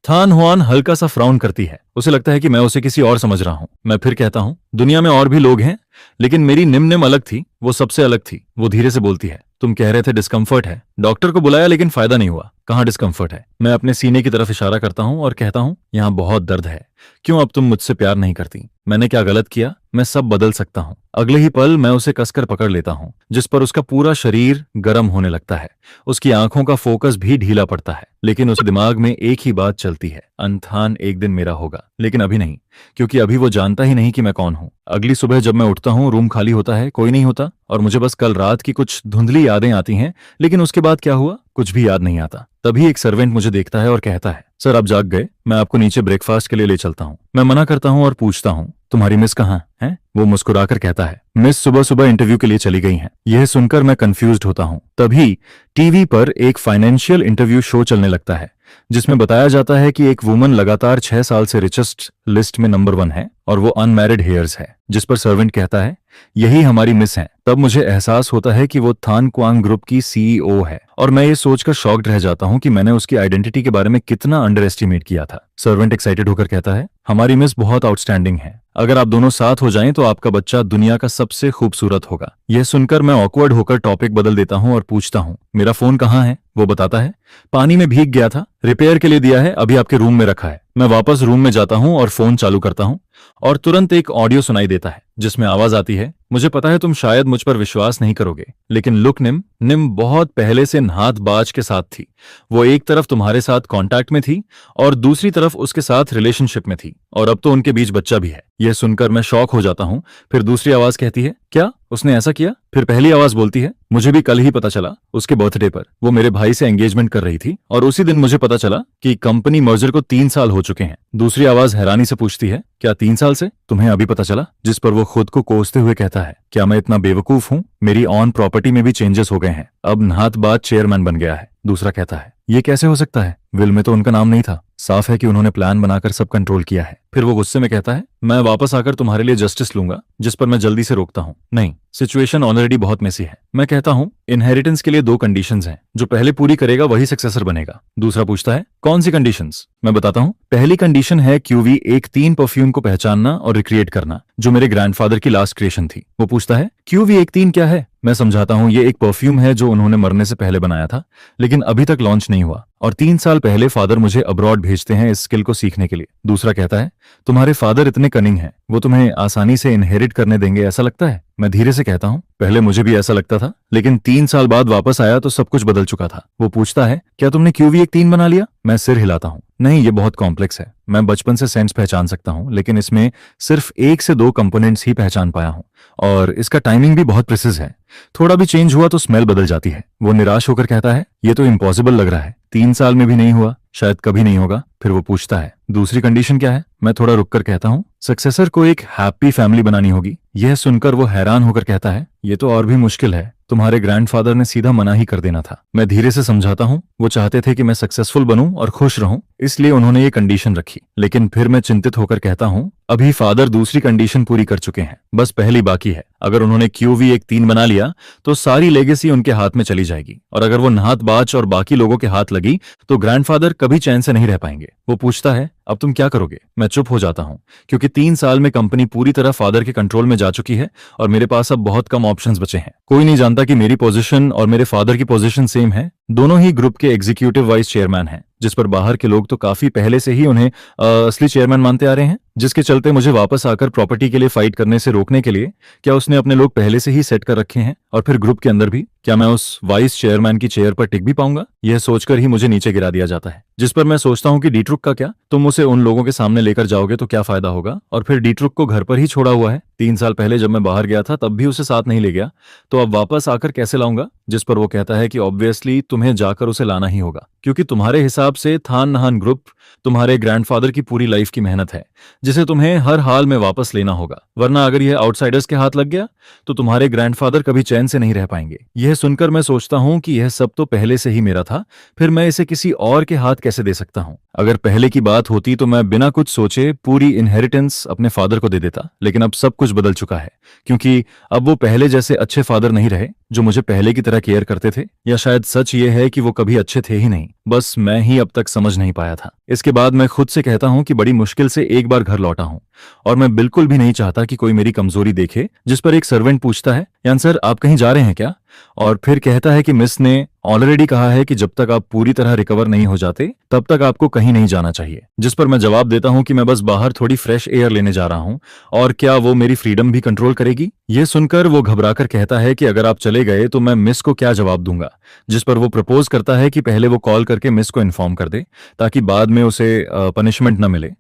थान हुआन हल्का सा फ्राउन करती है। उसे लगता है कि मैं उसे किसी और समझ रहा हूँ। मैं फिर कहता हूँ, दुनिया में और भी लोग हैं, लेकिन मेरी निम अलग थी, वो सबसे अलग थी। वो धीरे से बोलती है, तुम कह रहे थे डिस्कम्फर्ट है, डॉक्टर को बुलाया लेकिन फायदा नहीं हुआ। कहाँ डिस्कम्फर्ट है? मैं अपने सीने की तरफ इशारा करता हूँ और कहता हूँ, यहाँ बहुत दर्द है। क्यों अब तुम मुझसे प्यार नहीं करती? मैंने क्या गलत किया? मैं सब बदल सकता हूँ। अगले ही पल मैं उसे कसकर पकड़ लेता हूँ, जिस पर उसका पूरा शरीर गर्म होने लगता है। उसकी आंखों का फोकस भी ढीला पड़ता है, लेकिन उस दिमाग में एक ही बात चलती है, अंथान एक दिन मेरा होगा। लेकिन अभी नहीं, क्योंकि अभी वो जानता ही नहीं कि मैं कौन हूँ। अगली सुबह जब मैं उठता हूँ, रूम खाली होता है, कोई नहीं होता, और मुझे बस कल रात की कुछ धुंधली यादें आती हैं। लेकिन उसके बाद क्या हुआ, कुछ भी याद नहीं आता। तभी एक सर्वेंट मुझे देखता है और कहता है, सर आप जाग गए, मैं आपको नीचे ब्रेकफास्ट के लिए ले चलता हूँ। मैं मना करता हूँ और पूछता हूँ, तुम्हारी मिस कहाँ है? वो मुस्कुराकर कहता है, मिस सुबह सुबह इंटरव्यू के लिए चली गई हैं। यह सुनकर मैं कंफ्यूज्ड होता हूँ। तभी टीवी पर एक फाइनेंशियल इंटरव्यू शो चलने लगता है, जिसमें बताया जाता है कि एक वुमन लगातार 6 साल से रिचेस्ट लिस्ट में नंबर 1 है और वो अनमैरिड हेयर्स है। जिस पर सर्वेंट कहता है, यही हमारी मिस है। तब मुझे एहसास होता है कि वो थान क्वांग ग्रुप की सीईओ है, और मैं ये सोचकर शॉक्ड रह जाता हूँ कि मैंने उसकी आइडेंटिटी के बारे में कितना अंडर एस्टिमेट किया था। सर्वेंट एक्साइटेड होकर कहता है, हमारी मिस बहुत आउटस्टैंडिंग है। अगर आप दोनों साथ हो जाएं तो आपका बच्चा दुनिया का सबसे खूबसूरत होगा। यह सुनकर मैं ऑकवर्ड होकर टॉपिक बदल देता हूँ और पूछता हूँ, मेरा फोन कहाँ है? वो बताता है, पानी में भीग गया था, रिपेयर के लिए दिया है, अभी आपके रूम में रखा है। मैं वापस रूम में जाता हूँ और फोन चालू करता हूँ, और तुरंत एक ऑडियो सुनाई देता है, जिसमें आवाज आती है, मुझे पता है तुम शायद मुझ पर विश्वास नहीं करोगे, लेकिन लुक निम बहुत पहले से नाहतबाज के साथ थी। वो एक तरफ तुम्हारे साथ कांटेक्ट में थी और दूसरी तरफ उसके साथ रिलेशनशिप में थी, और अब तो उनके बीच बच्चा भी है। यह सुनकर मैं शॉक हो जाता हूँ। फिर दूसरी आवाज कहती है, क्या उसने ऐसा किया? फिर पहली आवाज बोलती है, मुझे भी कल ही पता चला, उसके बर्थडे पर वो मेरे भाई से एंगेजमेंट कर रही थी, और उसी दिन मुझे पता चला कि कंपनी मर्जर को 3 साल हो चुके हैं। दूसरी आवाज हैरानी से पूछती है, क्या 3 साल से? तुम्हें अभी पता चला? जिस पर वो खुद को कोसते हुए कहता है, क्या मैं इतना बेवकूफ हूँ? मेरी ऑन प्रॉपर्टी में भी चेंजेस हो गए हैं, अब नाहतबाज चेयरमैन बन गया है। दूसरा कहता है, ये कैसे हो सकता है? विल में तो उनका नाम नहीं था। साफ है कि उन्होंने प्लान बनाकर सब कंट्रोल किया है। फिर वो गुस्से में कहता है, मैं वापस आकर तुम्हारे लिए जस्टिस लूंगा। जिस पर मैं जल्दी से रोकता हूँ, नहीं, सिचुएशन ऑलरेडी बहुत मेसी है। मैं कहता हूँ, इनहेरिटेंस के लिए 2 कंडीशंस हैं, जो पहले पूरी करेगा वही सक्सेसर बनेगा। दूसरा पूछता है, कौन सी कंडीशंस? मैं बताता हूँ, पहली कंडीशन है QV13 परफ्यूम को पहचानना और रिक्रिएट करना, जो मेरे ग्रैंडफादर की लास्ट क्रिएशन थी। वो पूछता है, QV13 क्या है? मैं समझाता हूँ, ये एक परफ्यूम है जो उन्होंने मरने से पहले बनाया था, लेकिन अभी तक लॉन्च नहीं हुआ, और 3 साल पहले फादर मुझे अब्रॉड भेजते हैं इस स्किल को सीखने के लिए। दूसरा कहता है, तुम्हारे फादर इतने कनिंग हैं, वो तुम्हें आसानी से इनहेरिट करने देंगे ऐसा लगता है? मैं धीरे से कहता हूँ, पहले मुझे भी ऐसा लगता था, लेकिन 3 साल बाद वापस आया तो सब कुछ बदल चुका था। वो पूछता है, क्या तुमने QV13 बना लिया? मैं सिर हिलाता हूँ, नहीं, ये बहुत कॉम्प्लेक्स है। मैं बचपन से सेंट्स पहचान सकता हूँ, लेकिन इसमें सिर्फ 1 से 2 कंपोनेंट्स ही पहचान पाया हूँ, और इसका टाइमिंग भी बहुत प्रिसिज है। थोड़ा भी चेंज हुआ तो स्मेल बदल जाती है। वो निराश होकर कहता है, ये तो इम्पॉसिबल लग रहा है, 3 साल में भी नहीं हुआ, शायद कभी नहीं होगा। फिर वो पूछता है, दूसरी कंडीशन क्या है? मैं थोड़ा रुककर कहता हूँ, सक्सेसर को एक हैप्पी फैमिली बनानी होगी। यह सुनकर वो हैरान होकर कहता है, ये तो और भी मुश्किल है, तुम्हारे ग्रैंडफादर ने सीधा मना ही कर देना था। मैं धीरे से समझाता हूँ, वो चाहते थे कि मैं सक्सेसफुल बनूं और खुश रहूं, इसलिए उन्होंने ये कंडीशन रखी। लेकिन फिर मैं चिंतित होकर कहता हूँ, अभी फादर दूसरी कंडीशन पूरी कर चुके हैं, बस पहली बाकी है। अगर उन्होंने QV13 बना लिया तो सारी लेगेसी उनके हाथ में चली जाएगी, और अगर वो नाहतबाज और बाकी लोगों के हाथ लगी तो ग्रैंडफादर कभी चैन से नहीं रह पाएंगे। वो पूछता है, अब तुम क्या करोगे? मैं चुप हो जाता हूँ, क्योंकि 3 साल में कंपनी पूरी तरह फादर के कंट्रोल में जा चुकी है और मेरे पास अब बहुत कम ऑप्शंस बचे हैं। कोई नहीं जानता कि मेरी पोजीशन और मेरे फादर की पोजीशन सेम है। दोनों ही ग्रुप के एग्जीक्यूटिव वाइस चेयरमैन हैं, जिस पर बाहर के लोग तो काफी पहले से ही उन्हें असली चेयरमैन मानते आ रहे हैं, जिसके चलते मुझे वापस आकर प्रॉपर्टी के लिए फाइट करने से रोकने के लिए क्या उसने अपने लोग पहले से ही सेट कर रखे हैं? और फिर ग्रुप के अंदर भी क्या मैं उस वाइस चेयरमैन की चेयर पर टिक भी पाऊंगा? यह सोचकर ही मुझे नीचे गिरा दिया जाता है। जिस पर मैं सोचता हूँ कि डीट्रुक का क्या? तुम उसे उन लोगों के सामने लेकर जाओगे तो क्या फायदा होगा? और फिर डीट्रुक को घर पर ही छोड़ा हुआ है। 3 साल पहले जब मैं बाहर गया था तब भी उसे साथ नहीं ले गया, तो अब वापस आकर कैसे लाऊंगा? जिस पर वो कहता है कि ऑब्वियसली तुम्हें जाकर उसे लाना ही होगा, क्योंकि तुम्हारे हिसाब से थान नहान ग्रुप तुम्हारे ग्रैंडफादर की पूरी लाइफ की मेहनत है, जिसे तुम्हें हर हाल में वापस लेना होगा, वरना अगर यह आउटसाइडर्स के हाथ लग गया तो तुम्हारे ग्रैंडफादर कभी चैन से नहीं रह पाएंगे। यह सुनकर मैं सोचता हूं कि यह सब तो पहले से ही मेरा था, फिर मैं इसे किसी और के हाथ कैसे दे सकता हूं? अगर पहले की बात होती तो मैं बिना कुछ सोचे पूरी इनहेरिटेंस अपने फादर को दे देता, लेकिन अब सब कुछ बदल चुका है, क्योंकि अब वो पहले जैसे अच्छे फादर नहीं रहे जो मुझे पहले की तरह केयर करते थे। या शायद सच ये है कि वो कभी अच्छे थे ही नहीं, बस मैं ही अब तक समझ नहीं पाया था। इसके बाद मैं खुद से कहता हूं कि बड़ी मुश्किल से एक बार घर लौटा हूं, और मैं बिल्कुल भी नहीं चाहता कि कोई मेरी कमजोरी देखे। जिस पर एक सर्वेंट पूछता है, यान सर आप कहीं जा रहे हैं क्या? और फिर कहता है कि मिस ने ऑलरेडी कहा है कि जब तक आप पूरी तरह रिकवर नहीं हो जाते तब तक आपको कहीं नहीं जाना चाहिए। जिस पर मैं जवाब देता हूं कि मैं बस बाहर थोड़ी फ्रेश एयर लेने जा रहा हूं, और क्या वो मेरी फ्रीडम भी कंट्रोल करेगी? ये सुनकर वो घबराकर कहता है कि अगर आप चले गए तो मैं मिस को क्या जवाब दूंगा। जिस पर वो प्रपोज करता है कि पहले वो कॉल करके मिस को इन्फॉर्म कर दे, ताकि बाद में उसे पनिशमेंट न मिले,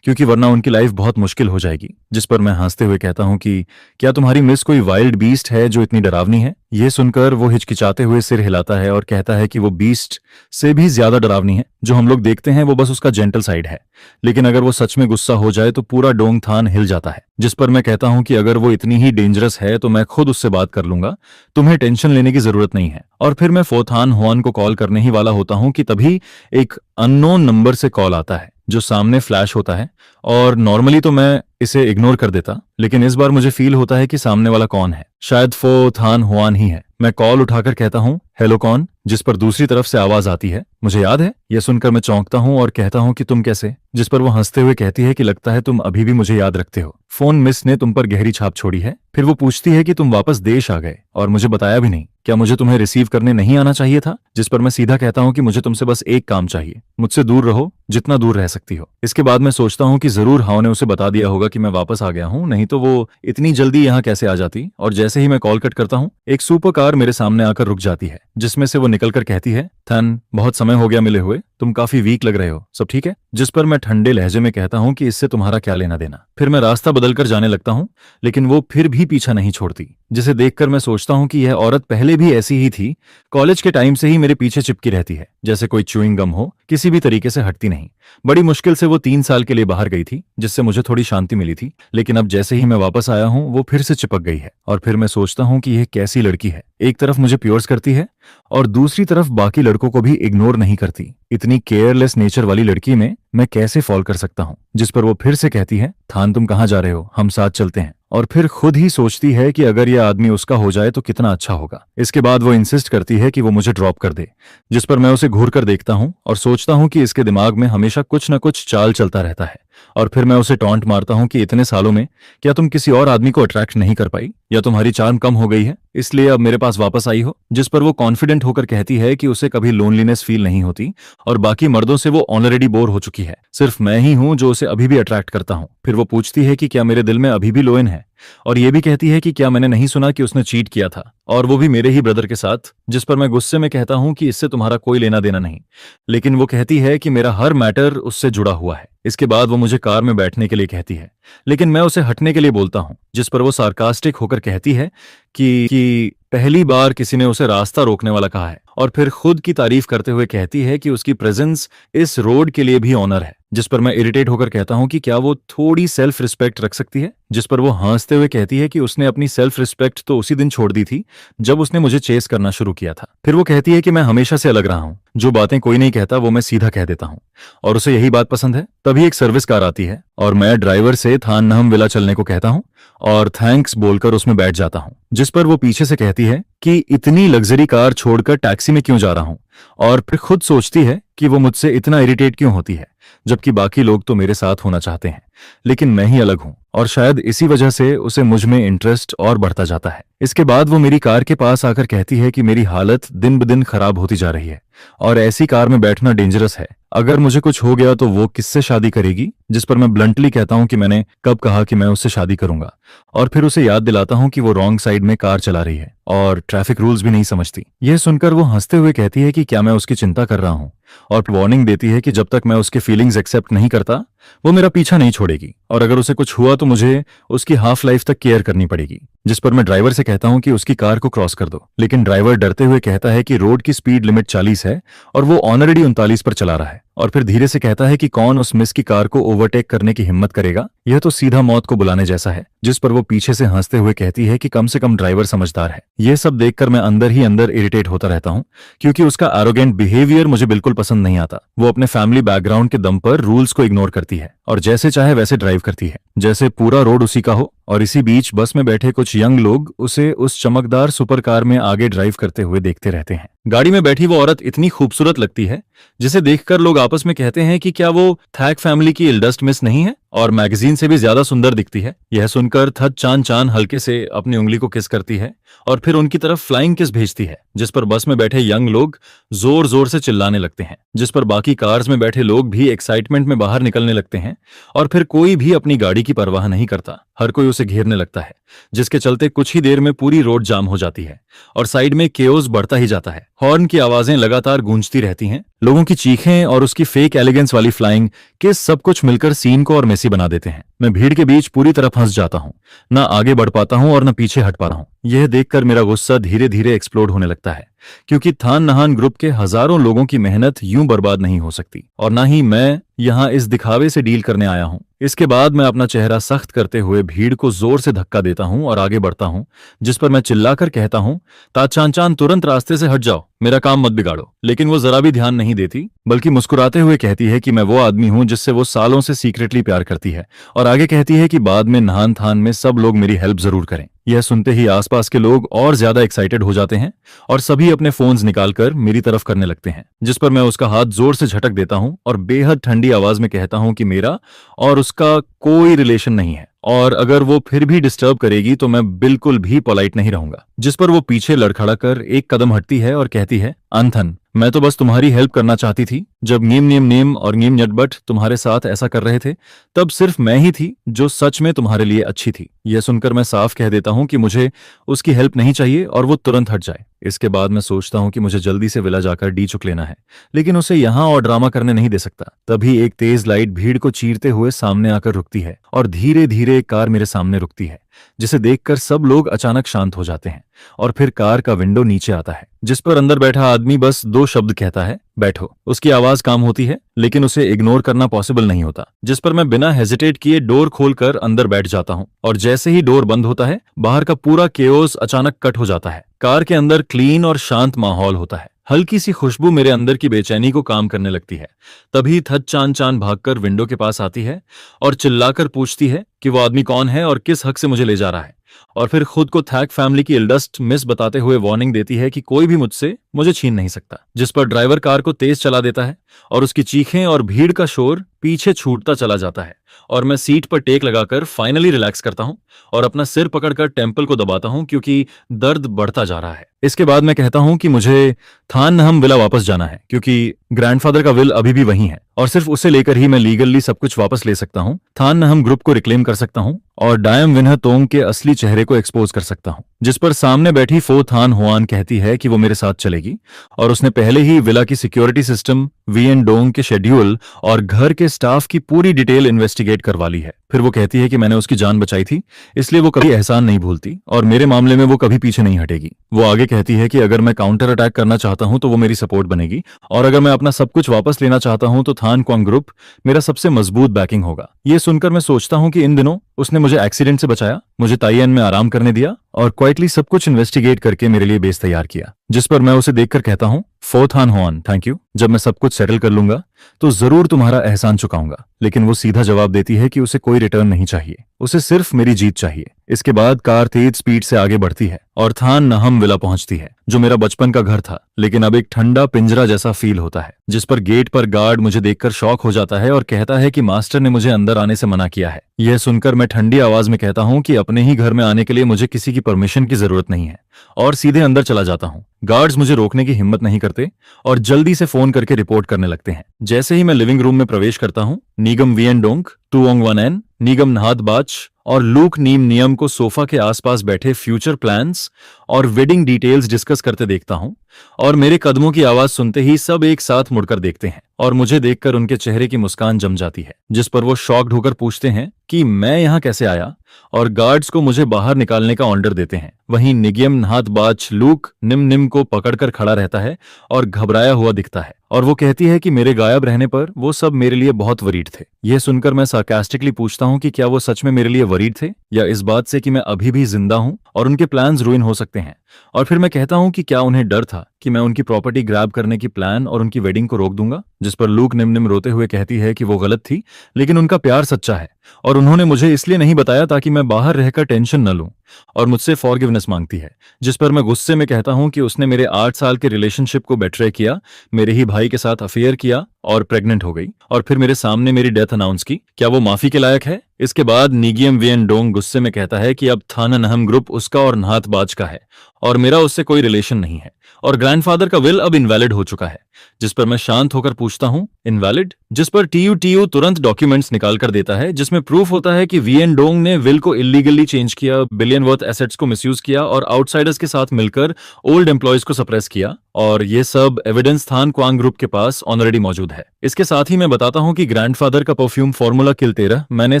क्योंकि वरना उनकी लाइफ बहुत मुश्किल हो जाएगी। जिस पर मैं हंसते हुए कहता हूं कि क्या तुम्हारी मिस कोई वाइल्ड बीस्ट है जो इतनी डरावनी है? ये सुनकर वो हिचकिचाते हुए सिर हिलाता है और कहता है कि वो बीस्ट से भी ज्यादा डरावनी है। जो हम लोग देखते हैं वो बस उसका जेंटल साइड है, लेकिन अगर वो सच में गुस्सा हो जाए तो पूरा डोंगथान हिल जाता है। जिस पर मैं कहता हूं कि अगर वो इतनी ही डेंजरस है तो मैं खुद उससे बात कर लूंगा, तुम्हें टेंशन लेने की जरूरत नहीं है। और फिर मैं फोथान हुआन को कॉल करने ही वाला होता हूं कि तभी एक अननोन नंबर से कॉल आता है जो सामने फ्लैश होता है। और नॉर्मली तो मैं इसे इग्नोर कर देता, लेकिन इस बार मुझे फील होता है कि सामने वाला कौन है। शायद फोथान हुआन ही है। मैं कॉल उठाकर कहता हूं, हेलो कौन? जिस पर दूसरी तरफ से आवाज आती है, मुझे याद है। यह सुनकर मैं चौंकता हूं और कहता हूं कि तुम कैसे? जिस पर वो हंसते हुए कहती है कि लगता है तुम अभी भी मुझे याद रखते हो। फोन मिस ने तुम पर गहरी छाप छोड़ी है। फिर वो पूछती है कि तुम वापस देश आ गए और मुझे बताया भी नहीं। क्या मुझे तुम्हें रिसीव करने नहीं आना चाहिए था? जिस पर मैं सीधा कहता हूं कि मुझे तुमसे बस एक काम चाहिए, मुझसे दूर रहो जितना दूर रह सकती हो। इसके बाद मैं सोचता हूं कि जरूर हाव ने उसे बता दिया होगा कि मैं वापस आ गया हूं, नहीं तो वो इतनी जल्दी यहाँ कैसे आ जाती। और जैसे ही मैं कॉल कट करता हूं, एक सुपर कार मेरे सामने आकर रुक जाती है, जिसमें से वो निकलकर कहती है, थन, बहुत समय हो गया मिले हुए, तुम काफी वीक लग रहे हो, सब ठीक है? जिस पर मैं ठंडे लहजे में कहता हूं कि इससे तुम्हारा क्या लेना देना। फिर मैं रास्ता बदलकर जाने लगता हूं, लेकिन वो फिर भी पीछा नहीं छोड़ती, जिसे देखकर मैं सोचता हूं कि यह औरत पहले भी ऐसी ही थी। कॉलेज के टाइम से ही मेरे पीछे चिपकी रहती है, जैसे कोई च्यूइंग गम हो, किसी भी तरीके से हटती नहीं। बड़ी मुश्किल से वो 3 साल के लिए बाहर गई थी, जिससे मुझे थोड़ी शांति मिली थी, लेकिन अब जैसे ही मैं वापस आया हूं वो फिर से चिपक गई है। और फिर मैं सोचता हूं कि यह कैसी लड़की है, एक तरफ मुझे प्योर्स करती है और दूसरी तरफ बाकी लड़कों को भी इग्नोर नहीं करती। इतनी केयरलेस नेचर वाली लड़की में मैं कैसे फॉल कर सकता हूं? जिस पर वो फिर से कहती है, थान तुम कहां जा रहे हो, हम साथ चलते हैं। और फिर खुद ही सोचती है कि अगर यह आदमी उसका हो जाए तो कितना अच्छा होगा। इसके बाद वो इंसिस्ट करती है कि वो मुझे ड्रॉप कर दे, जिस पर मैं उसे घूर कर देखता हूं और सोचता हूं कि इसके दिमाग में हमेशा कुछ न कुछ चाल चलता रहता है। और फिर मैं उसे टॉन्ट मारता हूं कि इतने सालों में क्या तुम किसी और आदमी को अट्रैक्ट नहीं कर पाई, या तुम्हारी चार्म कम हो गई है इसलिए अब मेरे पास वापस आई हो? जिस पर वो कॉन्फिडेंट होकर कहती है कि उसे कभी लोनलीनेस फील नहीं होती और बाकी मर्दों से वो ऑलरेडी बोर हो चुकी है, सिर्फ मैं ही हूं जो उसे अभी भी अट्रैक्ट करता हूं। फिर वो पूछती है कि क्या मेरे दिल में अभी भी लोएन है, और ये भी कहती है कि क्या मैंने नहीं सुना कि उसने चीट किया था, और वो भी मेरे ही ब्रदर के साथ। जिस पर मैं गुस्से में कहता हूं कि इससे तुम्हारा कोई लेना देना नहीं, लेकिन वो कहती है कि मेरा हर मैटर उससे जुड़ा हुआ है। इसके बाद वो मुझे कार में बैठने के लिए कहती है, लेकिन मैं उसे हटने के लिए बोलता हूं। जिस पर वो सार्कास्टिक होकर कहती है कि पहली बार किसी ने उसे रास्ता रोकने वाला कहा है, और फिर खुद की तारीफ करते हुए कहती है कि उसकी प्रेजेंस इस रोड के लिए भी ऑनर है। जिस पर मैं इरिटेट होकर कहता हूं कि क्या वो थोड़ी सेल्फ रिस्पेक्ट रख सकती है? जिस पर वो हंसते हुए कहती है कि उसने अपनी सेल्फ रिस्पेक्ट तो उसी दिन छोड़ दी थी जब उसने मुझे चेस करना शुरू किया था। फिर वो कहती है कि मैं हमेशा से अलग रहा हूं, जो बातें कोई नहीं कहता वो मैं सीधा कह देता हूं, और उसे यही बात पसंद है। तभी एक सर्विस कार आती है और मैं ड्राइवर से थान नहम विला चलने को कहता हूं और थैंक्स बोलकर उसमें बैठ जाता हूं। जिस पर वो पीछे से कहती है कि इतनी लग्जरी कार छोड़कर टैक्सी में क्यों जा रहा हूं, और फिर खुद सोचती है कि वो मुझसे इतना इरिटेट क्यों होती है, जबकि बाकी लोग तो मेरे साथ होना चाहते हैं, लेकिन मैं ही अलग हूं, और शायद इसी वजह से उसे मुझ में इंटरेस्ट और बढ़ता जाता है। इसके बाद वो मेरी कार के पास आकर कहती है कि मेरी हालत दिन ब दिन खराब होती जा रही है और ऐसी कार में बैठना डेंजरस है। अगर मुझे कुछ हो गया तो वो किससे शादी करेगी? जिस पर मैं ब्लंटली कहता हूं कि मैंने कब कहा कि मैं उससे शादी करूंगा, और फिर उसे याद दिलाता हूं कि वो रॉन्ग साइड में कार चला रही है और ट्रैफिक रूल्स भी नहीं समझती। यह सुनकर वो हंसते हुए कहती है कि क्या मैं उसकी चिंता कर रहा हूं, और वार्निंग देती है कि जब तक मैं उसके फीलिंग्स एक्सेप्ट नहीं करता वो मेरा पीछा नहीं छोड़ेगी, और अगर उसे कुछ हुआ तो मुझे उसकी हाफ लाइफ तक केयर करनी पड़ेगी। जिस पर मैं ड्राइवर से कहता हूं कि उसकी कार को क्रॉस कर दो, लेकिन ड्राइवर डरते हुए कहता है कि रोड की स्पीड लिमिट 40 है और वो ऑलरेडी 39 पर चला रहा है, और फिर धीरे से कहता है कि कौन उस मिस की कार को ओवरटेक करने की हिम्मत करेगा, यह तो सीधा मौत को बुलाने जैसा है। जिस पर वो पीछे से हंसते हुए कहती है कि कम से कम ड्राइवर समझदार है। यह सब देखकर मैं अंदर ही अंदर इरिटेट होता रहता हूं, क्योंकि उसका एरोगेंट बिहेवियर मुझे बिल्कुल पसंद नहीं आता। वो अपने फैमिली बैकग्राउंड के दम पर रूल्स को इग्नोर करती है और जैसे चाहे वैसे ड्राइव करती है, जैसे पूरा रोड उसी का हो। और इसी बीच बस में बैठे कुछ यंग लोग उसे उस चमकदार सुपर कार में आगे ड्राइव करते हुए देखते रहते हैं। गाड़ी में बैठी वो औरत इतनी खूबसूरत लगती है जिसे देखकर लोग आपस में कहते हैं कि क्या वो थैक फैमिली की इल्डस्ट मिस नहीं है, और मैगजीन से भी ज्यादा सुंदर दिखती है। यह सुनकर थत चान चान हल्के से अपनी उंगली को किस करती है और फिर उनकी तरफ फ्लाइंग किस भेजती है, जिस पर बस में बैठे यंग लोग जोर जोर से चिल्लाने लगते हैं, जिस पर बाकी कार्स में बैठे लोग भी एक्साइटमेंट में बाहर निकलने लगते हैं और फिर कोई भी अपनी गाड़ी की परवाह नहीं करता। हर कोई उसे घेरने लगता है, जिसके चलते कुछ ही देर में पूरी रोड जाम हो जाती है और साइड में केओस बढ़ता ही जाता है। हॉर्न की आवाजें लगातार गूंजती रहती हैं, लोगों की चीखें और उसकी फेक एलिगेंस वाली फ्लाइंग किस सब कुछ मिलकर सीन को और मेसी बना देते हैं। मैं भीड़ के बीच पूरी तरह फंस जाता हूँ, ना आगे बढ़ पाता हूँ और न पीछे हट पा रहा हूँ। यह देखकर मेरा गुस्सा धीरे धीरे एक्सप्लोड होने लगता है, क्योंकि थान नहान ग्रुप के हजारों लोगों की मेहनत यूं बर्बाद नहीं हो सकती और ना ही मैं यहाँ इस दिखावे से डील करने आया हूँ। इसके बाद मैं अपना चेहरा सख्त करते हुए भीड़ को जोर से धक्का देता हूँ और आगे बढ़ता हूँ, जिस पर मैं चिल्लाकर कहता हूँ, ताचान चान तुरंत रास्ते से हट जाओ, मेरा काम मत बिगाड़ो। लेकिन वो जरा भी ध्यान नहीं देती, बल्कि मुस्कुराते हुए कहती है कि मैं वो आदमी हूँ जिससे वो सालों से सीक्रेटली प्यार करती है, और आगे कहती है कि बाद में नहान थान में सब लोग मेरी हेल्प जरूर करें। यह सुनते ही आसपास के लोग और ज्यादा एक्साइटेड हो जाते हैं और सभी अपने फोन्स निकालकर मेरी तरफ करने लगते हैं, जिस पर मैं उसका हाथ जोर से झटक देता हूं और बेहद ठंडी आवाज में कहता हूं कि मेरा और उसका कोई रिलेशन नहीं है और अगर वो फिर भी डिस्टर्ब करेगी तो मैं बिल्कुल भी पोलाइट नहीं रहूंगा। जिस पर वो पीछे लड़खड़ा कर एक कदम हटती है और कहती है, अंथन, मैं तो बस तुम्हारी हेल्प करना चाहती थी। जब नीम नीम नीम और नीम नटबट तुम्हारे साथ ऐसा कर रहे थे, तब सिर्फ मैं ही थी जो सच में तुम्हारे लिए अच्छी थी। यह सुनकर मैं साफ कह देता हूं कि मुझे उसकी हेल्प नहीं चाहिए और वो तुरंत हट जाए। इसके बाद मैं सोचता हूं कि मुझे जल्दी से विला जाकर डी चुक लेना है, लेकिन उसे यहां और ड्रामा करने नहीं दे सकता। तभी एक तेज लाइट भीड़ को चीरते हुए सामने आकर रुकती है और धीरे धीरे एक कार मेरे सामने रुकती है, जिसे देखकर सब लोग अचानक शांत हो जाते हैं और फिर कार का विंडो नीचे आता है, जिस पर अंदर बैठा आदमी बस दो शब्द कहता है, बैठो। उसकी आवाज काम होती है, लेकिन उसे इग्नोर करना पॉसिबल नहीं होता, जिस पर मैं बिना हेजिटेट किए डोर खोलकर अंदर बैठ जाता हूं और जैसे ही डोर बंद होता है, बाहर का पूरा केओस अचानक कट हो जाता है। कार के अंदर क्लीन और शांत माहौल होता है। हल्की सी खुशबू मेरे अंदर की बेचैनी को काम करने लगती है। तभी थत चान चान भागकर विंडो के पास आती है और चिल्लाकर पूछती है कि वो आदमी कौन है और किस हक से मुझे ले जा रहा है, और फिर खुद को थैक फैमिली की इल्डस्ट मिस बताते हुए वार्निंग देती है कि कोई भी मुझे छीन नहीं सकता। जिस पर ड्राइवर कार को तेज चला देता है और उसकी चीखें और भीड़ का शोर पीछे छूटता चला जाता है और मैं सीट पर टेक लगाकर फाइनली रिलैक्स करता हूं और अपना सिर पकड़कर टेम्पल को दबाता हूं, क्योंकि दर्द बढ़ता जा रहा है। इसके बाद मैं कहता हूं कि मुझे थान नहम विला वापस जाना है, क्योंकि ग्रैंडफादर का विल अभी भी वहीं है और सिर्फ उसे लेकर ही मैं लीगली सब कुछ वापस ले सकता हूं। थान नहम ग्रुप को रिक्लेम कर सकता हूं और डायम विनह तोंग के असली चेहरे को एक्सपोज कर सकता हूं। जिस पर सामने बैठी फो थान हुआन कहती है कि वो मेरे साथ चलेगी और उसने पहले ही विला की सिक्योरिटी सिस्टम, वीएन डोंग के शेड्यूल और घर के स्टाफ की पूरी डिटेल इन्वेस्टिगेट करवा ली है। फिर वो कहती है कि मैंने उसकी जान बचाई थी, इसलिए वो कभी एहसान नहीं भूलती और मेरे मामले में वो कभी पीछे नहीं हटेगी। वो आगे कहती है कि अगर मैं काउंटर अटैक करना चाहता हूं तो वो मेरी सपोर्ट बनेगी, और अगर मैं अपना सब कुछ वापस लेना चाहता हूं तो थान क्वांग ग्रुप मेरा सबसे मजबूत बैकिंग होगा। ये सुनकर मैं सोचता हूं कि इन दिनों उसने मुझे एक्सीडेंट से बचाया, मुझे ताइयन में आराम करने दिया और क्वाइटली सब कुछ इन्वेस्टिगेट करके मेरे लिए बेस तैयार किया। जिस पर मैं उसे देखकर कहता हूं, फो थान हुआन, थैंक यू। जब मैं सब कुछ सेटल कर लूंगा तो जरूर तुम्हारा एहसान चुकाऊंगा। लेकिन वो सीधा जवाब देती है कि उसे कोई रिटर्न नहीं चाहिए, उसे सिर्फ मेरी जीत चाहिए। इसके बाद कार तेज स्पीड से आगे बढ़ती है और थान नहम विला पहुंचती है, जो मेरा बचपन का घर था, लेकिन अब एक ठंडा पिंजरा जैसा फील होता है। जिस पर गेट पर गार्ड मुझे देखकर शॉक हो जाता है और कहता है कि मास्टर ने मुझे अंदर आने से मना किया है। यह सुनकर मैं ठंडी आवाज में कहता हूं कि अपने ही घर में आने के लिए मुझे किसी की परमिशन की जरूरत नहीं है, और सीधे अंदर चला जाता हूं। गार्ड्स मुझे रोकने की हिम्मत नहीं करते और जल्दी से फोन करके रिपोर्ट करने लगते हैं। जैसे ही मैं लिविंग रूम में प्रवेश करता हूं, नीगम वीएन डोंग, तुओंग वनएन, नीगम नहात बाच और लूक नीम नियम को सोफा के आसपास बैठे फ्यूचर प्लान्स और वेडिंग डिटेल्स डिस्कस करते देखता हूं, और मेरे कदमों की आवाज सुनते ही सब एक साथ मुड़कर देखते हैं और मुझे देखकर उनके चेहरे की मुस्कान जम जाती है। जिस पर वो शॉक्ड होकर पूछते हैं कि मैं यहां कैसे आया, और गार्ड्स को मुझे बाहर निकालने का ऑर्डर देते हैं। वहीं निगियम नहात बाच लूक निम निम को पकड़कर खड़ा रहता है और घबराया हुआ दिखता है, और वो कहती है कि मेरे गायब रहने पर वो सब मेरे लिए बहुत वरीड थे। यह सुनकर मैं सार्कास्टिकली पूछता हूं कि क्या वो सच में मेरे लिए वरीड थे, या इस बात से कि मैं अभी भी जिंदा हूं और उनके प्लान्स रुइन हो सकते हैं। और फिर मैं कहता हूं कि क्या उन्हें डर था कि मैं उनकी प्रॉपर्टी ग्रैब करने की प्लान और उनकी वेडिंग को रोक दूंगा। जिस पर लूक निम निम रोते हुए कहती है कि वो गलत थी, लेकिन उनका प्यार सच्चा है और उन्होंने मुझे इसलिए नहीं बताया ताकि मैं बाहर रहकर टेंशन न लूं, और मुझसे फॉरगिवनेस मांगती है। जिस पर मैं गुस्से में कहता हूं कि उसने मेरे 8 साल के रिलेशनशिप को बेट्रे किया, मेरे ही भाई के साथ अफेयर किया और प्रेग्नेंट हो गई, और फिर मेरे सामने मेरी डेथ अनाउंस की। क्या वो माफी के लायक है? इसके बाद नीगियम वियन डोंग गुस्से में कहता है कि अब थाननहम ग्रुप उसका और नाहतबाज का है, और मेरा उससे कोई रिलेशन नहीं है, और ग्रैंडफादर का विल अब इनवैलिड हो चुका है। जिस पर मैं शांत होकर पूछता हूं, इनवैलिड? जिस पर टीयू तुरंत डॉक्यूमेंट्स निकाल कर देता है जिसमें प्रूफ होता है कि वियन डोंग ने विल को इलीगली चेंज किया, बिलियन वर्थ एसेट्स को मिसयूज किया और आउटसाइडर्स के साथ मिलकर ओल्ड एम्प्लॉयज को सप्रेस किया, और ये सब एविडेंस थान क्वांग ग्रुप के पास ऑलरेडी मौजूद है। इसके साथ ही मैं बताता हूं कि ग्रैंडफादर का परफ्यूम फॉर्मूला किल 13 मैंने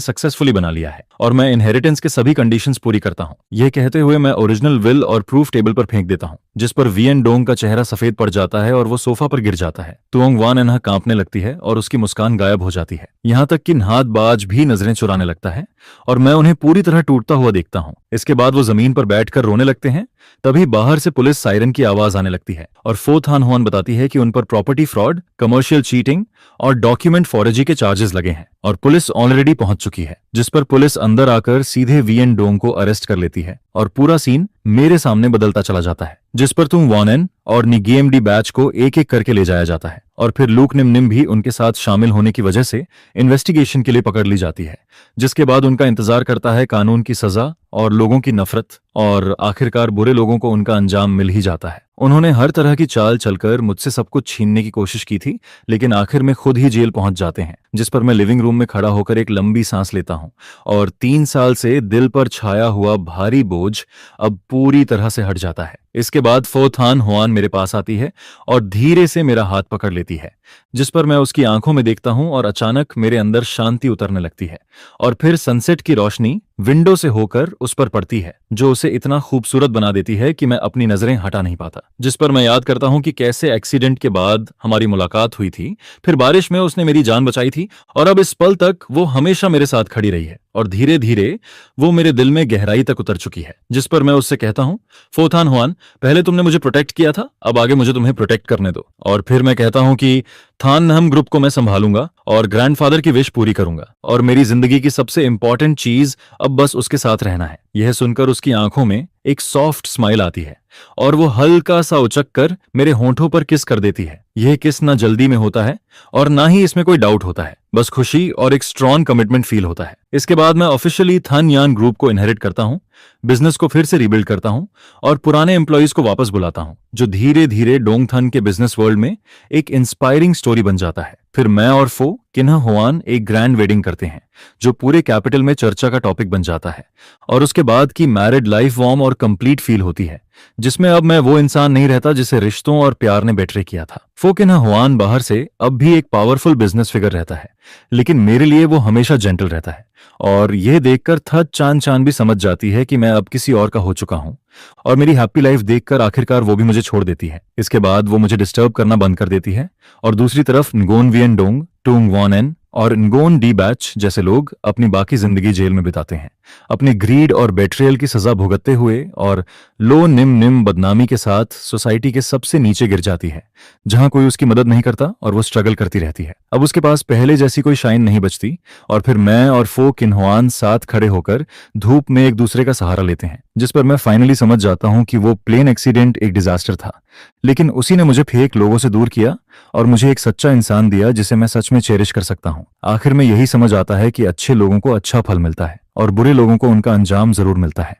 सक्सेसफुली बना लिया है, और मैं इनहेरिटेंस के सभी कंडीशंस पूरी करता हूं। यह कहते हुए मैं ओरिजिनल विल और प्रूफ टेबल पर फेंक देता हूं, जिस पर वियन डोंग का चेहरा सफेद पड़ जाता है और वो सोफा पर गिर जाता है। तुओंग वान एनहा कांपने लगती है और उसकी मुस्कान गायब हो जाती है, यहां तक कि नाहतबाज भी नजरें चुराने लगता है, और मैं उन्हें पूरी तरह टूटता हुआ देखता हूं। इसके बाद वो जमीन पर बैठकर रोने लगते हैं। तभी बाहर से पुलिस सायरन की आवाज आने लगती है, और फो थान हुआन बताती है कि उन पर प्रॉपर्टी फ्रॉड, कमर्शियल चीटिंग और डॉक्यूमेंट फॉरेजी के चार्जेस लगे हैं, और पुलिस ऑलरेडी पहुंच चुकी है। जिस पर पुलिस अंदर आकर सीधे वियन डोंग को अरेस्ट कर लेती है, और पूरा सीन मेरे सामने बदलता चला जाता है। जिस पर तुम वॉनेन और निगेमडी बैच को एक एक करके ले जाया जाता है, और फिर लूक निम निम भी उनके साथ शामिल होने की वजह से इन्वेस्टिगेशन के लिए पकड़ ली जाती है। जिसके बाद उनका इंतजार करता है कानून की सजा और लोगों की नफरत, और आखिरकार बुरे लोगों को उनका अंजाम मिल ही जाता है। उन्होंने हर तरह की चाल चलकर मुझसे सब कुछ छीनने की कोशिश की थी, लेकिन आखिर में खुद ही जेल पहुंच जाते हैं। जिस पर मैं लिविंग रूम में खड़ा होकर एक लंबी सांस लेता हूं, और 3 साल से दिल पर छाया हुआ भारी बोझ अब पूरी तरह से हट जाता है। इसके बाद फो थान हुआन मेरे पास आती है और धीरे से मेरा हाथ पकड़ लेती है, जिस पर मैं उसकी आंखों में देखता हूं और अचानक मेरे अंदर शांति उतरने लगती है, और फिर सनसेट की रोशनी विंडो से होकर उस पर पड़ती है, जो उसे इतना खूबसूरत बना देती है कि मैं अपनी नजरें हटा नहीं पाता। जिस पर मैं याद करता हूं कि कैसे एक्सीडेंट के बाद हमारी मुलाकात हुई थी, फिर बारिश में उसने मेरी जान बचाई थी, और अब इस पल तक वो हमेशा मेरे साथ खड़ी रही है, और धीरे धीरे वो मेरे दिल में गहराई तक उतर चुकी है। जिस पर मैं उससे कहता हूं, फो थान हुआन, पहले तुमने मुझे प्रोटेक्ट किया था, अब आगे मुझे तुम्हें प्रोटेक्ट करने दो। और फिर मैं कहता हूं कि थाननहम ग्रुप को मैं संभालूंगा और ग्रैंडफादर की विश पूरी करूंगा, और मेरी जिंदगी की सबसे इंपॉर्टेंट चीज अब बस उसके साथ रहना है। यह सुनकर उसकी आंखों में एक सॉफ्ट स्माइल आती है, और वो हल्का सा उचक कर मेरे होंठों पर किस कर देती है। यह किस ना जल्दी में होता है और ना ही इसमें कोई डाउट होता है, बस खुशी और एक स्ट्रॉन्ग कमिटमेंट फील होता है। इसके बाद मैं ऑफिशियली थान यान ग्रुप को इनहेरिट करता हूं, बिजनेस को फिर से रिबिल्ड करता हूं, और पुराने एम्प्लॉयज को वापस बुलाता हूं, जो धीरे धीरे डोंगथन के बिजनेस वर्ल्ड में एक इंस्पायरिंग स्टोरी बन जाता है। फिर मैं और फो किन्हा हुआन एक ग्रैंड वेडिंग करते हैं, जो पूरे कैपिटल में चर्चा का टॉपिक बन जाता है, और उसके बाद की मैरिड लाइफ वार्म और कंप्लीट फील होती है, जिसमें अब मैं वो इंसान नहीं रहता जिसे रिश्तों और प्यार ने बेट्रे किया था। फो किन्हा हुआन बाहर से अब भी एक पावरफुल बिजनेस फिगर रहता है, लेकिन मेरे लिए वो हमेशा जेंटल रहता है, और यह देखकर थत चान चान भी समझ जाती है कि मैं अब किसी और का हो चुका हूं, और मेरी हैप्पी लाइफ देखकर आखिरकार वो भी मुझे छोड़ देती है। इसके बाद वो मुझे डिस्टर्ब करना बंद कर देती है, और दूसरी तरफ नगोन वियन डोंग, टूंग वॉनेन और नगोन डी बैच जैसे लोग अपनी बाकी जिंदगी जेल में बिताते हैं, अपने ग्रीड और बेट्रियल की सजा भुगतते हुए, और लो निम निम बदनामी के साथ सोसाइटी के सबसे नीचे गिर जाती है, जहां कोई उसकी मदद नहीं करता और वो स्ट्रगल करती रहती है। अब उसके पास पहले जैसी कोई शाइन नहीं बचती, और फिर मैं और फो किन्हुआन साथ खड़े होकर धूप में एक दूसरे का सहारा लेते हैं। जिस पर मैं फाइनली समझ जाता हूं कि वो प्लेन एक्सीडेंट एक डिजास्टर था, लेकिन उसी ने मुझे फेक लोगों से दूर किया और मुझे एक सच्चा इंसान दिया जिसे मैं सच में चेरिश कर सकता हूं। आखिर में यही समझ आता है कि अच्छे लोगों को अच्छा फल मिलता है और बुरे लोगों को उनका अंजाम जरूर मिलता है।